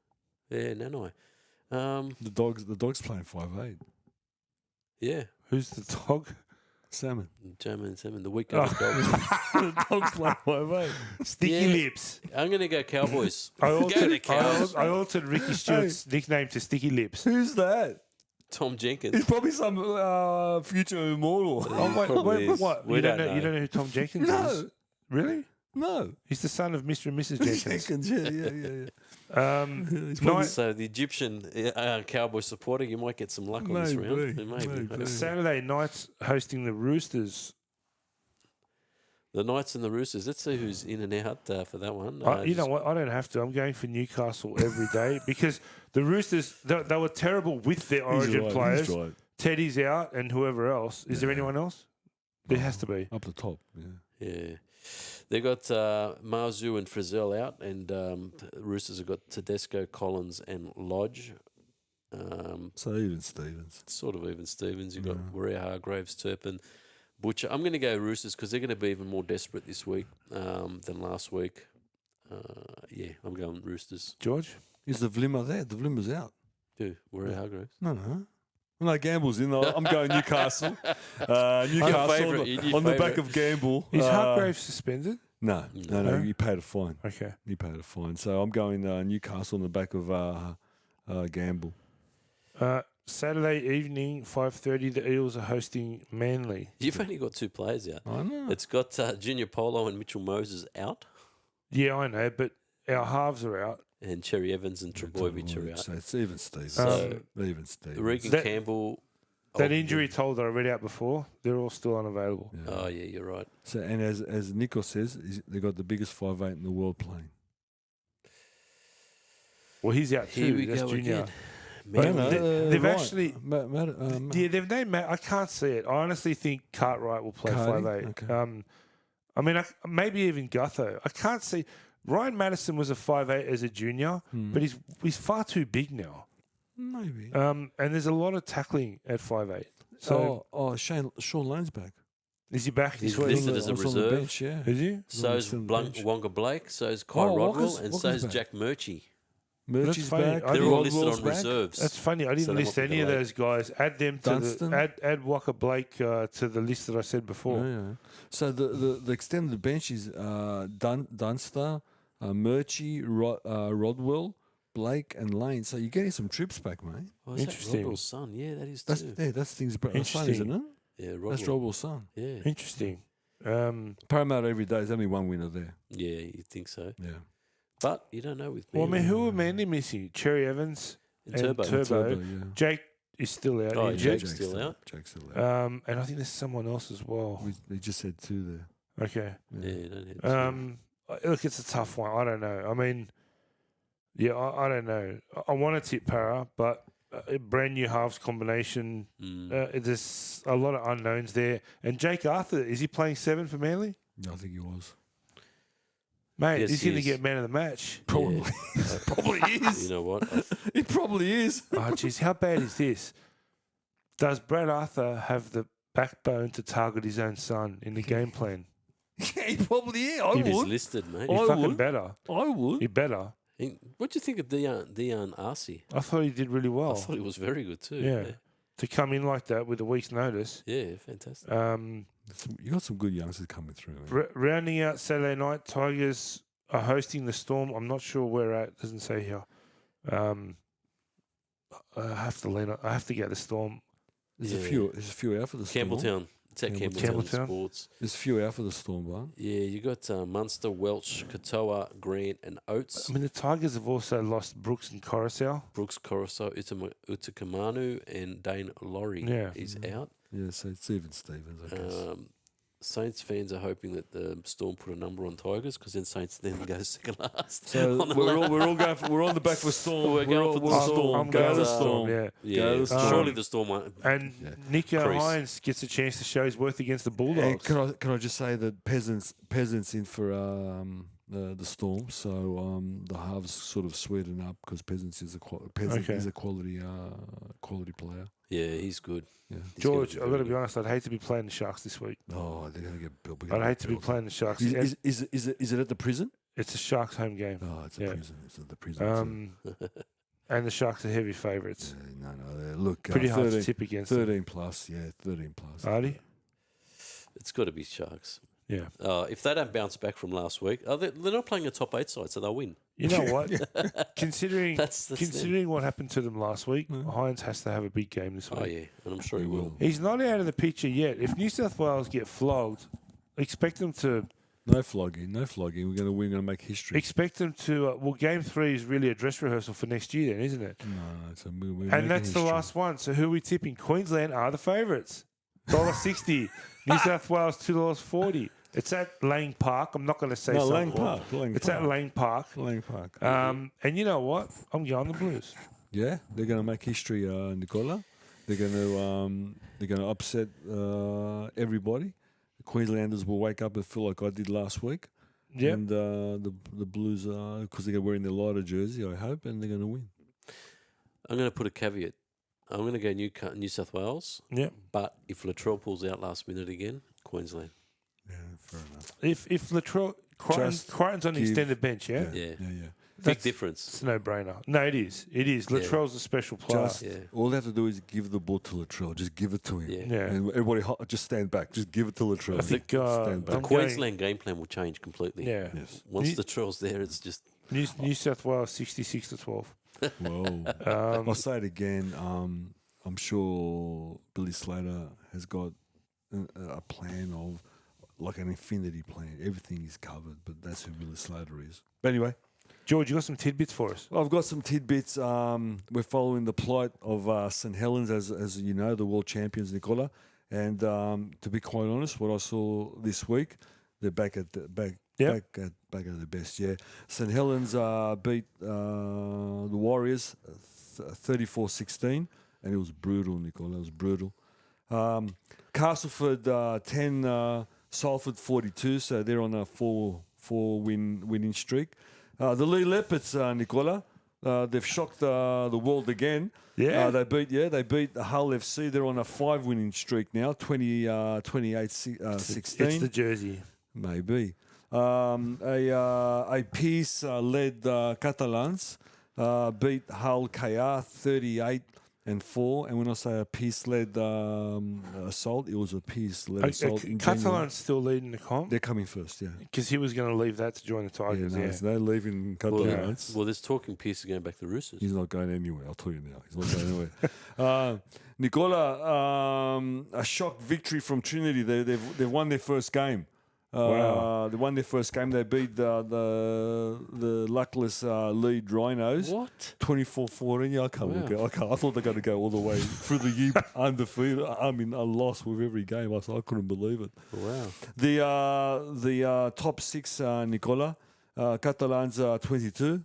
Yeah, Nanai. The dogs playing 5'8". Yeah, Who's the dog? Salmon. German Salmon, the weak Oh. dogs. The dogs playing 5'8". Sticky Yeah. Lips. I'm going to go Cowboys. I Go to altered, Cows. I altered Ricky Stewart's nickname to Sticky Lips. Who's that? Tom Jenkins. He's probably some future immortal. Oh, probably wait, is. what? We You don't don't know. You know. don't know who Tom Jenkins is? No. Really? No. He's the son of Mr. and Mrs. Jenkins. Jenkins, yeah. He's probably- So the Egyptian Cowboy supporter, you might get some luck on this round. Maybe. Maybe. Saturday night's hosting the Roosters. The Knights and the Roosters. Let's see who's in and out for that one. You know what? I don't have to. I'm going for Newcastle every day because the Roosters, they were terrible with their Origin right, players, he's right. Teddy's out and whoever else. Is there anyone else? There has to be. Up the top, yeah. Yeah. They got Marzu and Frizzell out, and Roosters have got Tedesco, Collins, and Lodge. So even Stevens. Sort of even Stevens. You've got Warrior, Hargraves, Turpin, Butcher. I'm going to go Roosters because they're going to be even more desperate this week than last week. Yeah, I'm going Roosters. George? Is the Vlimmer there? The Vlimmer's out. Who? Warrior, Hargraves. No, Gamble's in. I'm going Newcastle. Newcastle favourite, on the back of Gamble. Is Hargraves suspended? No. He paid a fine. Okay. He paid a fine. So I'm going Newcastle on the back of Gamble. Saturday evening, 5:30, the Eels are hosting Manly. You've only got 2 players out. I know. It's got Junior Polo and Mitchell Moses out, Yeah, I know, but our halves are out. and Cherry Evans and Trebojevic are out. So it's even Stevens. So even Stevens. Regan That- Campbell. That injury toll that I read out before, they're all still unavailable. Yeah. Oh, yeah, you're right. So and as Nico says, they got the biggest 5'8" in the world playing. Well, he's out too. Here we That's go Junior. again. But Man, they've actually- yeah, Yeah, they've named Matt. I can't see it. I honestly think Cartwright will play Cardi? 5'8". Okay. I mean, maybe even Gutho. I can't see. Ryan Madison was a 5'8" as a junior, but he's far too big now. maybe. And there's a lot of tackling at 5'8". So Sean Lane's back. is he back He's this week? listed as a Was on the reserve. bench, yeah. Is he? So's Still on the Blanc, bench. Wonga Blake, so's Kai Oh, Rodwell, Walker's- and Walker's so's back. Jack Murchie. Murchie's funny. back. I They're didn't- all listed Rodwell's on back. reserves. That's funny. I didn't So they list might be any of delayed. those guys. Add them to Dunstan? add Walker Blake to the list that I said before. Yeah. So the extended bench is Dunster, Murchie, Rodwell, Blake, and Lane. So you're getting some trips back, mate. Oh, is Interesting. that Rodwell's son? Yeah, that is That's too. that's things. Son, Interesting. isn't it? Yeah, That's Rodwell. Rodwell's son. Yeah, Interesting. Parramatta every day. There's only one winner there. yeah, you think so? Yeah. But you don't know with me. Well, I mean, who are Manly missing? Cherry Evans And and Turbo. Turbo. yeah. Jake is still out. Oh, injured. Jake's still out. Jake's still out. And I think there's someone else as well. We just said 2 there. Okay. Yeah, you don't have to. Look, it's a tough one. I don't know. I mean, yeah, I don't know. I want to tip Para, but a brand new halves combination. There's a lot of unknowns there. And Jake Arthur, is he playing 7 for Manly? I think he was. Mate, Yes, he's he going to is. get man of the match. Probably. Yeah. Probably is. You know what? It probably is. Oh, jeez, how bad is this? Does Brad Arthur have the backbone to target his own son in the game plan? Yeah, he probably is. I He's would. listed, mate. He I fucking would. better. I would. He better. What do you think of Dion Arcey? I thought he did really I well. thought he was very good too. Yeah. To come in like that with a week's notice. Yeah, fantastic. You got some good youngsters coming through. Man. Rounding out Saturday night, Tigers are hosting the Storm. I'm not sure where at. It doesn't say here. I have to lean. I have to get the Storm. There's Yeah. a few out for the Storm. Campbelltown. It's at Campbelltown Campbelltown. Sports. There's a few out for the Storm, but Yeah, you got Munster, Welch, Katoa, Grant, and Oates. I mean, the Tigers have also lost Brooks and Coruscant. Brooks, Coruscant, Utakamanu, and Dane Laurie Yeah. is out. yeah, so it's even Stevens, I guess. Saints fans are hoping that the Storm put a number on Tigers because then Saints then go second last. So on the we're ladder. all going. We're on the back for Storm. We're going for the all Storm. I'm Go going the the Storm. Yeah. Yeah, Go the Storm. surely the Storm won't. And Yeah. Nico Crease. Hines gets a chance to show his worth against the And Bulldogs. can I just say that peasants in for the Storm. So the halves sort of sweeten up because peasants is a Okay. is a quality player. Yeah, he's good. Yeah. He's gonna George, be I've got very to be good. honest. I'd hate to be playing the Sharks this week. Oh, they're gonna get built. I'd hate to be playing the Sharks. Is it at the prison? It's a Sharks home game. Oh, it's a Yeah. prison. It's at the prison. And the Sharks are heavy favourites. No. Look, Pretty hard 13, to tip against them. 13 plus. Yeah, 13 plus. Artie? It's got to be Sharks. Yeah. If they don't bounce back from last week, they're not playing a top 8 side, so they'll win. You know what? Considering That's considering what happened to them last week, Hines has to have a big game this week. Oh yeah, and I'm sure he will. He's not out of the picture yet. If New South Wales get flogged, expect them to No flogging. We're gonna make history. well, game 3 is really a dress rehearsal for next year then, isn't it? No, it's we're And making that's the history. last one. So who are we tipping? Queensland are the favourites. $1.60. New South Wales $2.40. It's at Lang Park. I'm not going to say No, something. Lang Park. It's at Lang Park. Lang Park. And you know what? I'm going the Blues. Yeah, they're going to make history, Nicola. They're going to upset everybody. The Queenslanders will wake up and feel like I did last week. Yeah. And the Blues, because they're wearing their lighter jersey, I hope, and they're going to win. I'm going to put a caveat. I'm going to go New South Wales. Yeah. But if Latrell pulls out last minute again, Queensland. Yeah, fair enough. If Latrell Crichton's on the extended bench, yeah, Yeah. Big That's- difference. it's a no-brainer. No, it is. It is. Yeah. Latrell's a special player. Just all they have to do is give the ball to Latrell. Just give it to him. Yeah. yeah. And everybody just stand back. Just give it to Latrell. I think stand The back. Queensland game plan will change completely. Yeah. Yes. Once New- Latrell's there, it's just New South Wales 66-12. Whoa. I'll say it again. I'm sure Billy Slater has got a plan of like an infinity plan. Everything is covered, but that's who Billy Slater is. But anyway, George, you got some tidbits for us? I've got some tidbits. We're following the plight of St. Helens, as you know, the world champions, Nicola. And to be quite honest, what I saw this week, they're back at the their best. Yeah, St. Helens beat the Warriors 34-16, and it was brutal, Nicola. It was brutal. Castleford 10, Salford 42. So they're on a four winning streak. The Lee Leopards, Nicola, they've shocked the world again. Yeah. They beat the Hull FC. They're on a 5 winning streak now, 28-16. It's the jersey. Maybe. A piece led Catalans beat Hull KR 38-4. And when I say a piece led assault, it was a piece led assault in January. Catalan's still leading the comp They're coming first, yeah. because he was going to leave that to join the Tigers. Yeah, Yeah, no, so they're leaving Catalans. well, there's talking Pierce is going back to the Roosters. He's not going anywhere. I'll tell you now. He's not going anywhere. Nicola, a shock victory from Trinity. They've won their first game. Wow. They won their first game. They beat the luckless lead Rhinos. What? 24-14. Yeah, I can't Wow. look at. I thought they were going to go all the way through the year undefeated. I mean, a loss with every game. I couldn't believe it. Wow. The top 6, Nicola, Catalans 22.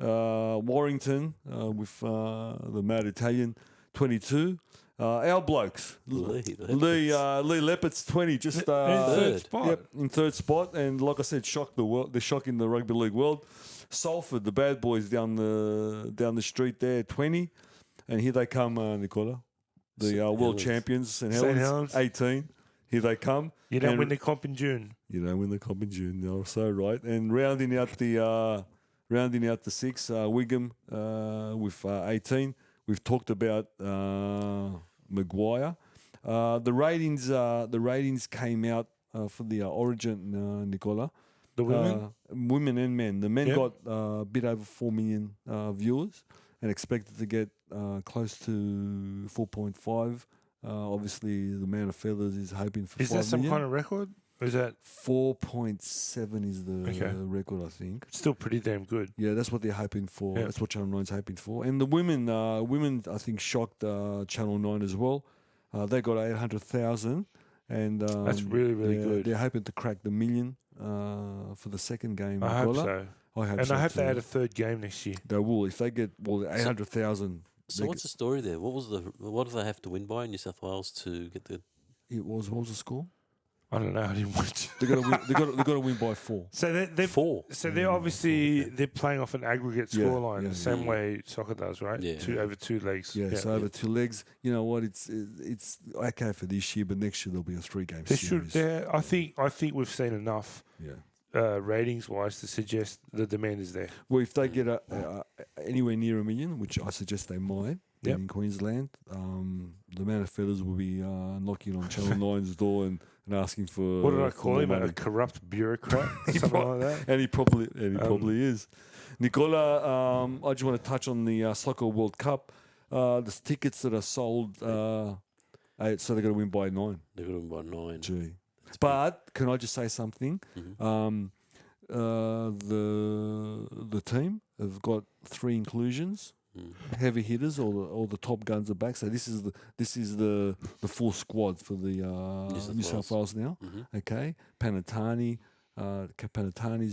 Warrington with the Mad Italian 22. Our blokes, Lee Leopards 20, just third spot. Yep, in third spot, and like I said, shocked the world. They're shocking the rugby league world. Salford, the bad boys down the street there, 20, and here they come, Nicola, the world Helens. champions, St. St. Helens, Helens. 18. Here they come. You don't And- win the comp in June. You don't win the comp in June. You're so right. And rounding out the 6, Wigham with 18. We've talked about Maguire. The ratings came out for the Origin, Nicola. The women. Women and men. The men Yeah. got a bit over 4 million viewers and expected to get close to 4.5. Obviously, the Man of Feathers is hoping for Is 5 that some million. kind of record? Or is that 4.7 is the Okay. record, I think. still pretty damn good? Yeah, that's what they're hoping for. Yeah. That's what Channel 9's hoping for. And the women, I think, shocked Channel 9 as well. They got 800,000. And That's really, really good. They're hoping to crack the million for the second game. I hope Nicola. so. I hope And so I hope too. they add a third game next year. They will. If they get 800,000. So what's the story there? What do they have to win by in New South Wales to get the? What was the score? I don't know. I didn't watch. They got to win. They got to win by 4. So they're 4. So they're obviously they're playing off an aggregate Yeah, scoreline, yeah, the same yeah. way soccer does, right? Yeah. Over 2 legs. Yeah, so over 2 legs. You know what? It's okay for this year, but next year there'll be a 3-game They series. should. I think we've seen enough Yeah. ratings wise to suggest the demand is there. Well, if they get anywhere near 1 million, which I suggest they might, Yep. in Queensland, the Man of Feathers will be knocking on Channel 9's door and asking for. What did I for call more him? A money. corrupt bureaucrat, something like that. And he probably is. Nicola, I just want to touch on the Soccer World Cup. The tickets that are sold, so they're going to win by 9. They're going to win by 9. Gee. But can I just say something? Mhm. The team have got 3 inclusions. Heavy hitters, all the top guns are back. So this is the full squad for the New South Wales now. Mhm. Okay, Panatani's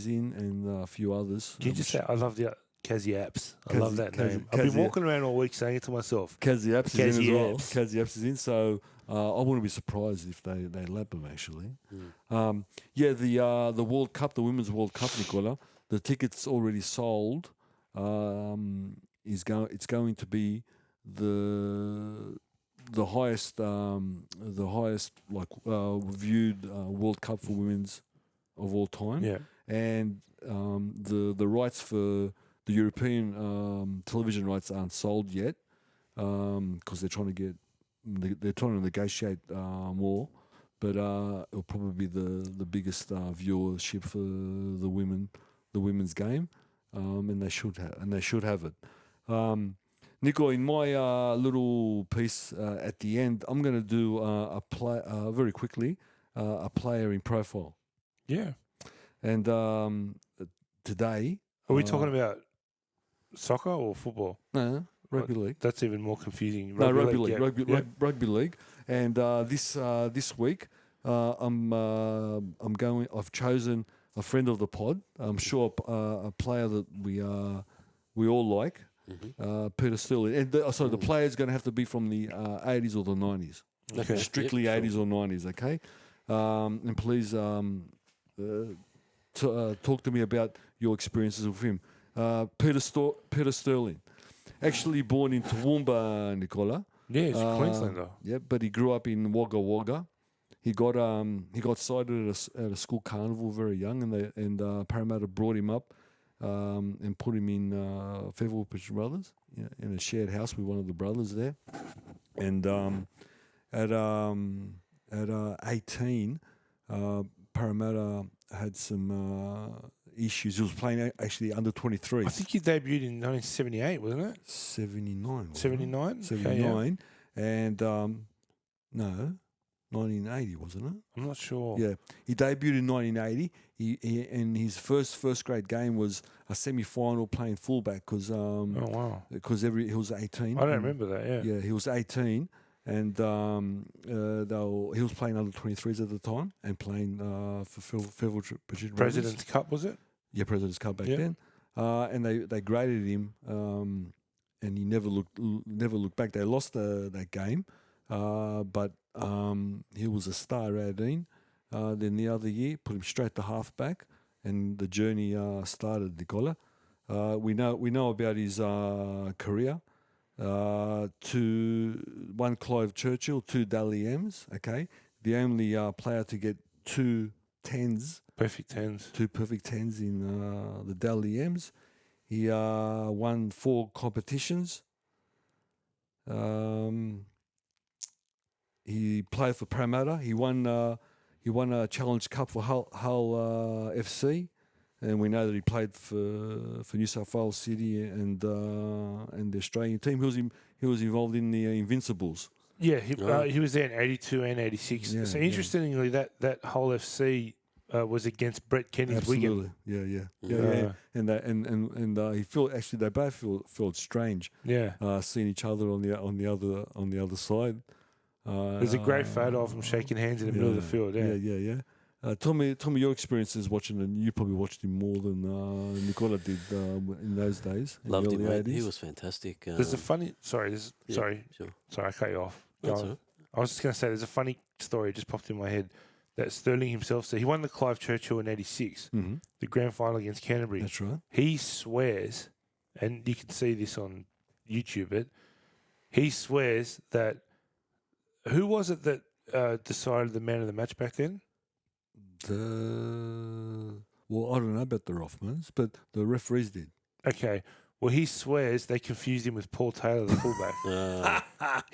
in, and a few others. Can you just say I love the Kazi Apps. I love that Kazi- name. I've been Kazi- walking around all week saying it to myself. Kazi Apps is in as Kazi well. Apps. Kazi Apps is in, so I wouldn't be surprised if they lap him actually. The World Cup, the Women's World Cup, Nicola, the tickets already sold. It's going to be the highest viewed World Cup for women's of all time. Yeah. And the rights for the European television rights aren't sold yet because they're trying to negotiate more. But it'll probably be the biggest viewership for the women's game, and they should have it. Nico, in my little piece at the end, I'm going to do very quickly a player in profile. Yeah. And today, Are we talking about soccer or football? no, rugby league. That's even more confusing. No, rugby league. yeah. Rugby league. And this week, I've chosen a friend of the pod. I'm sure a player that we all like, Peter Sterling. And the player is going to have to be from the 80s or the 90s. Okay. Strictly Yep, 80s or 90s. Okay. And please talk to me about your experiences with him. Peter Sterling, actually born in Toowoomba, Nicola. Yeah, he's a Queenslander. Yeah, but he grew up in Wagga Wagga. He got sighted at a school carnival very young, and Parramatta brought him up and put him in Fairville Pitcher Brothers in a shared house with one of the brothers there. And at 18, Parramatta had some issues. He was playing actually under 23. I think he debuted in 1978, wasn't it? 79. 79? 79. And no, 1980, wasn't it? I'm not sure. Yeah, he debuted in 1980. And his first grade game was a semi-final playing fullback because Oh, wow. he was 18. I don't remember that, yeah. Yeah, he was 18, and he was playing under 23s at the time and playing for Fairville Pitcher Brothers. President's Cup, was it? Yeah, President's Cup back Yeah. then. And they graded him, and he never looked back. They lost that game, but he was a star at 18. Then the other year, put him straight to halfback, and the journey started. Nicola, we know about his career. One Clive Churchill, 2 Dally M's. Okay, the only player to get 2 tens. Perfect tens. 2 perfect tens in the Dally M's. He won 4 competitions. He played for Parramatta. He won a Challenge Cup for Hull FC, and we know that he played for New South Wales City and the Australian team. He was involved in the Invincibles. Yeah, he was there in 82 and 86. Yeah, so yeah. interestingly, that whole FC was against Brett Kenny's Wigan. Absolutely, yeah. And he felt actually they both felt strange. Yeah. Seeing each other on the other side. There's a great photo of them shaking hands in the middle of the field. Yeah. Tell me your experiences watching, and you probably watched him more than Nicola did in those days. Loved in him, the mate. early 80s. He was fantastic. There's a funny. Sorry, Sure. I cut you off. Go That's on. all right. I was just going to say, there's a funny story just popped in my head that Sterling himself said. He won the Clive Churchill in '86, the grand final against Canterbury. That's right. He swears, and you can see this on YouTube. He swears that who was it that decided the man of the match back then? Well, I don't know about the Rothmans, but the referees did. Okay. Well, he swears they confused him with Paul Taylor, the fullback. He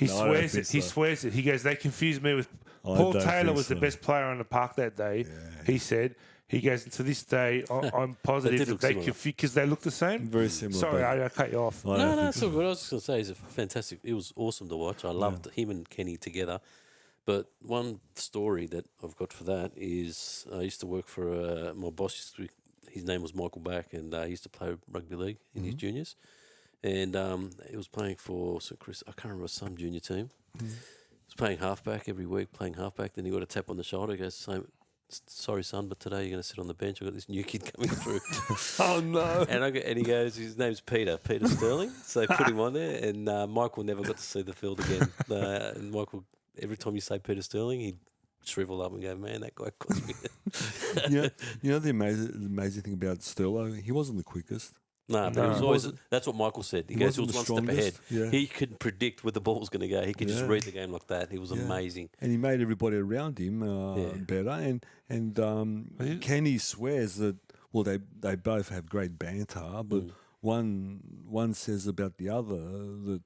No, I don't swears think it. He so. swears it. He goes, they confused me with I Paul don't Taylor think was the so. best player on the park that day. He said. He goes, and to this day, I'm positive did that look they similar. confused because they look the same. Very similar. Sorry, but I cut you off. I don't No, think it's all good. I was just going to say, he's a fantastic. It was awesome to watch. I loved him and Kenny together. But one story that I've got for that is I used to work for my boss. His name was Michael Back, and he used to play rugby league in his juniors. And he was playing for St. Chris. I can't remember some junior team. He was playing halfback every week, playing halfback. Then he got a tap on the shoulder. He goes, Sorry, son, but today you're going to sit on the bench. I've got this new kid coming through. Oh no! And he goes, his name's Peter Sterling. So they put him on there, and Michael never got to see the field again. And Michael, every time you say Peter Sterling, he'd shrivel up and go, man, that guy cost me. You know the amazing thing about Sterlo, he wasn't the quickest. No, but it was always, that's what Michael said. He goes, he was wasn't one the step ahead. strongest, yeah. He could predict where the ball was going to go. He could just Yeah. read the game like that. He was Yeah. amazing. And he made everybody around him better. And Kenny swears that they both have great banter, but one says about the other that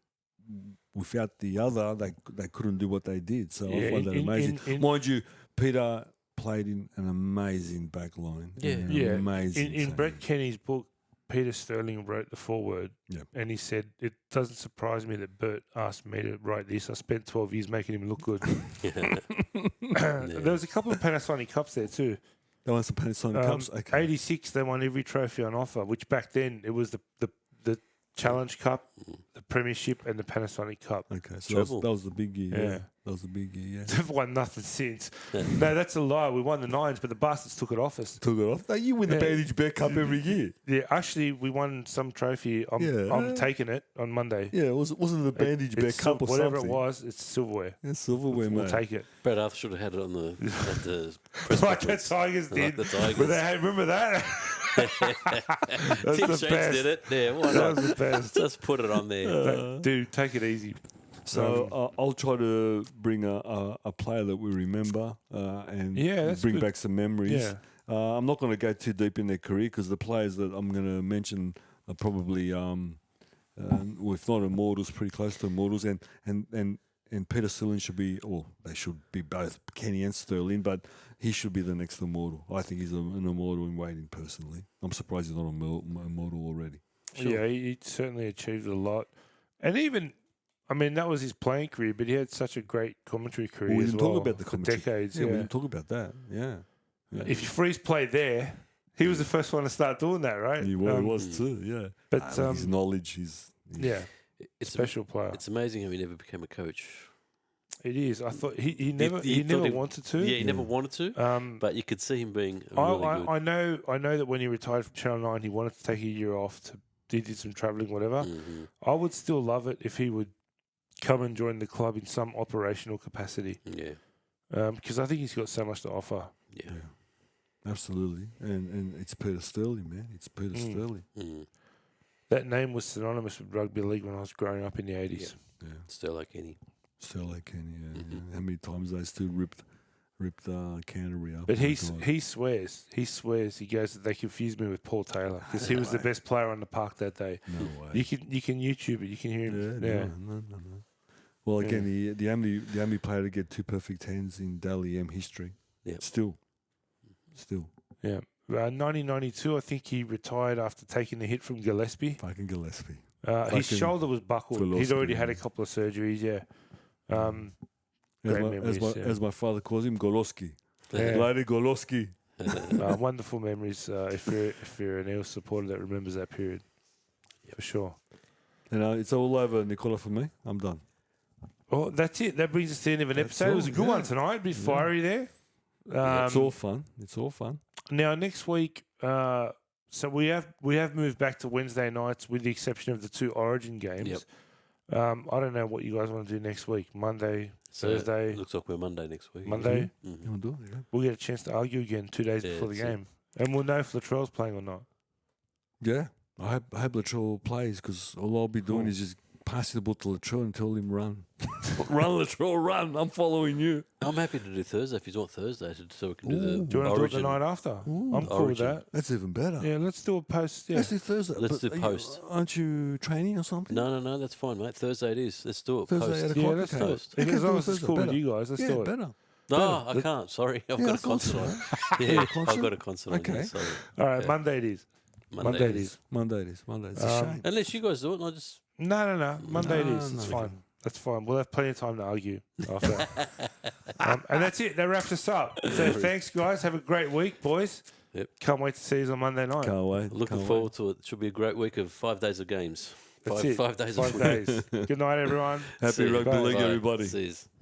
without the other they couldn't do what they did. So I find that amazing. Mind you, Peter played in an amazing back line. Yeah. Amazing. In team. Brett Kenny's book, Peter Sterling wrote the foreword, Yep. and he said, "It doesn't surprise me that Bert asked me to write this. I spent 12 years making him look good." There was a couple of Panasonic Cups there too. They won some Panasonic Cups. Okay. 86, they won every trophy on offer, which back then it was the Challenge Cup, the Premiership, and the Panasonic Cup. Okay, so Treble. that was the big year. Yeah. That was the big year. Yeah. They've won nothing since. No, that's a lie. We won the nines, but the bastards took it off us. Took it off. No, you win the Yeah. Bandage Bear Cup every year. Yeah, actually, we won some trophy. I'm taking it on Monday. Yeah, wasn't it the Bandage Bear It's Cup or whatever something? it was, it's silverware. Yeah, silverware, We'll mate. take it. Brad Arthur should have had it on the at the press Like the conference. Tigers Like did. the Tigers. But they, remember that? That's Tim the Shanks best. did it. Yeah, why That not? was the best. Just put it on there. Dude, take it easy. So I'll try to bring a player that we remember and Yeah, that's bring good. back some memories. Yeah. I'm not going to go too deep in their career because the players that I'm going to mention are probably, if not immortals, pretty close to immortals. And Peter Sterling should be, or they should be both Kenny and Sterling, but he should be the next immortal. I think he's an immortal in waiting, personally. I'm surprised he's not an immortal already. Yeah, he certainly achieved a lot. And even, I mean, that was his playing career, but he had such a great commentary career Well, we as didn't well talk about the for commentary. decades. Yeah, we Yeah. didn't talk about that. Yeah. If you freeze play there, he was the first one to start doing that, right? He was too, yeah. But, his knowledge, his yeah, It's special player. It's amazing how he never became a coach. It is. I thought he never you thought never he- wanted to. Yeah, he never wanted to, but you could see him being really good. I know that when he retired from Channel 9, he wanted to take a year off. He did some travelling, whatever. Mhm. I would still love it if he would come and join the club in some operational capacity, Yeah, because I think he's got so much to offer. yeah. absolutely. And it's Peter Sterling, man. It's Peter Sterling. Mm. That name was synonymous with rugby league when I was growing up in the 80s. Yeah. Still like any. Sterling Kenny, yeah. How many times they still ripped Canterbury up? But my he God. he swears. He goes that they confused me with Paul Taylor because he was the best player on the park that day. No way. You can YouTube it. You can hear him. Yeah. No. Well, again, the only player to get two perfect hands in Dally M history. Yeah. Still. Yeah. 1992, I think he retired after taking the hit from Gillespie. Fucking Gillespie. His Fucking shoulder was buckled. He'd Gillespie, already had a yeah. couple of surgeries. Yeah. As Great my, memories, yeah. as my father calls him, Goloski. Yeah. Lady Goloski. Wonderful memories. If you're an Eels supporter that remembers that period, for sure. It's all over, Nicola, for me. I'm done. Well, that's it. That brings us to the end of an That's episode. It was a all, good yeah. one tonight. A bit fiery there. It's all fun. It's all fun. Now next week, so we have moved back to Wednesday nights, with the exception of the two Origin games. Yep. I don't know what you guys want to do next week. Monday, So Thursday, it looks like we're Monday next week. Monday. Mhm. You want to do it? Yeah. We'll get a chance to argue again 2 days Yeah, before the that's it. game, and we'll know if Latrell's playing or not. Yeah. I hope Latrell plays because all I'll be doing is just passing the ball to Latrell and tell him run. Run, Latrell, run. I'm following you. I'm happy to do Thursday if you want Thursday, so we can do the Do you want to do it Origin. the night after? I'm cool with Origin. that. That's even better. Yeah, let's do a post. Yeah, Let's do Thursday. Let's But do are you- post. Aren't you training or something? No, that's fine, mate. Thursday it is. Let's do it. Thursday Post. at a yeah, clock. let's Okay. do it. Post. Yeah, Okay, as do long it as it's Thursday. cool with Better. you guys, let's Yeah, do it. better. No, I can't. Sorry, I've Yeah, got a concert on. Yeah, I've concert? got a concert on. Okay. Yeah, so All right, Yeah. Monday it is. Monday it is. Monday it is. It's a shame. unless you guys do it, and I just No. Monday it is. No, It's no. fine. That's fine. We'll have plenty of time to argue after. And that's it. That wraps us up. So thanks, guys. Have a great week, boys. Yep. Can't wait to see you on Monday night. Can't wait. looking Can't forward to it. Should be a great week of 5 days of games. That's Five it. days of 5 days. Good night, everyone. Happy See you. Rugby Bye. League, Bye. everybody. See yous.